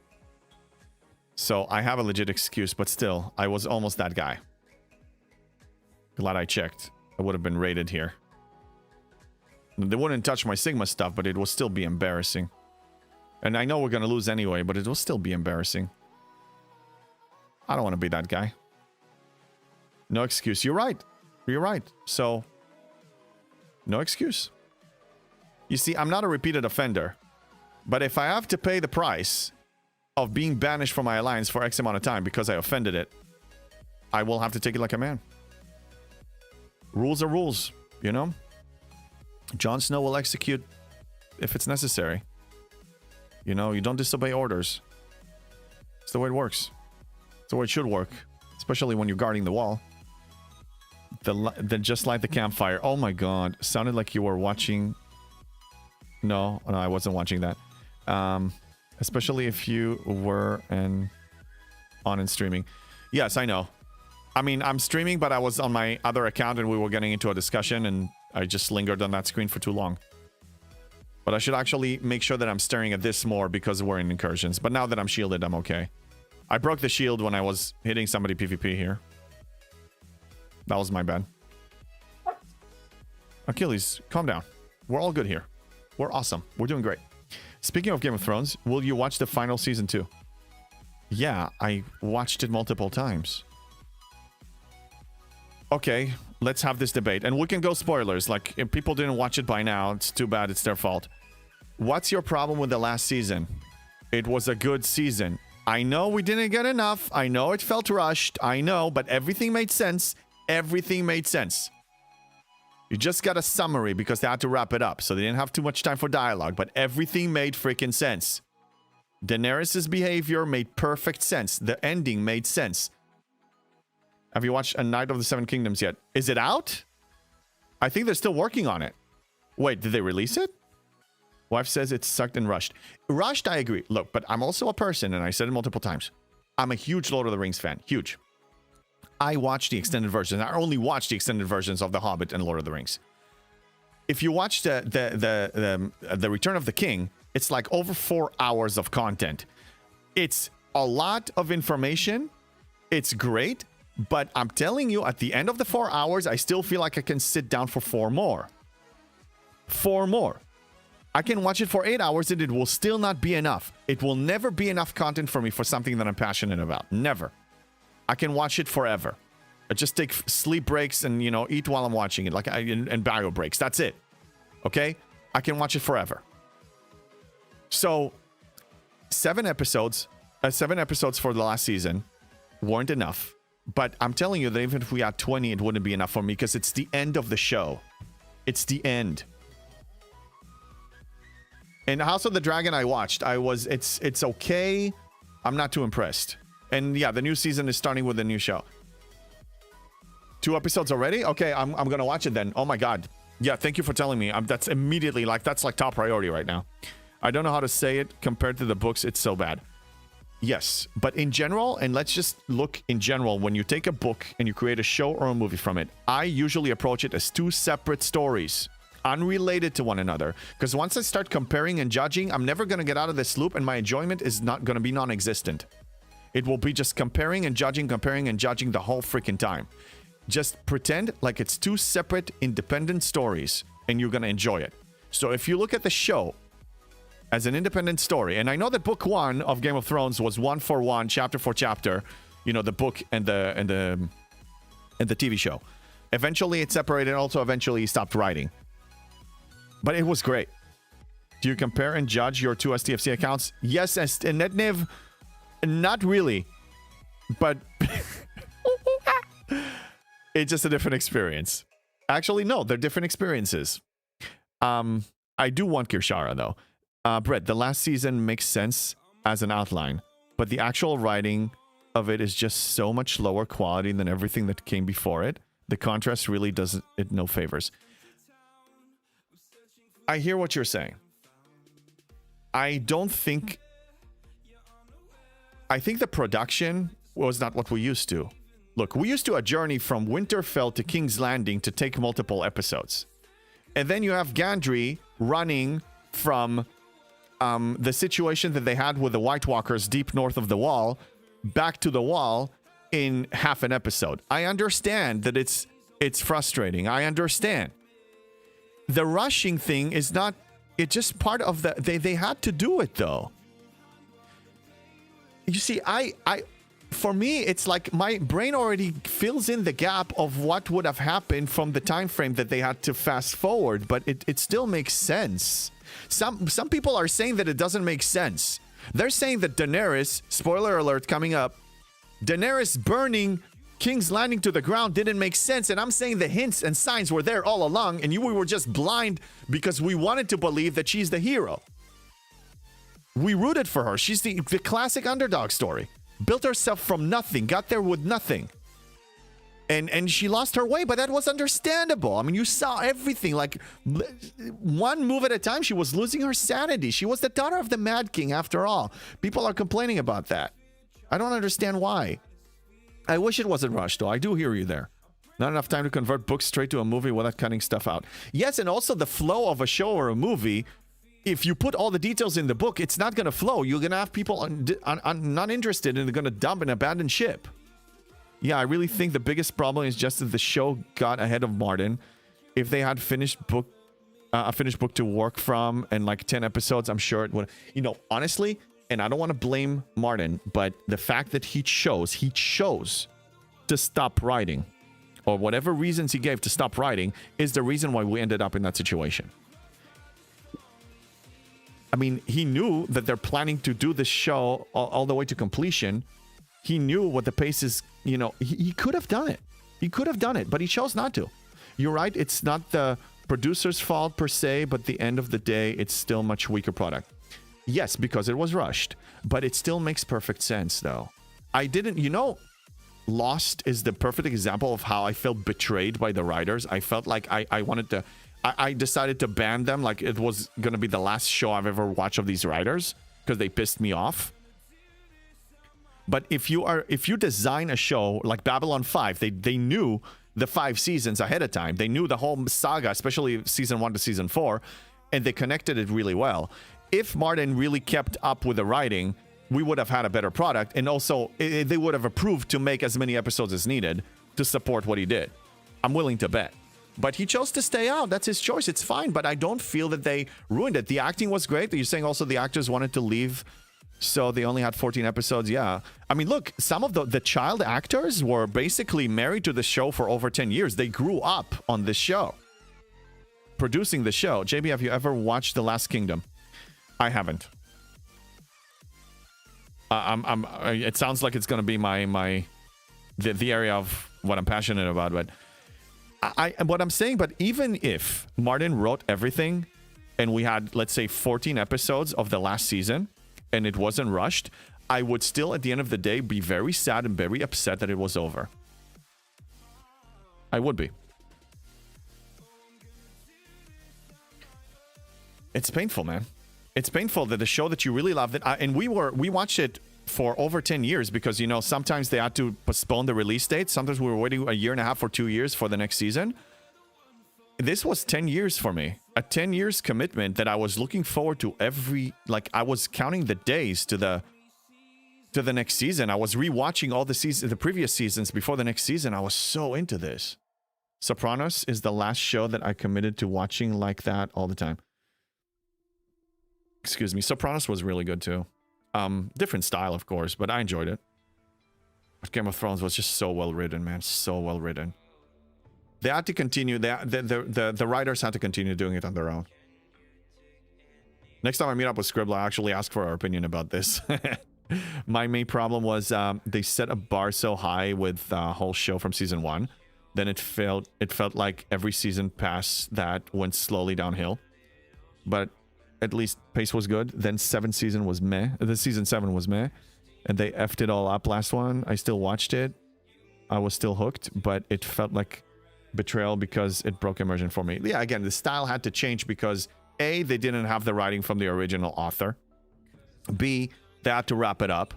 So I have a legit excuse, but still, I was almost that guy. Glad I checked. I would have been rated here. They wouldn't touch my Sigma stuff, but it will still be embarrassing. And I know we're going to lose anyway, but it will still be embarrassing. I don't want to be that guy. No excuse. You're right. You're right. So, no excuse. You see, I'm not a repeated offender. But if I have to pay the price of being banished from my alliance for X amount of time because I offended it, I will have to take it like a man. Rules are rules, you know? Jon Snow will execute if it's necessary. You know, you don't disobey orders. It's the way it works. It's the way it should work. Especially when you're guarding the wall. Then just light the campfire. Oh my god. Sounded like you were watching... No, I wasn't watching that. Especially if you were on and streaming. Yes, I know. I mean, I'm streaming, but I was on my other account and we were getting into a discussion and I just lingered on that screen for too long. But I should actually make sure that I'm staring at this more because we're in incursions. But now that I'm shielded, I'm okay. I broke the shield when I was hitting somebody PvP here. That was my bad. Achilles, calm down. We're all good here. We're awesome. We're doing great. Speaking of Game of Thrones, will you watch the final season too? Yeah, I watched it multiple times. Okay, let's have this debate. And we can go spoilers. Like, if people didn't watch it by now, it's too bad. It's their fault. What's your problem with the last season? It was a good season. I know we didn't get enough. I know it felt rushed. I know, but everything made sense. Everything made sense. You just got a summary because they had to wrap it up. So they didn't have too much time for dialogue. But everything made freaking sense. Daenerys' behavior made perfect sense. The ending made sense. Have you watched A Knight of the Seven Kingdoms yet? Is it out? I think they're still working on it. Wait, did they release it? Wife says it's sucked and rushed. Rushed, I agree. Look, but I'm also a person, and I said it multiple times. I'm a huge Lord of the Rings fan. Huge. I watch the extended versions. I only watch the extended versions of The Hobbit and Lord of the Rings. If you watch the Return of the King, it's like over 4 hours of content. It's a lot of information. It's great. But I'm telling you, at the end of the 4 hours, I still feel like I can sit down for 4 more. 4 more. I can watch it for 8 hours and it will still not be enough. It will never be enough content for me for something that I'm passionate about. Never. I can watch it forever. I just take sleep breaks and, you know, eat while I'm watching it. And bio breaks. That's it. Okay? I can watch it forever. So, 7 episodes for the last season weren't enough. But I'm telling you that even if we had 20, it wouldn't be enough for me because it's the end of the show. It's the end. And House of the Dragon I watched. It's okay. I'm not too impressed. And yeah, the new season is starting with a new show. 2 episodes already? Okay, I'm gonna watch it then. Oh my god. Yeah, thank you for telling me. That's immediately, that's like top priority right now. I don't know how to say it. Compared to the books, it's so bad. Yes, but in general, and let's just look in general, when you take a book and you create a show or a movie from it, I usually approach it as 2 separate stories, unrelated to one another. Because once I start comparing and judging, I'm never going to get out of this loop, and my enjoyment is not going to be non-existent. It will be just comparing and judging the whole freaking time. Just pretend like it's 2 separate, independent stories, and you're going to enjoy it. So if you look at the show as an independent story, and I know that book 1 of Game of Thrones was 1 for 1, chapter for chapter, you know, the book and the TV show. Eventually it separated, also eventually he stopped writing. But it was great. Do you compare and judge your 2 STFC accounts? Yes, and Netniv, not really. But it's just a different experience. Actually, no, they're different experiences. I do want Kirshara, though. Brett, the last season makes sense as an outline, but the actual writing of it is just so much lower quality than everything that came before it. The contrast really does it no favors. I hear what you're saying. I think the production was not what we used to. Look, we used to a journey from Winterfell to King's Landing to take multiple episodes. And then you have Gendry running from the situation that they had with the White Walkers deep north of the Wall back to the wall in half an episode. I understand that it's frustrating. I understand. The rushing thing is not, it's just part of the, they had to do it though. You see, for me, it's like my brain already fills in the gap of what would have happened from the time frame that they had to fast forward, but it still makes sense. Some people are saying that it doesn't make sense. They're saying that Daenerys, spoiler alert coming up, Daenerys burning King's Landing to the ground didn't make sense, and I'm saying the hints and signs were there all along, and we were just blind because we wanted to believe that she's the hero. We rooted for her. She's the classic underdog story. Built herself from nothing, got there with nothing. And she lost her way, but that was understandable. I mean, you saw everything. Like, one move at a time, she was losing her sanity. She was the daughter of the Mad King, after all. People are complaining about that. I don't understand why. I wish it wasn't rushed, though. I do hear you there. Not enough time to convert books straight to a movie without cutting stuff out. Yes, and also the flow of a show or a movie, if you put all the details in the book, it's not going to flow. You're going to have people not interested and they're going to dump and abandon ship. Yeah, I really think the biggest problem is just that the show got ahead of Martin. If they had a finished book to work from and like 10 episodes, I'm sure it would. You know, honestly, and I don't want to blame Martin, but the fact that he chose to stop writing, or whatever reasons he gave to stop writing, is the reason why we ended up in that situation. I mean, he knew that they're planning to do this show all the way to completion. He knew what the pace is, you know, he could have done it. He could have done it, but he chose not to. You're right, it's not the producer's fault per se, but at the end of the day, it's still much weaker product. Yes, because it was rushed, but it still makes perfect sense, though. Lost is the perfect example of how I felt betrayed by the writers. I felt like I decided to ban them, like it was going to be the last show I've ever watched of these writers because they pissed me off. But if you design a show like Babylon 5, they knew the 5 seasons ahead of time. They knew the whole saga, especially season 1 to season 4, and they connected it really well. If Martin really kept up with the writing, we would have had a better product, and also they would have approved to make as many episodes as needed to support what he did. I'm willing to bet. But he chose to stay out. That's his choice. It's fine. But I don't feel that they ruined it. The acting was great. You're saying also the actors wanted to leave, so they only had 14 episodes. Yeah. I mean, look, some of the child actors were basically married to the show for over 10 years. They grew up on this show, producing the show. JB, have you ever watched The Last Kingdom? I haven't. It sounds like it's going to be the area of what I'm passionate about, but what I'm saying, but even if Martin wrote everything and we had, let's say, 14 episodes of the last season and it wasn't rushed, I would still, at the end of the day, be very sad and very upset that it was over. I would be. It's painful, man. It's painful that the show that you really loved, and we watched it for over 10 years because, you know, sometimes they had to postpone the release date. Sometimes we were waiting a year and a half or 2 years for the next season. This was 10 years for me. A 10 years commitment that I was looking forward to I was counting the days to the next season. I was rewatching all the previous seasons before the next season. I was so into this. Sopranos is the last show that I committed to watching like that all the time. Excuse me. Sopranos was really good too. Different style, of course, but I enjoyed it. But Game of Thrones was just so well written, man. So well written. They had to continue. The writers had to continue doing it on their own. Next time I meet up with Scribbler, I'll actually ask for our opinion about this. My main problem was they set a bar so high with the whole show from season 1. Then it felt like every season past that went slowly downhill. But at least pace was good. Then season 7 was meh. And they effed it all up last one. I still watched it. I was still hooked, but it felt like betrayal because it broke immersion for me. Yeah, again, the style had to change because A, they didn't have the writing from the original author. B, they had to wrap it up.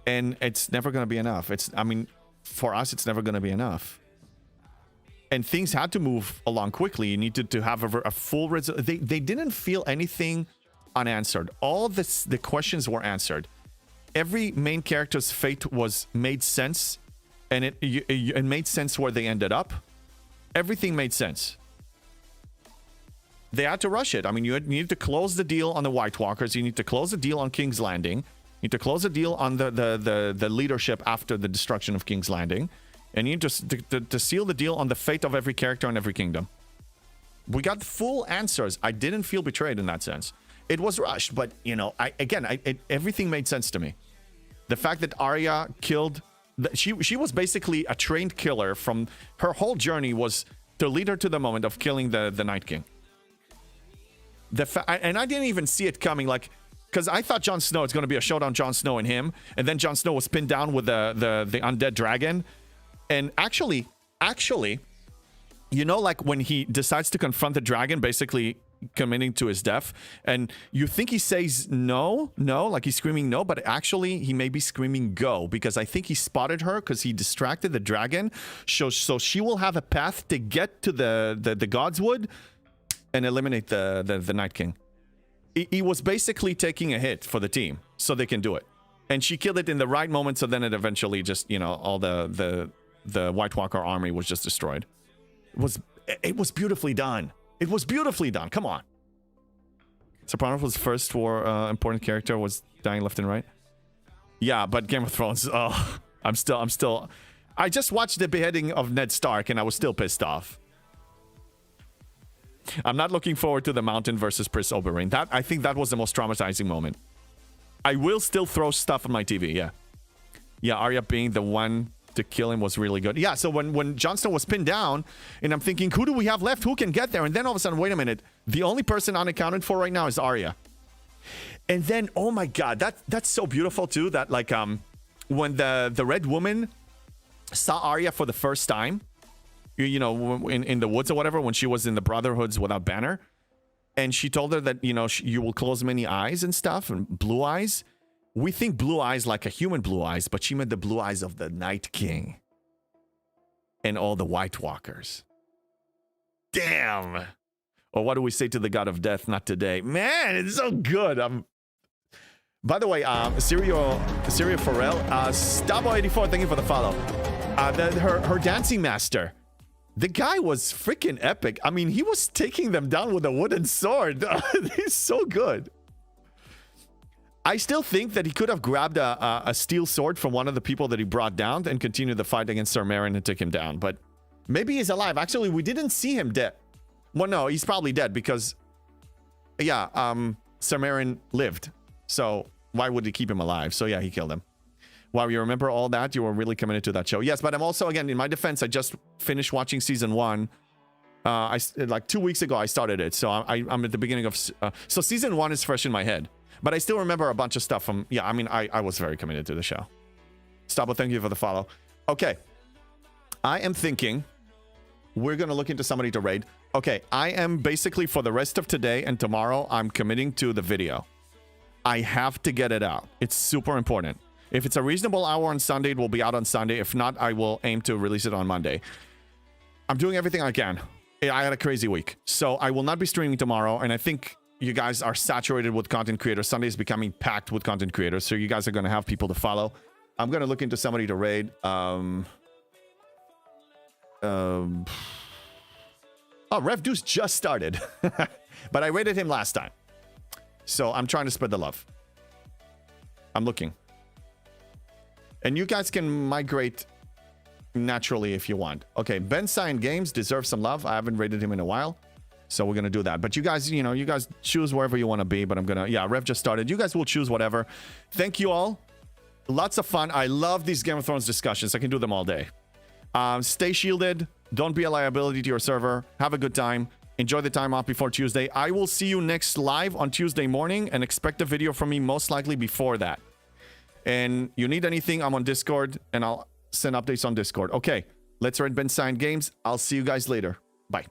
And it's never going to be enough. For us, it's never going to be enough. And things had to move along quickly. You needed to have a full result. They didn't feel anything unanswered. All the questions were answered. every main character's fate was made sense, and it made sense where they ended up. Everything made sense. They had to rush it. I mean, you need to close the deal on the White Walkers. You need to close the deal on King's Landing. You need to close the deal on the leadership after the destruction of King's Landing. And you need to seal the deal on the fate of every character in every kingdom. We got full answers. I didn't feel betrayed in that sense. It was rushed, but, you know, everything made sense to me. The fact that Arya killed... She was basically a trained killer. From her whole journey was to lead her to the moment of killing the Night King. And I didn't even see it coming, like, because I thought Jon Snow, it's going to be a showdown, Jon Snow and him, and then Jon Snow was pinned down with the undead dragon. And actually, you know, like when he decides to confront the dragon, basically committing to his death, and you think he says no, like he's screaming no, but actually he may be screaming go, because I think he spotted her because he distracted the dragon, so she will have a path to get to the Godswood and eliminate the Night King. He was basically taking a hit for the team so they can do it, and she killed it in the right moment. So then it eventually just, you know, all the White Walker army was just destroyed. It was beautifully done. It was beautifully done. Come on. Sopranos was first for important character was dying left and right. Yeah, but Game of Thrones. Oh, I'm still. I just watched the beheading of Ned Stark and I was still pissed off. I'm not looking forward to the Mountain versus Prince Oberyn. I think that was the most traumatizing moment. I will still throw stuff on my TV. Yeah, Arya being the one to kill him was really good. Yeah, so when Jon Snow was pinned down, and I'm thinking, who do we have left? Who can get there? And then all of a sudden, wait a minute. The only person unaccounted for right now is Arya. And then, oh my God, that's so beautiful too. That like when the Red Woman saw Arya for the first time, you know, in the woods or whatever, when she was in the Brotherhoods without Banner, and she told her that, you know, you will close many eyes and stuff, and blue eyes. We think blue eyes like a human blue eyes, but she meant the blue eyes of the Night King and all the White Walkers. Damn. Or what do we say to the God of Death? Not today. Man, it's so good. By the way, Sirio Farrell, Stabo84, thank you for the follow. Her dancing master. The guy was freaking epic. I mean, he was taking them down with a wooden sword. He's so good. I still think that he could have grabbed a steel sword from one of the people that he brought down and continued the fight against Ser Meryn and took him down. But maybe he's alive. Actually, we didn't see him dead. Well, no, he's probably dead because, yeah, Ser Meryn lived. So why would he keep him alive? So yeah, he killed him. Wow, you remember all that? You were really committed to that show. Yes, but I'm also, again, in my defense, I just finished watching season 1. Like 2 weeks ago, I started it. So I'm at the beginning of... so season 1 is fresh in my head. But I still remember a bunch of stuff from... Yeah, I mean, I was very committed to the show. Stabo, thank you for the follow. Okay. I am thinking we're going to look into somebody to raid. Okay, I am basically, for the rest of today and tomorrow, I'm committing to the video. I have to get it out. It's super important. If it's a reasonable hour on Sunday, it will be out on Sunday. If not, I will aim to release it on Monday. I'm doing everything I can. I had a crazy week. So I will not be streaming tomorrow, and I think... you guys are saturated with content creators. Sunday is becoming packed with content creators, so you guys are going to have people to follow. I'm going to look into somebody to raid. Oh, Rev Deuce just started. But I raided him last time. So I'm trying to spread the love. I'm looking. And you guys can migrate naturally if you want. Okay, Ben Sign Games deserves some love. I haven't raided him in a while. So we're going to do that. But you guys, you know, you guys choose wherever you want to be. But I'm going to, yeah, Rev just started. You guys will choose whatever. Thank you all. Lots of fun. I love these Game of Thrones discussions. I can do them all day. Stay shielded. Don't be a liability to your server. Have a good time. Enjoy the time off before Tuesday. I will see you next live on Tuesday morning and expect a video from me most likely before that. And you need anything, I'm on Discord and I'll send updates on Discord. Okay, let's raid Ben Sign Games. I'll see you guys later. Bye.